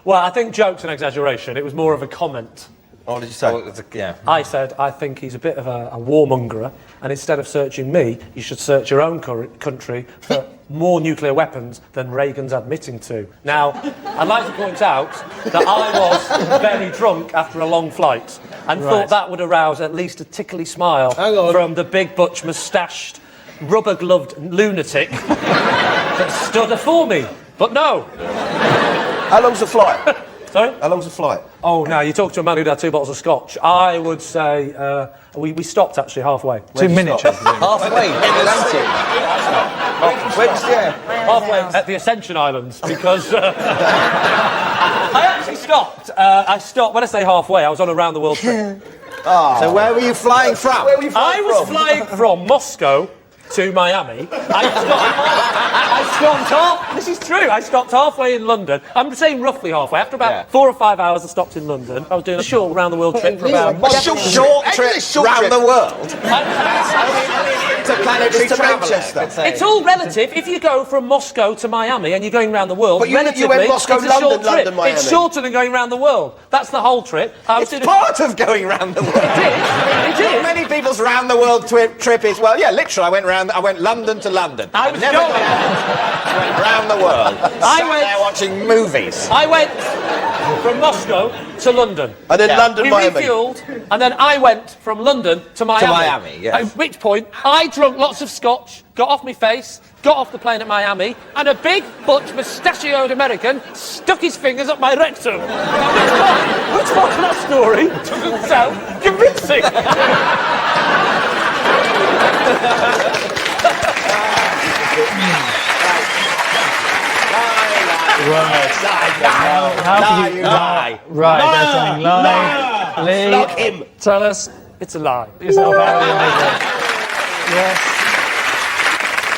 Well, I think joke's an exaggeration. It was more of a comment. What did you say? I said, I think he's a bit of a warmongerer, and instead of searching me, you should search your own country for more nuclear weapons than Reagan's admitting to. Now, I'd like to point out that I was very drunk after a long flight and thought that would arouse at least a tickly smile from the big butch moustached rubber-gloved lunatic that stood before me. But no. How long's the flight? Sorry? How long's the flight? Oh, no, you talk to a man who'd had 2 bottles of scotch. I would say we stopped actually halfway. 2 minutes. Halfway. Halfway at the Ascension Islands because I actually stopped. I stopped when I say halfway. I was on a round the world trip. So where were you flying from? I was flying from Moscow to Miami. I stopped this is true, I stopped halfway in London. I'm saying roughly halfway. After about 4 or 5 hours I stopped in London. I was doing a short round-the-world trip for about... Short trip round the world? Interplanetary traveller. It's all relative. If you go from Moscow to Miami and you're going around the world, But you went Moscow, it's a short London, trip. London, Miami. It's shorter than going around the world. That's the whole trip. It's part of going round the world. It is. Many people's round the world trip is, well, yeah, literally, I went London to London. I was never going round the world. I Sat went there watching movies. I went from Moscow to London. And then London, Miami. We refueled, and then I went from London to Miami. To Miami, yes. At which point, I drunk lots of scotch, got off my face, got off the plane at Miami, and a big, butch, mustachioed American stuck his fingers up my rectum. Which part of that story doesn't sound convincing? Right. How can you lie? Right, they're saying lie. Lee, Lock him. tell us. It's a lie. Yourself out of the maker. Yes.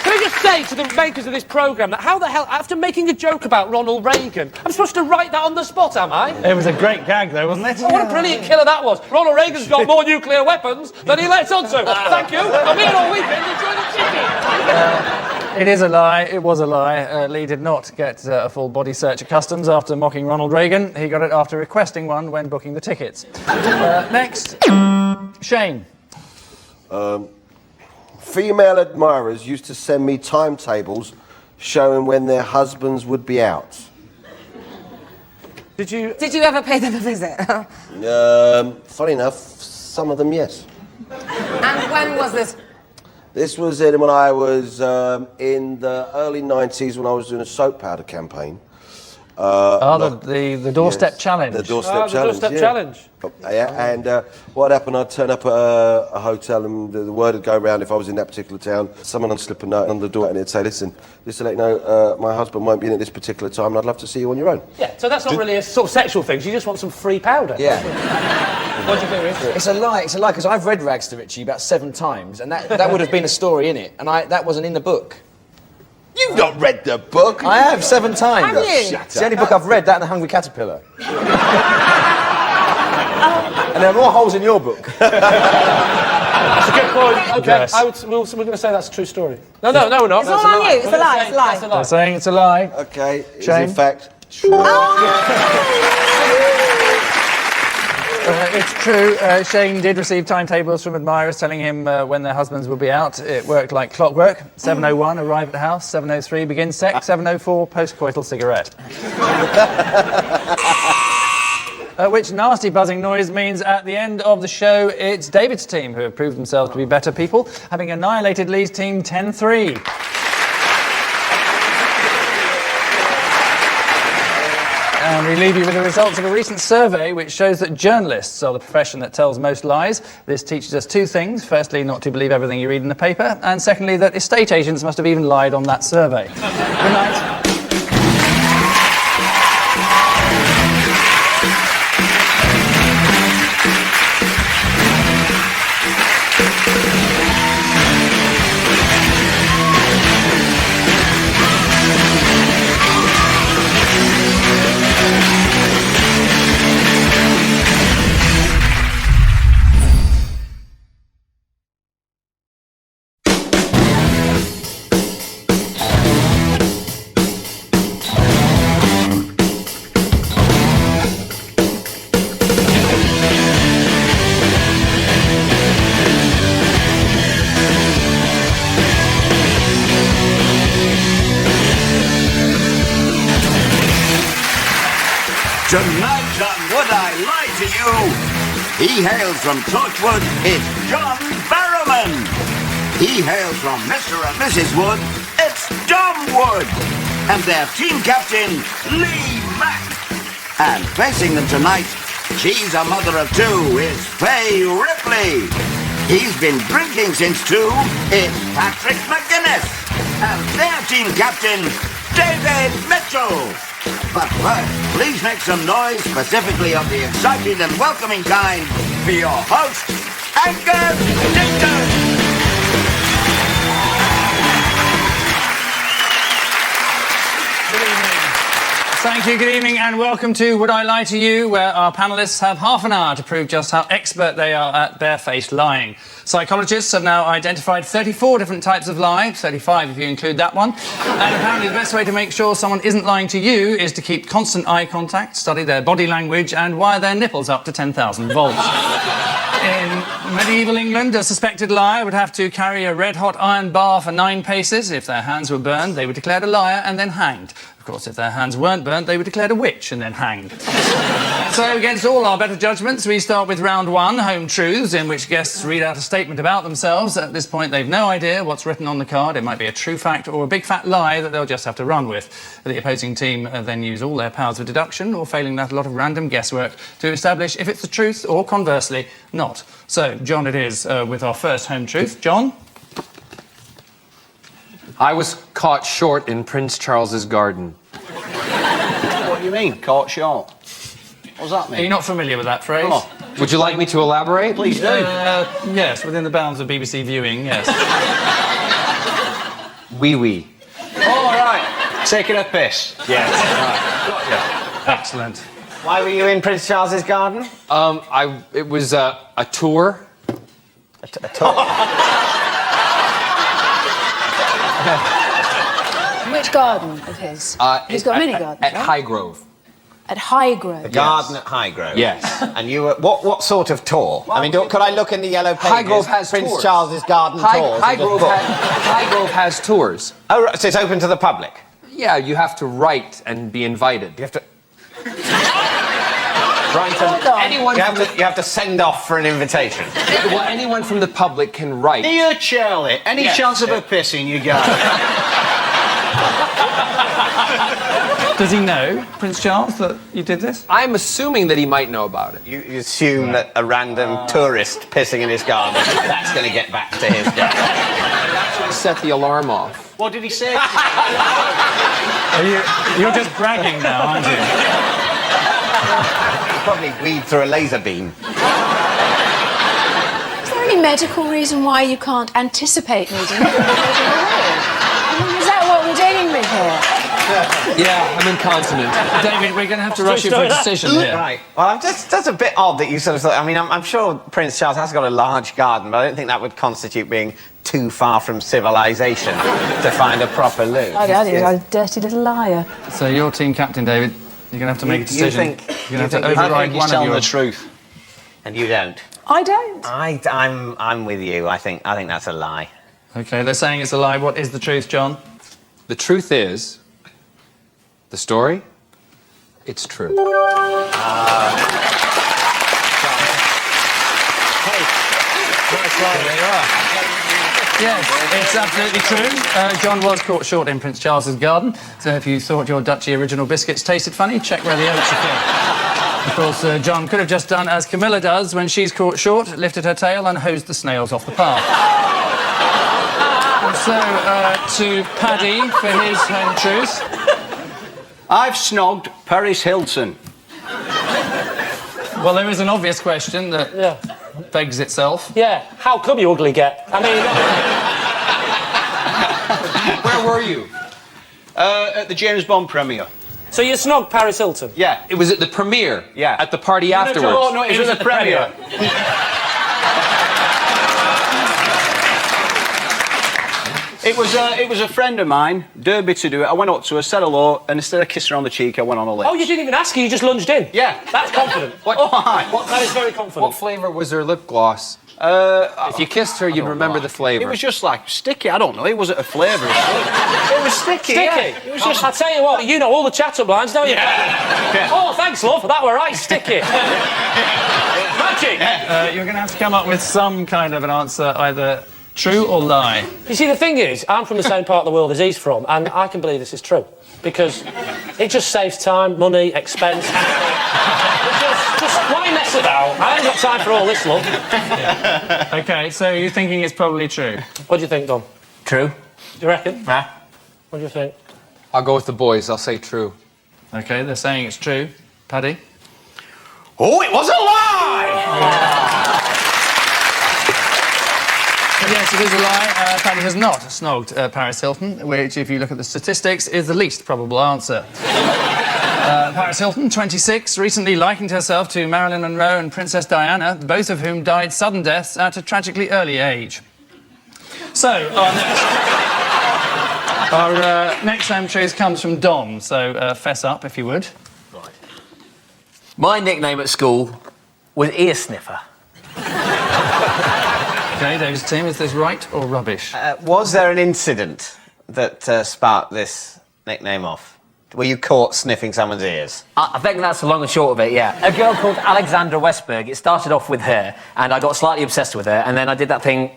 Can I just say to the makers of this programme that how the hell, after making a joke about Ronald Reagan, I'm supposed to write that on the spot, am I? It was a great gag, though, wasn't it? Oh, what a brilliant killer that was. Ronald Reagan's got more nuclear weapons than he lets on to. Thank you. I'm here all weekend enjoying the chicken. It is a lie. It was a lie. Lee did not get a full body search at customs after mocking Ronald Reagan. He got it after requesting one when booking the tickets. Next, Shane. Female admirers used to send me timetables showing when their husbands would be out. Did you ever pay them a visit? Funny enough, some of them, yes. And when was this? This was when I was in the early 90s when I was doing a soap powder campaign. The doorstep challenge. The doorstep challenge. Doorstep challenge. Yeah, and what happened, I'd turn up at a hotel and the word would go around if I was in that particular town. Someone would slip a note on the door and it'd say, listen, just to let you know, my husband won't be in at this particular time and I'd love to see you on your own. Yeah, so that's not really a sort of sexual thing. You just want some free powder. Yeah. What do you think, Rich? It's a lie, because I've read Rags to Richie about 7 times, and that would have been a story in it, and that wasn't in the book. You've not read the book? I have 7 times. Have you? It's the only book I've read, that and The Hungry Caterpillar. And there are more holes in your book. That's a good point. Okay, Yes. we're going to say that's a true story. No, we're not. It's all on you. It's a lie. It's a lie. They're saying it's a lie. Okay, it's Shane? in fact true. It's true. Shane did receive timetables from admirers telling him when their husbands would be out. It worked like clockwork. 7:01, arrive at the house. 7:03, begin sex. 7:04, post-coital cigarette. Which nasty buzzing noise means at the end of the show, it's David's team who have proved themselves to be better people, having annihilated Lee's team 10-3. And we leave you with the results of a recent survey which shows that journalists are the profession that tells most lies. This teaches us 2 things. Firstly, not to believe everything you read in the paper. And secondly, that estate agents must have even lied on that survey. Good night. Tonight on Would I Lie to You, he hails from Torchwood, it's John Barrowman. He hails from Mr. and Mrs. Wood. It's Dom Wood. And their team captain, Lee Mack. And facing them tonight, she's a mother of two, is Faye Ripley. He's been drinking since 2, it's Patrick McGuinness. And their team captain, David Mitchell. But first, please make some noise, specifically of the exciting and welcoming kind, for your host, Angus Dixon. Thank you, good evening, and welcome to Would I Lie to You, where our panellists have half an hour to prove just how expert they are at barefaced lying. Psychologists have now identified 34 different types of lie, 35 if you include that one, and apparently the best way to make sure someone isn't lying to you is to keep constant eye contact, study their body language, and wire their nipples up to 10,000 volts. In medieval England, a suspected liar would have to carry a red-hot iron bar for 9 paces. If their hands were burned, they were declared a liar and then hanged. Of course, if their hands weren't burnt, they were declared a witch and then hanged. So, against all our better judgments, we start with round 1, Home Truths, in which guests read out a statement about themselves. At this point, they've no idea what's written on the card. It might be a true fact or a big fat lie that they'll just have to run with. The opposing team then use all their powers of deduction, or failing that, a lot of random guesswork, to establish if it's the truth or, conversely, not. So, John it is with our first Home Truth. John? I was caught short in Prince Charles's garden. What do you mean, caught short? What does that mean? Are you not familiar with that phrase? Oh. Would you like me to elaborate? Please do. Yes, within the bounds of BBC viewing, yes. Wee-wee. All right. Taking a piss. Yes. Right. Got you. Excellent. Why were you in Prince Charles's garden? It was a tour. A tour? Which garden of his? He's got many gardens, At right? Highgrove. At Highgrove. The garden at Highgrove? Yes. And you were... What sort of tour? I mean, could I look in the yellow pages? Highgrove has Prince tours. Charles's garden tours. Highgrove has tours. Oh, right, so it's open to the public? Yeah, you have to write and be invited. You have to... Anyone you have to send off for an invitation. Well, anyone from the public can write. Dear Charlie, any chance of a piss in your garden? Does he know, Prince Charles, that you did this? I'm assuming that he might know about it. You assume that a random tourist pissing in his garden, that's going to get back to his garden. Set the alarm off. What did he say? You're just bragging now, aren't you? Probably weed through a laser beam. Is there any medical reason why you can't anticipate needing it? Is that what we're dealing with here? Yeah, I'm incontinent. David, we're going to have to rush you for a decision here. Right. Well, that's a bit odd that you sort of thought... I mean, I'm sure Prince Charles has got a large garden, but I don't think that would constitute being too far from civilization to find a proper loo. Oh, Daddy, you're a dirty little liar. So your team captain, David, you're going to have to make a decision. You're going to have to override one of your... the truth. And you don't? I don't. I'm with you. I think that's a lie. OK, they're saying it's a lie. What is the truth, John? The truth is... The story? It's true. Yes, it's absolutely true. John was caught short in Prince Charles's garden, so if you thought your Dutchy original biscuits tasted funny, check where the oats are from. Of course, John could have just done as Camilla does when she's caught short, lifted her tail and hosed the snails off the path. And so, to Paddy for his home truth. I've snogged Paris Hilton. Well, there is an obvious question that begs itself. Yeah, how come you ugly get? I mean... Where were you? At the James Bond premiere. So you snogged Paris Hilton? Yeah. It was at the premiere? Yeah. At the party afterwards? No, it was at the premiere. It was a friend of mine, dared me to do it. I went up to her, said hello, and instead of kissing her on the cheek, I went on her lips. Oh, you didn't even ask her, you just lunged in? Yeah. That's confident. That is very confident. What flavour was her lip gloss? If you kissed her, you'd remember the flavour. It was just like sticky, I don't know. It wasn't a flavour. It was sticky. Sticky? Yeah. It was just... I'll tell you what, you know all the chat-up lines, don't you? Yeah. Oh, thanks, love, that were right sticky. Magic! You're going to have to come up with some kind of an answer, either True or lie? You see, the thing is, I'm from the same part of the world as he's from, and I can believe this is true. Because it just saves time, money, expense. just why mess about? I ain't got time for all this, love. OK, so you're thinking it's probably true? What do you think, Dom? True. Do you reckon? Nah. What do you think? I'll go with the boys. I'll say true. OK, they're saying it's true. Paddy? Oh, it was a lie! Yes, it is a lie. Paddy has not snogged Paris Hilton, which, if you look at the statistics, is the least probable answer. Paris Hilton, 26, recently likened herself to Marilyn Monroe and Princess Diana, both of whom died sudden deaths at a tragically early age. So, our next truth comes from Dom, so fess up, if you would. Right. My nickname at school was Ear Sniffer. OK, David's team, is this right or rubbish? Was there an incident that sparked this nickname off? Were you caught sniffing someone's ears? I think that's the long and short of it, yeah. A girl called Alexandra Westberg, it started off with her, and I got slightly obsessed with her, and then I did that thing,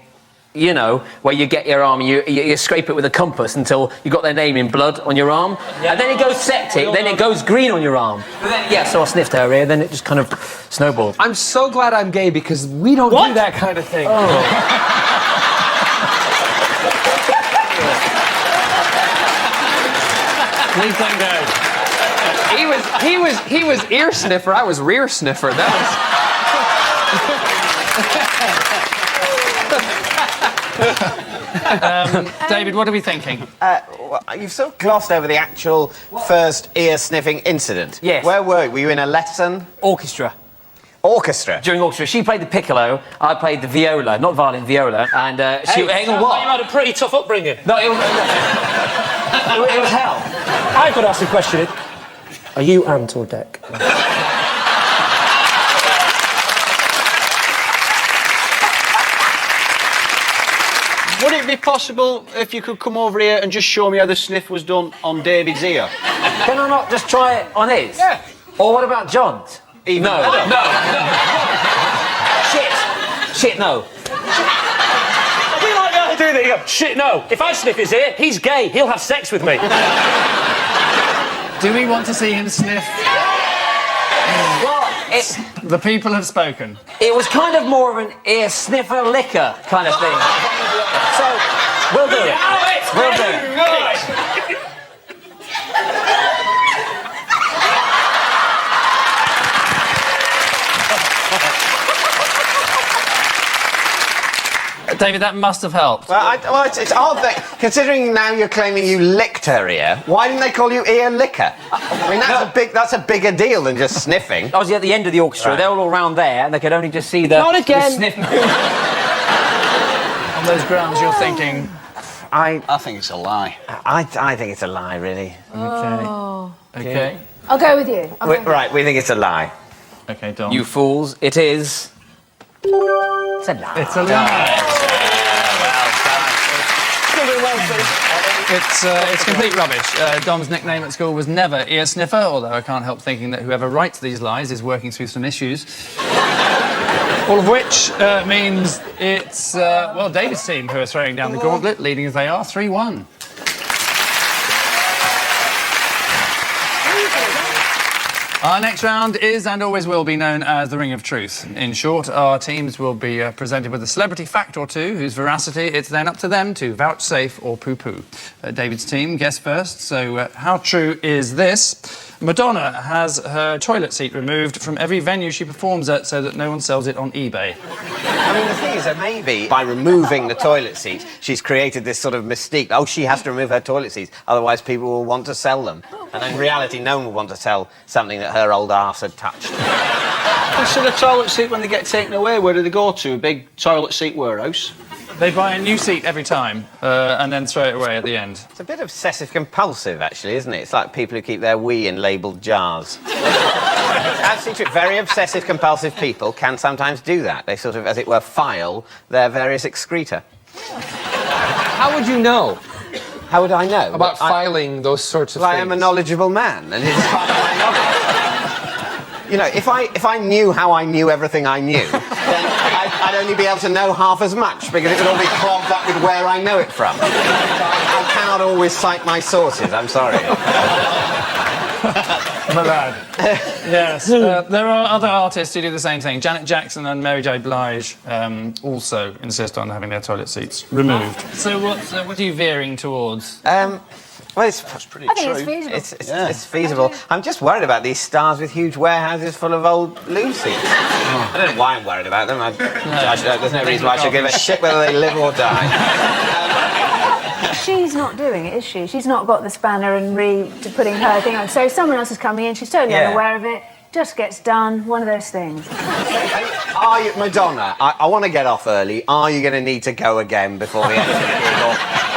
you know, where you get your arm and you scrape it with a compass until you got their name in blood on your arm, and then it goes septic, then it goes green on your arm. Yeah, so I sniffed her ear, then it just kind of snowballed. I'm so glad I'm gay because we don't do that kind of thing. What do you think, Dave? He was ear sniffer, I was rear sniffer. That David, what are we thinking? Well, you've sort of glossed over the actual first ear sniffing incident. Yes. Where were you? Were you in a lesson? Orchestra. Orchestra? During orchestra. She played the piccolo, I played the viola, not violin, viola, and she... Hey, hang on, what? You had a pretty tough upbringing. No, it was hell. I've got to ask a question. Are you ant or deck? Would it be possible if you could come over here and just show me how the sniff was done on David's ear? Can I not just try it on his? Yeah. Or what about John's? Even no. better. No. Shit, no. I do like the idea that you go, shit, no. If I sniff his ear, he's gay. He'll have sex with me. Do we want to see him sniff? Well, the people have spoken. It was kind of more of an ear sniffer liquor kind of thing. So, we'll do it. We'll do it. David, that must have helped. Well, it's odd that, considering now you're claiming you licked her ear, why didn't they call you ear licker? I mean, that's a bigger deal than just sniffing. I was at the end of the orchestra. Right. They were all around there, and they could only just see the... Not again. The sniff. On those grounds, you're thinking... I think it's a lie. I think it's a lie, really. Oh. OK. I'll go with you. Right, we think it's a lie. OK, Dom. You fools, it is... It's a lie. It's a lie. It's complete rubbish. Dom's nickname at school was never ear sniffer, although I can't help thinking that whoever writes these lies is working through some issues. All of which means it's, well, David's team who are throwing down the gauntlet, leading as they are 3-1. Our next round is and always will be known as the Ring of Truth. In short, our teams will be presented with a celebrity fact or two whose veracity it's then up to them to vouchsafe or poo-poo. David's team, guess first. So, how true is this? Madonna has her toilet seat removed from every venue she performs at so that no one sells it on eBay. I mean, the thing is that maybe by removing the toilet seat, she's created this sort of mystique. Oh, she has to remove her toilet seats, otherwise people will want to sell them. And in reality, no one will want to sell something that her old arse had touched. So the toilet seat, when they get taken away, where do they go to? A big toilet seat warehouse? They buy a new seat every time and then throw it away at the end. It's a bit obsessive-compulsive, actually, isn't it? It's like people who keep their wee in labelled jars. Absolutely, very obsessive-compulsive people can sometimes do that. They sort of, as it were, file their various excreta. How would you know? How would I know? About filing those sorts of things? I am a knowledgeable man, and it's part of my knowledge. You know, if I knew how I knew everything I knew, then I'd only be able to know half as much because it would all be clogged up with where I know it from. I cannot always cite my sources, I'm sorry. My bad. Yes, there are other artists who do the same thing. Janet Jackson and Mary J. Blige also insist on having their toilet seats removed. So what are you veering towards? Well, it's pretty I think it's feasible. It's feasible. I'm just worried about these stars with huge warehouses full of old loo seats. I don't know why I'm worried about them. There's no reason why I should give a shit whether they live or die. She's not doing it, is she? She's not got the spanner and to putting her thing on. So someone else is coming in, she's totally unaware of it, just gets done, one of those things. Are you, Madonna, I want to get off early. Are you going to need to go again before the end of the gig,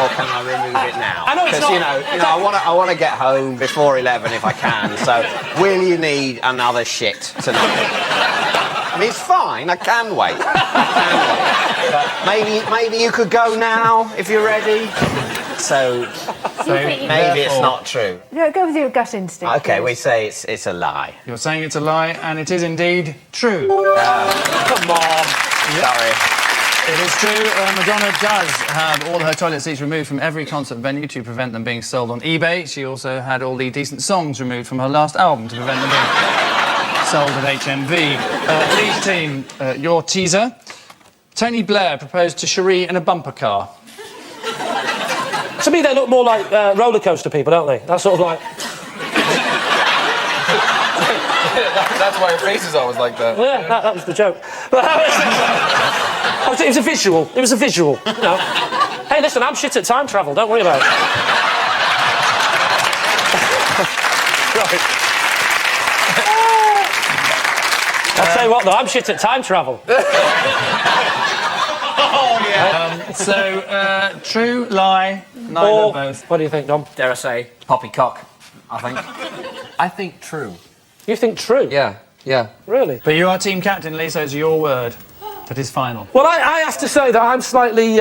or can I remove it now? I know it's not... Because, I want to get home before 11 if I can, so will you need another shit tonight? I mean, it's fine, I can wait. But maybe you could go now, if you're ready. So maybe it's not true. No, go with your gut instinct. OK, please. we say it's a lie. You're saying it's a lie, and it is indeed true. Come on. Sorry. It is true. Madonna does have all her toilet seats removed from every concert venue to prevent them being sold on eBay. She also had all the decent songs removed from her last album to prevent them being sold at HMV. Lead team, your teaser. Tony Blair proposed to Cherie in a bumper car. To me, they look more like roller coaster people, don't they? That's sort of like... That's why your face is always like that. Yeah, that was the joke. It was a visual. It was a visual. You know. Hey, listen, I'm shit at time travel. Don't worry about it. Right. I'll tell you what, though, I'm shit at time travel. True, lie, neither, both. What do you think, Dom? Dare I say, poppycock, I think. I think true. You think true? Yeah. Really? But you are team captain, Lee, so it's your word that is final. Well, I have to say that I'm slightly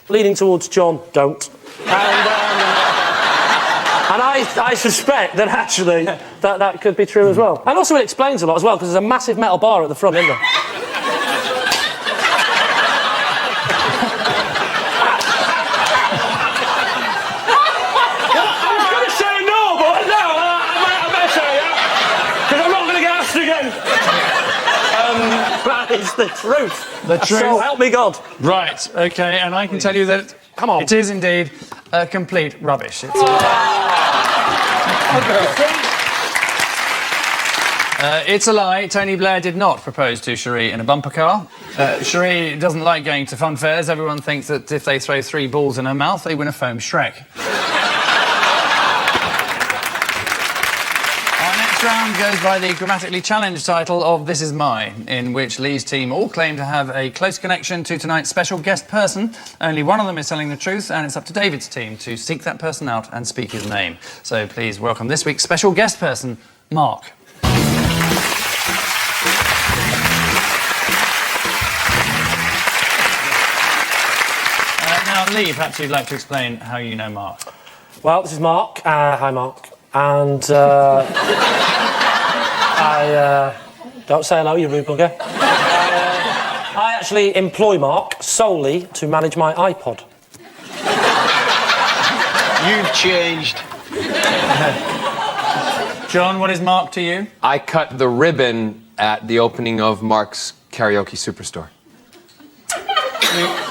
leaning towards John, don't. And I suspect that actually that could be true as well. And also it explains a lot as well, because there's a massive metal bar at the front, isn't there? That is the truth. The truth. So help me God. Right, OK, and I can tell you that come on, it is indeed complete rubbish. It's it's a lie. Tony Blair did not propose to Cherie in a bumper car. Cherie doesn't like going to fun fairs. Everyone thinks that if they throw 3 balls in her mouth, they win a foam Shrek. Round goes by the grammatically challenged title of This Is Mine, in which Lee's team all claim to have a close connection to tonight's special guest person. Only one of them is telling the truth, and it's up to David's team to seek that person out and speak his name. So please welcome this week's special guest person, Mark. Now, Lee, perhaps you'd like to explain how you know Mark. Well, this is Mark. Hi, Mark. And don't say hello, you rude bugger. I actually employ Mark solely to manage my iPod. You've changed. John, what is Mark to you? I cut the ribbon at the opening of Mark's Karaoke Superstore.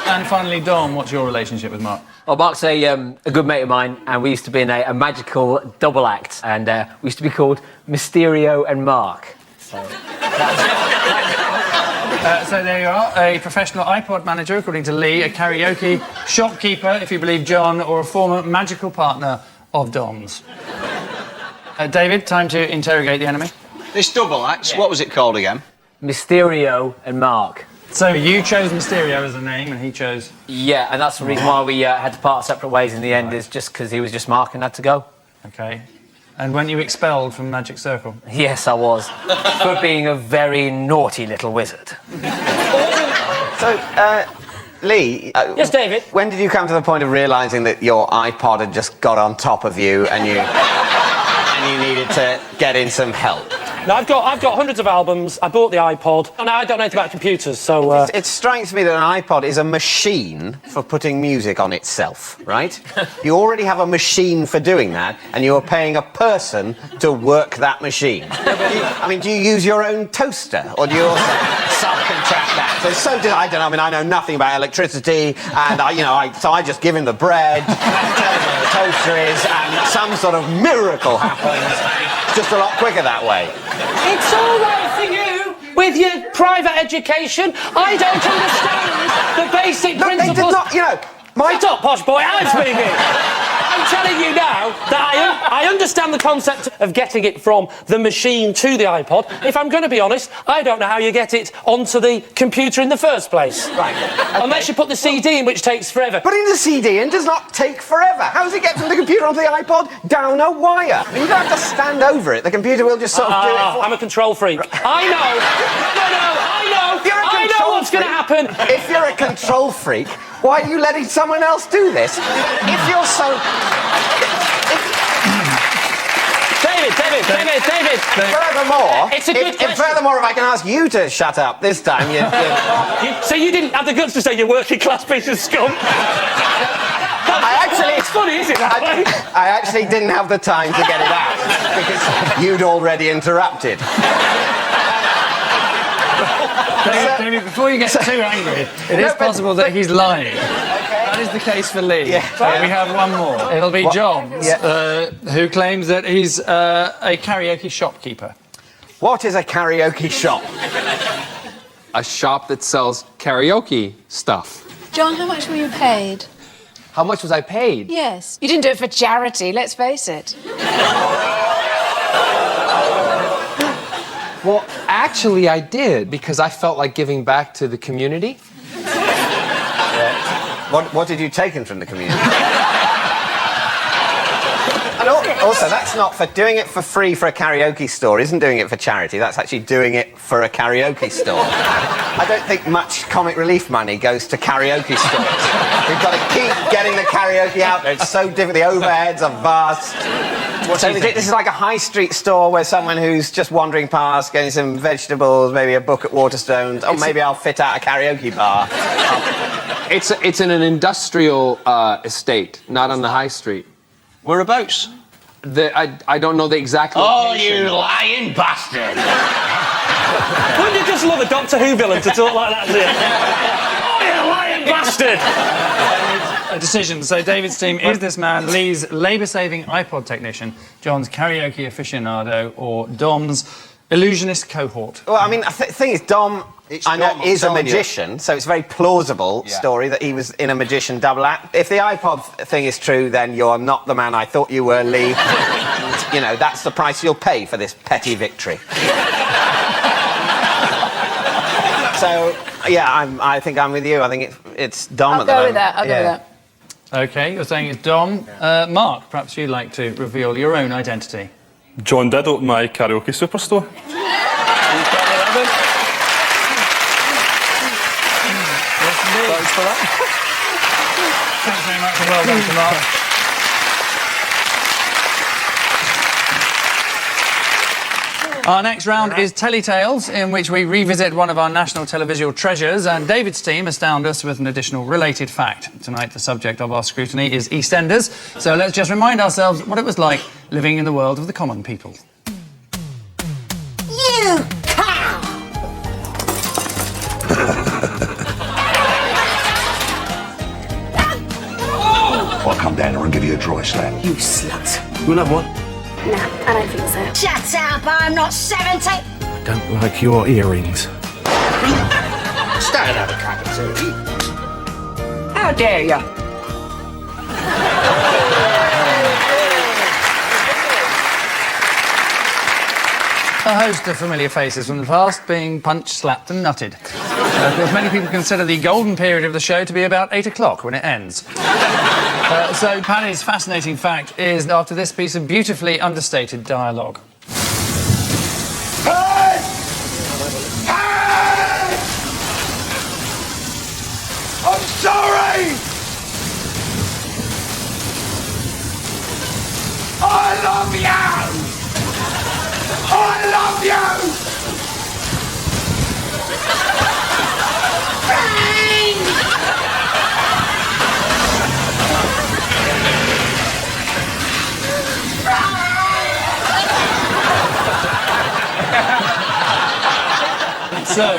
And finally, Dom, what's your relationship with Mark? Well, Mark's a good mate of mine, and we used to be in a magical double act, and we used to be called Mysterio and Mark. So there you are, a professional iPod manager, according to Lee, a karaoke shopkeeper, if you believe John, or a former magical partner of Dom's. David, time to interrogate the enemy. This double act, what was it called again? Mysterio and Mark. So you chose Mysterio as a name, and he chose... Yeah, and that's the reason why we had to part separate ways in the end, is just because he was just Mark and had to go. OK. And weren't you expelled from Magic Circle? Yes, I was. For being a very naughty little wizard. So, Lee... yes, David? When did you come to the point of realising that your iPod had just got on top of you and you needed to get in some help? No, I've got hundreds of albums. I bought the iPod, and I don't know anything about computers, so... It strikes me that an iPod is a machine for putting music on itself, right? You already have a machine for doing that, and you're paying a person to work that machine. Do you use your own toaster, or do you also subcontract that? I don't know, I know nothing about electricity, and so I just give him the bread, tell him where the toaster is, and some sort of miracle happens. Just a lot quicker that way. It's all right for you with your private education. I don't understand the basic principles. They did not, Shut up, posh boy, I'm speaking. I'm telling you now that I understand the concept of getting it from the machine to the iPod. If I'm going to be honest, I don't know how you get it onto the computer in the first place. Right. Okay. Unless you put the CD in, which takes forever. Putting the CD in does not take forever. How does it get from the computer onto the iPod? Down a wire. You don't have to stand over it. The computer will just sort of do it for... I'm a control freak. I know. I know what's going to happen. If you're a control freak, why are you letting someone else do this? If you're so... David. Furthermore, it's a good question. Furthermore, if I can ask you to shut up this time, So you didn't have the guts to say you working class piece of scum? It's funny, isn't it? I actually didn't have the time to get it out because you'd already interrupted. David, before you get too angry, it is possible that he's lying. That is the case for Lee. Yeah. We have one more. It'll be John, who claims that he's a karaoke shopkeeper. What is a karaoke shop? A shop that sells karaoke stuff. John, how much were you paid? How much was I paid? Yes. You didn't do it for charity, let's face it. Well, actually, I did, because I felt like giving back to the community. What did you take in from the community? And also, that's not for doing it for free for a karaoke store. Isn't doing it for charity. That's actually doing it for a karaoke store. I don't think much comic relief money goes to karaoke stores. We've got to keep getting the karaoke out. It's so different. The overheads are vast. This is like a high street store where someone who's just wandering past, getting some vegetables, maybe a book at Waterstones. Oh, maybe I'll fit out a karaoke bar. It's in an industrial estate, not on the high street. Whereabouts? I don't know the exact location. Oh, you lying bastard! Wouldn't you just love a Doctor Who villain to talk like that, dear? Oh, you lying bastard! A decision. So David's team is this man, Lee's labour-saving iPod technician, John's karaoke aficionado, or Dom's illusionist cohort. Well, the thing is, Dom... I know is a magician, so it's a very plausible story that he was in a magician double act. If the iPod thing is true, then you're not the man I thought you were, Lee. That's the price you'll pay for this petty victory. So, I think I'm with you. I think it's Dom at the moment. I'll go with that. OK, you're saying it's Dom. Mark, perhaps you'd like to reveal your own identity. John did open my karaoke superstore. Thanks for that. Thanks very much and well done to Mark. Our next round is Telly-Tales, in which we revisit one of our national televisual treasures, and David's team astound us with an additional related fact. Tonight, the subject of our scrutiny is EastEnders, so let's just remind ourselves what it was like living in the world of the common people. You cow! I'll come down here and give you a dry slap. You slut. You want to have one? No, I don't think so. Shut up, I'm not 70. I don't like your earrings. Stay and have a cup of tea. How dare you? A host of familiar faces from the past being punched, slapped and nutted. Of course, many people consider the golden period of the show to be about 8 o'clock when it ends. So Paddy's fascinating fact is after this piece of beautifully understated dialogue. Hey! Hey! I'm sorry! I love you! I love you! So,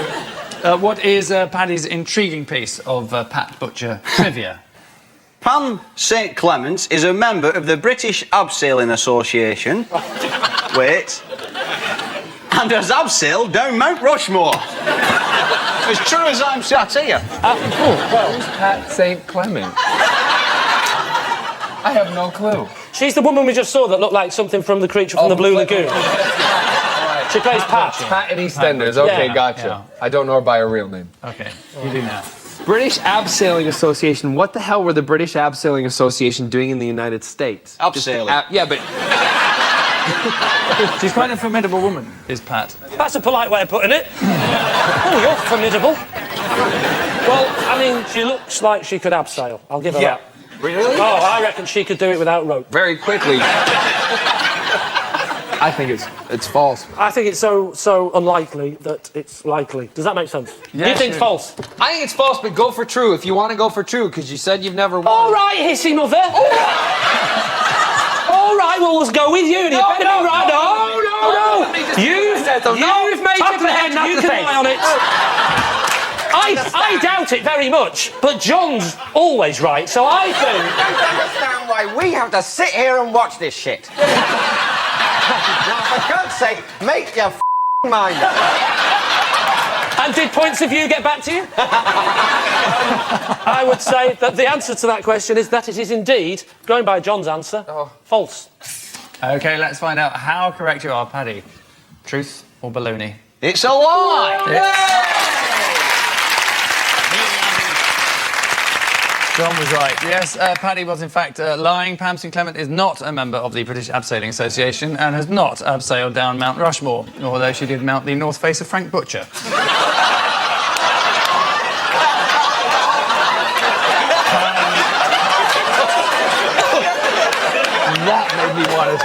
what is Paddy's intriguing piece of Pat Butcher trivia? Pam St Clements is a member of the British Abseiling Association. Wait. And has abseiled down Mount Rushmore. As true as I'm sat here. Who's Pat St Clement? I have no clue. She's the woman we just saw that looked like something from the creature from the Blue Lagoon. She plays Pat. Pat in EastEnders. Okay, Yeah. gotcha. Yeah. I don't know her by her real name. Okay, you do now. British Abseiling Association. What the hell were the British Abseiling Association doing in the United States? Abseiling. Yeah, but She's quite a formidable woman, is Pat. That's a polite way of putting it. Oh, you're formidable. Well, I mean, she looks like she could abseil. I'll give her that. Really? Oh, I reckon she could do it without rope. Very quickly. I think it's false. I think it's so unlikely that it's likely. Does that make sense? Yeah, You think sure. false? I think it's false, but go for true if you want to go for true, because you said you've never won. All right, hissy mother. All right, well, let's go with you. No. You've made up your head. You can lie on it. I doubt it very much, but John's always right, so I think... I don't understand why we have to sit here and watch this shit. Now, for God's sake, make your mind up. And did points of view get back to you? I would say that the answer to that question is that it is indeed, going by John's answer, false. Okay, let's find out how correct you are, Paddy. Truth or baloney? It's a lie! John was right. Yes, Paddy was in fact lying. Pam St Clement is not a member of the British Abseiling Association and has not abseiled down Mount Rushmore, although she did mount the north face of Frank Butcher. That made me want to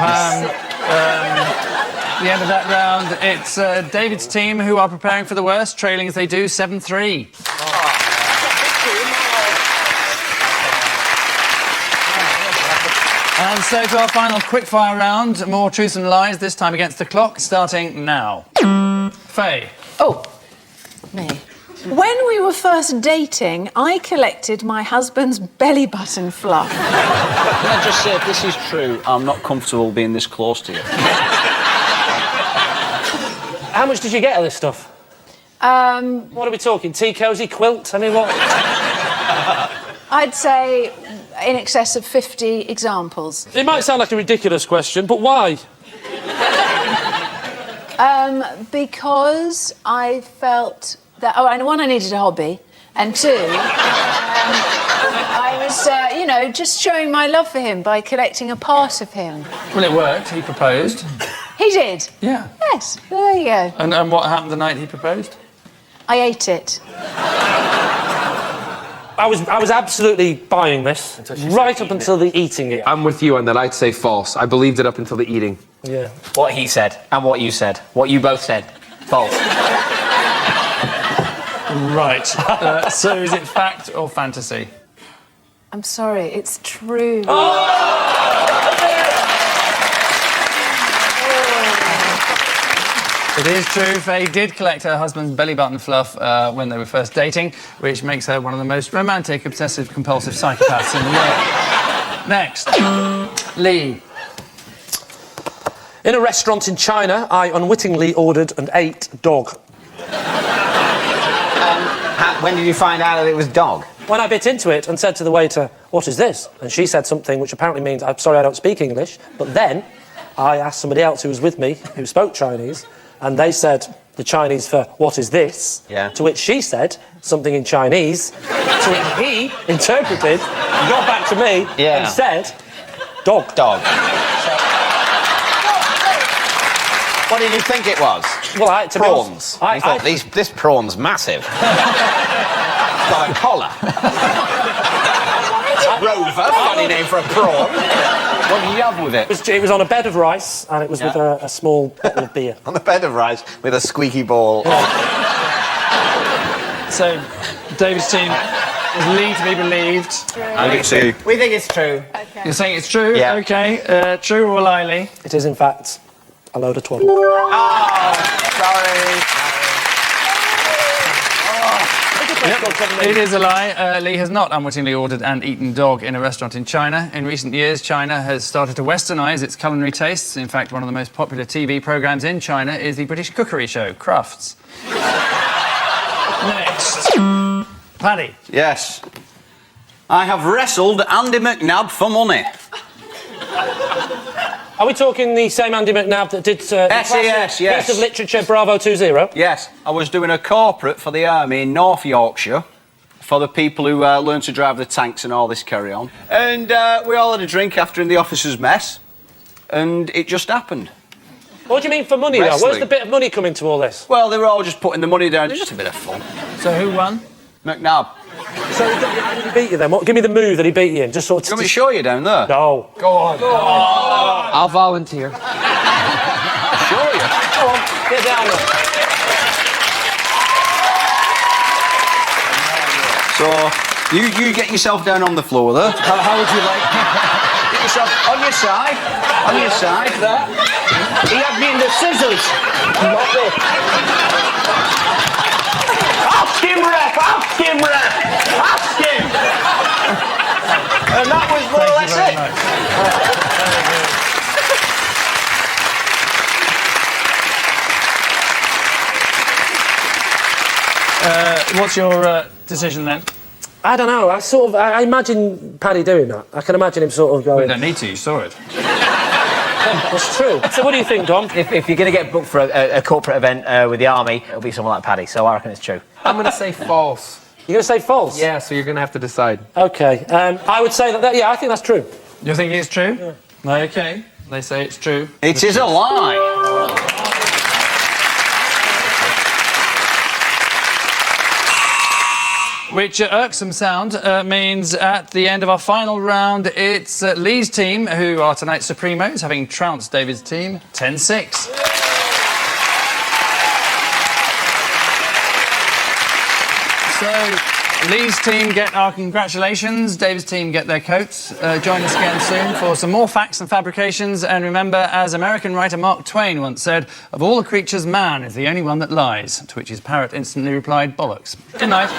The end of that round, it's David's team who are preparing for the worst, trailing as they do 7-3. And so to our final quickfire round, more truths and lies, this time against the clock, starting now. Faye. Oh, me. When we were first dating, I collected my husband's belly button fluff. Can I just say, if this is true, I'm not comfortable being this close to you. How much did you get of this stuff? What are we talking? Tea cosy, quilt? I mean, what? I'd say in excess of 50 examples. It might sound like a ridiculous question, but why? Because I felt that... Oh, and one, I needed a hobby. And two, I was, just showing my love for him by collecting a part of him. Well, it worked. He proposed. He did? Yeah. Yes, there you go. And what happened the night he proposed? I ate it. I was absolutely buying this, right up until the eating it. I'm with you on that. I'd say false. I believed it up until the eating. Yeah. What he said and what you said. What you both said. False. Right. So is it fact or fantasy? I'm sorry, it's true. It is true. Faye did collect her husband's belly button fluff when they were first dating, which makes her one of the most romantic, obsessive, compulsive psychopaths in the world. Next. Lee. In a restaurant in China, I unwittingly ordered and ate dog. When did you find out that it was dog? When I bit into it and said to the waiter, "What is this?" And she said something which apparently means, "I'm sorry, I don't speak English." But then I asked somebody else who was with me, who spoke Chinese, and they said the Chinese for "what is this?" Yeah. To which she said something in Chinese, to which he interpreted, got back to me, and said, "Dog." Dog. What did you think it was? Well, to be prawns. honest, I thought this prawn's massive. It's got a collar. Rover, funny name for a prawn. What did you have with it? It was on a bed of rice, and it was with a small bottle of beer. On a bed of rice with a squeaky ball. So, David's team is Lee to be believed. I think it's true. We think it's true. Okay. You're saying it's true? Yeah. Okay. True or lie, Lee? It is, in fact, a load of twaddle. Oh, sorry. It is a lie. Lee has not unwittingly ordered and eaten dog in a restaurant in China. In recent years, China has started to westernise its culinary tastes. In fact, one of the most popular TV programmes in China is the British cookery show, Crufts. Next. Paddy. Yes. I have wrestled Andy McNabb for money. Are we talking the same Andy McNabb that did SAS, yes. piece of literature Bravo 20? Yes. I was doing a corporate for the army in North Yorkshire for the people who learn to drive the tanks and all this carry-on. And we all had a drink after in the officers' mess, and it just happened. What do you mean for money, though? Where's the bit of money coming to all this? Well, they were all just putting the money down. It was just a bit of fun. So who won? McNabb. So how did he beat you then? Give me the move that he beat you in. Just sort of. Do you want me to show you down there? No. Go on. Go on. I'll volunteer. Show you. Go on. Get down there. So you get yourself down on the floor there. How would you like? Get yourself on your side. On your side. There. He had me in the scissors. Not this. Ask him, ref! Ask him, ref! Ask him! And that was more or less it. What's your decision then? I don't know. I imagine Paddy doing that. I can imagine him sort of going. We don't need to. You saw it. That's true. So what do you think, Dom? If you're going to get booked for a corporate event with the army, it'll be someone like Paddy, so I reckon it's true. I'm going to say false. You're going to say false? Yeah, so you're going to have to decide. OK. I would say that... Yeah, I think that's true. You think it's true? Yeah. OK. They say it's true. It is a lie. Which irksome sound means at the end of our final round, it's Lee's team, who are tonight's Supremos, having trounced David's team 10-6. So, Lee's team get our congratulations, David's team get their coats. Join us again soon for some more facts and fabrications. And remember, as American writer Mark Twain once said, of all the creatures, man is the only one that lies. To which his parrot instantly replied, bollocks. Good night.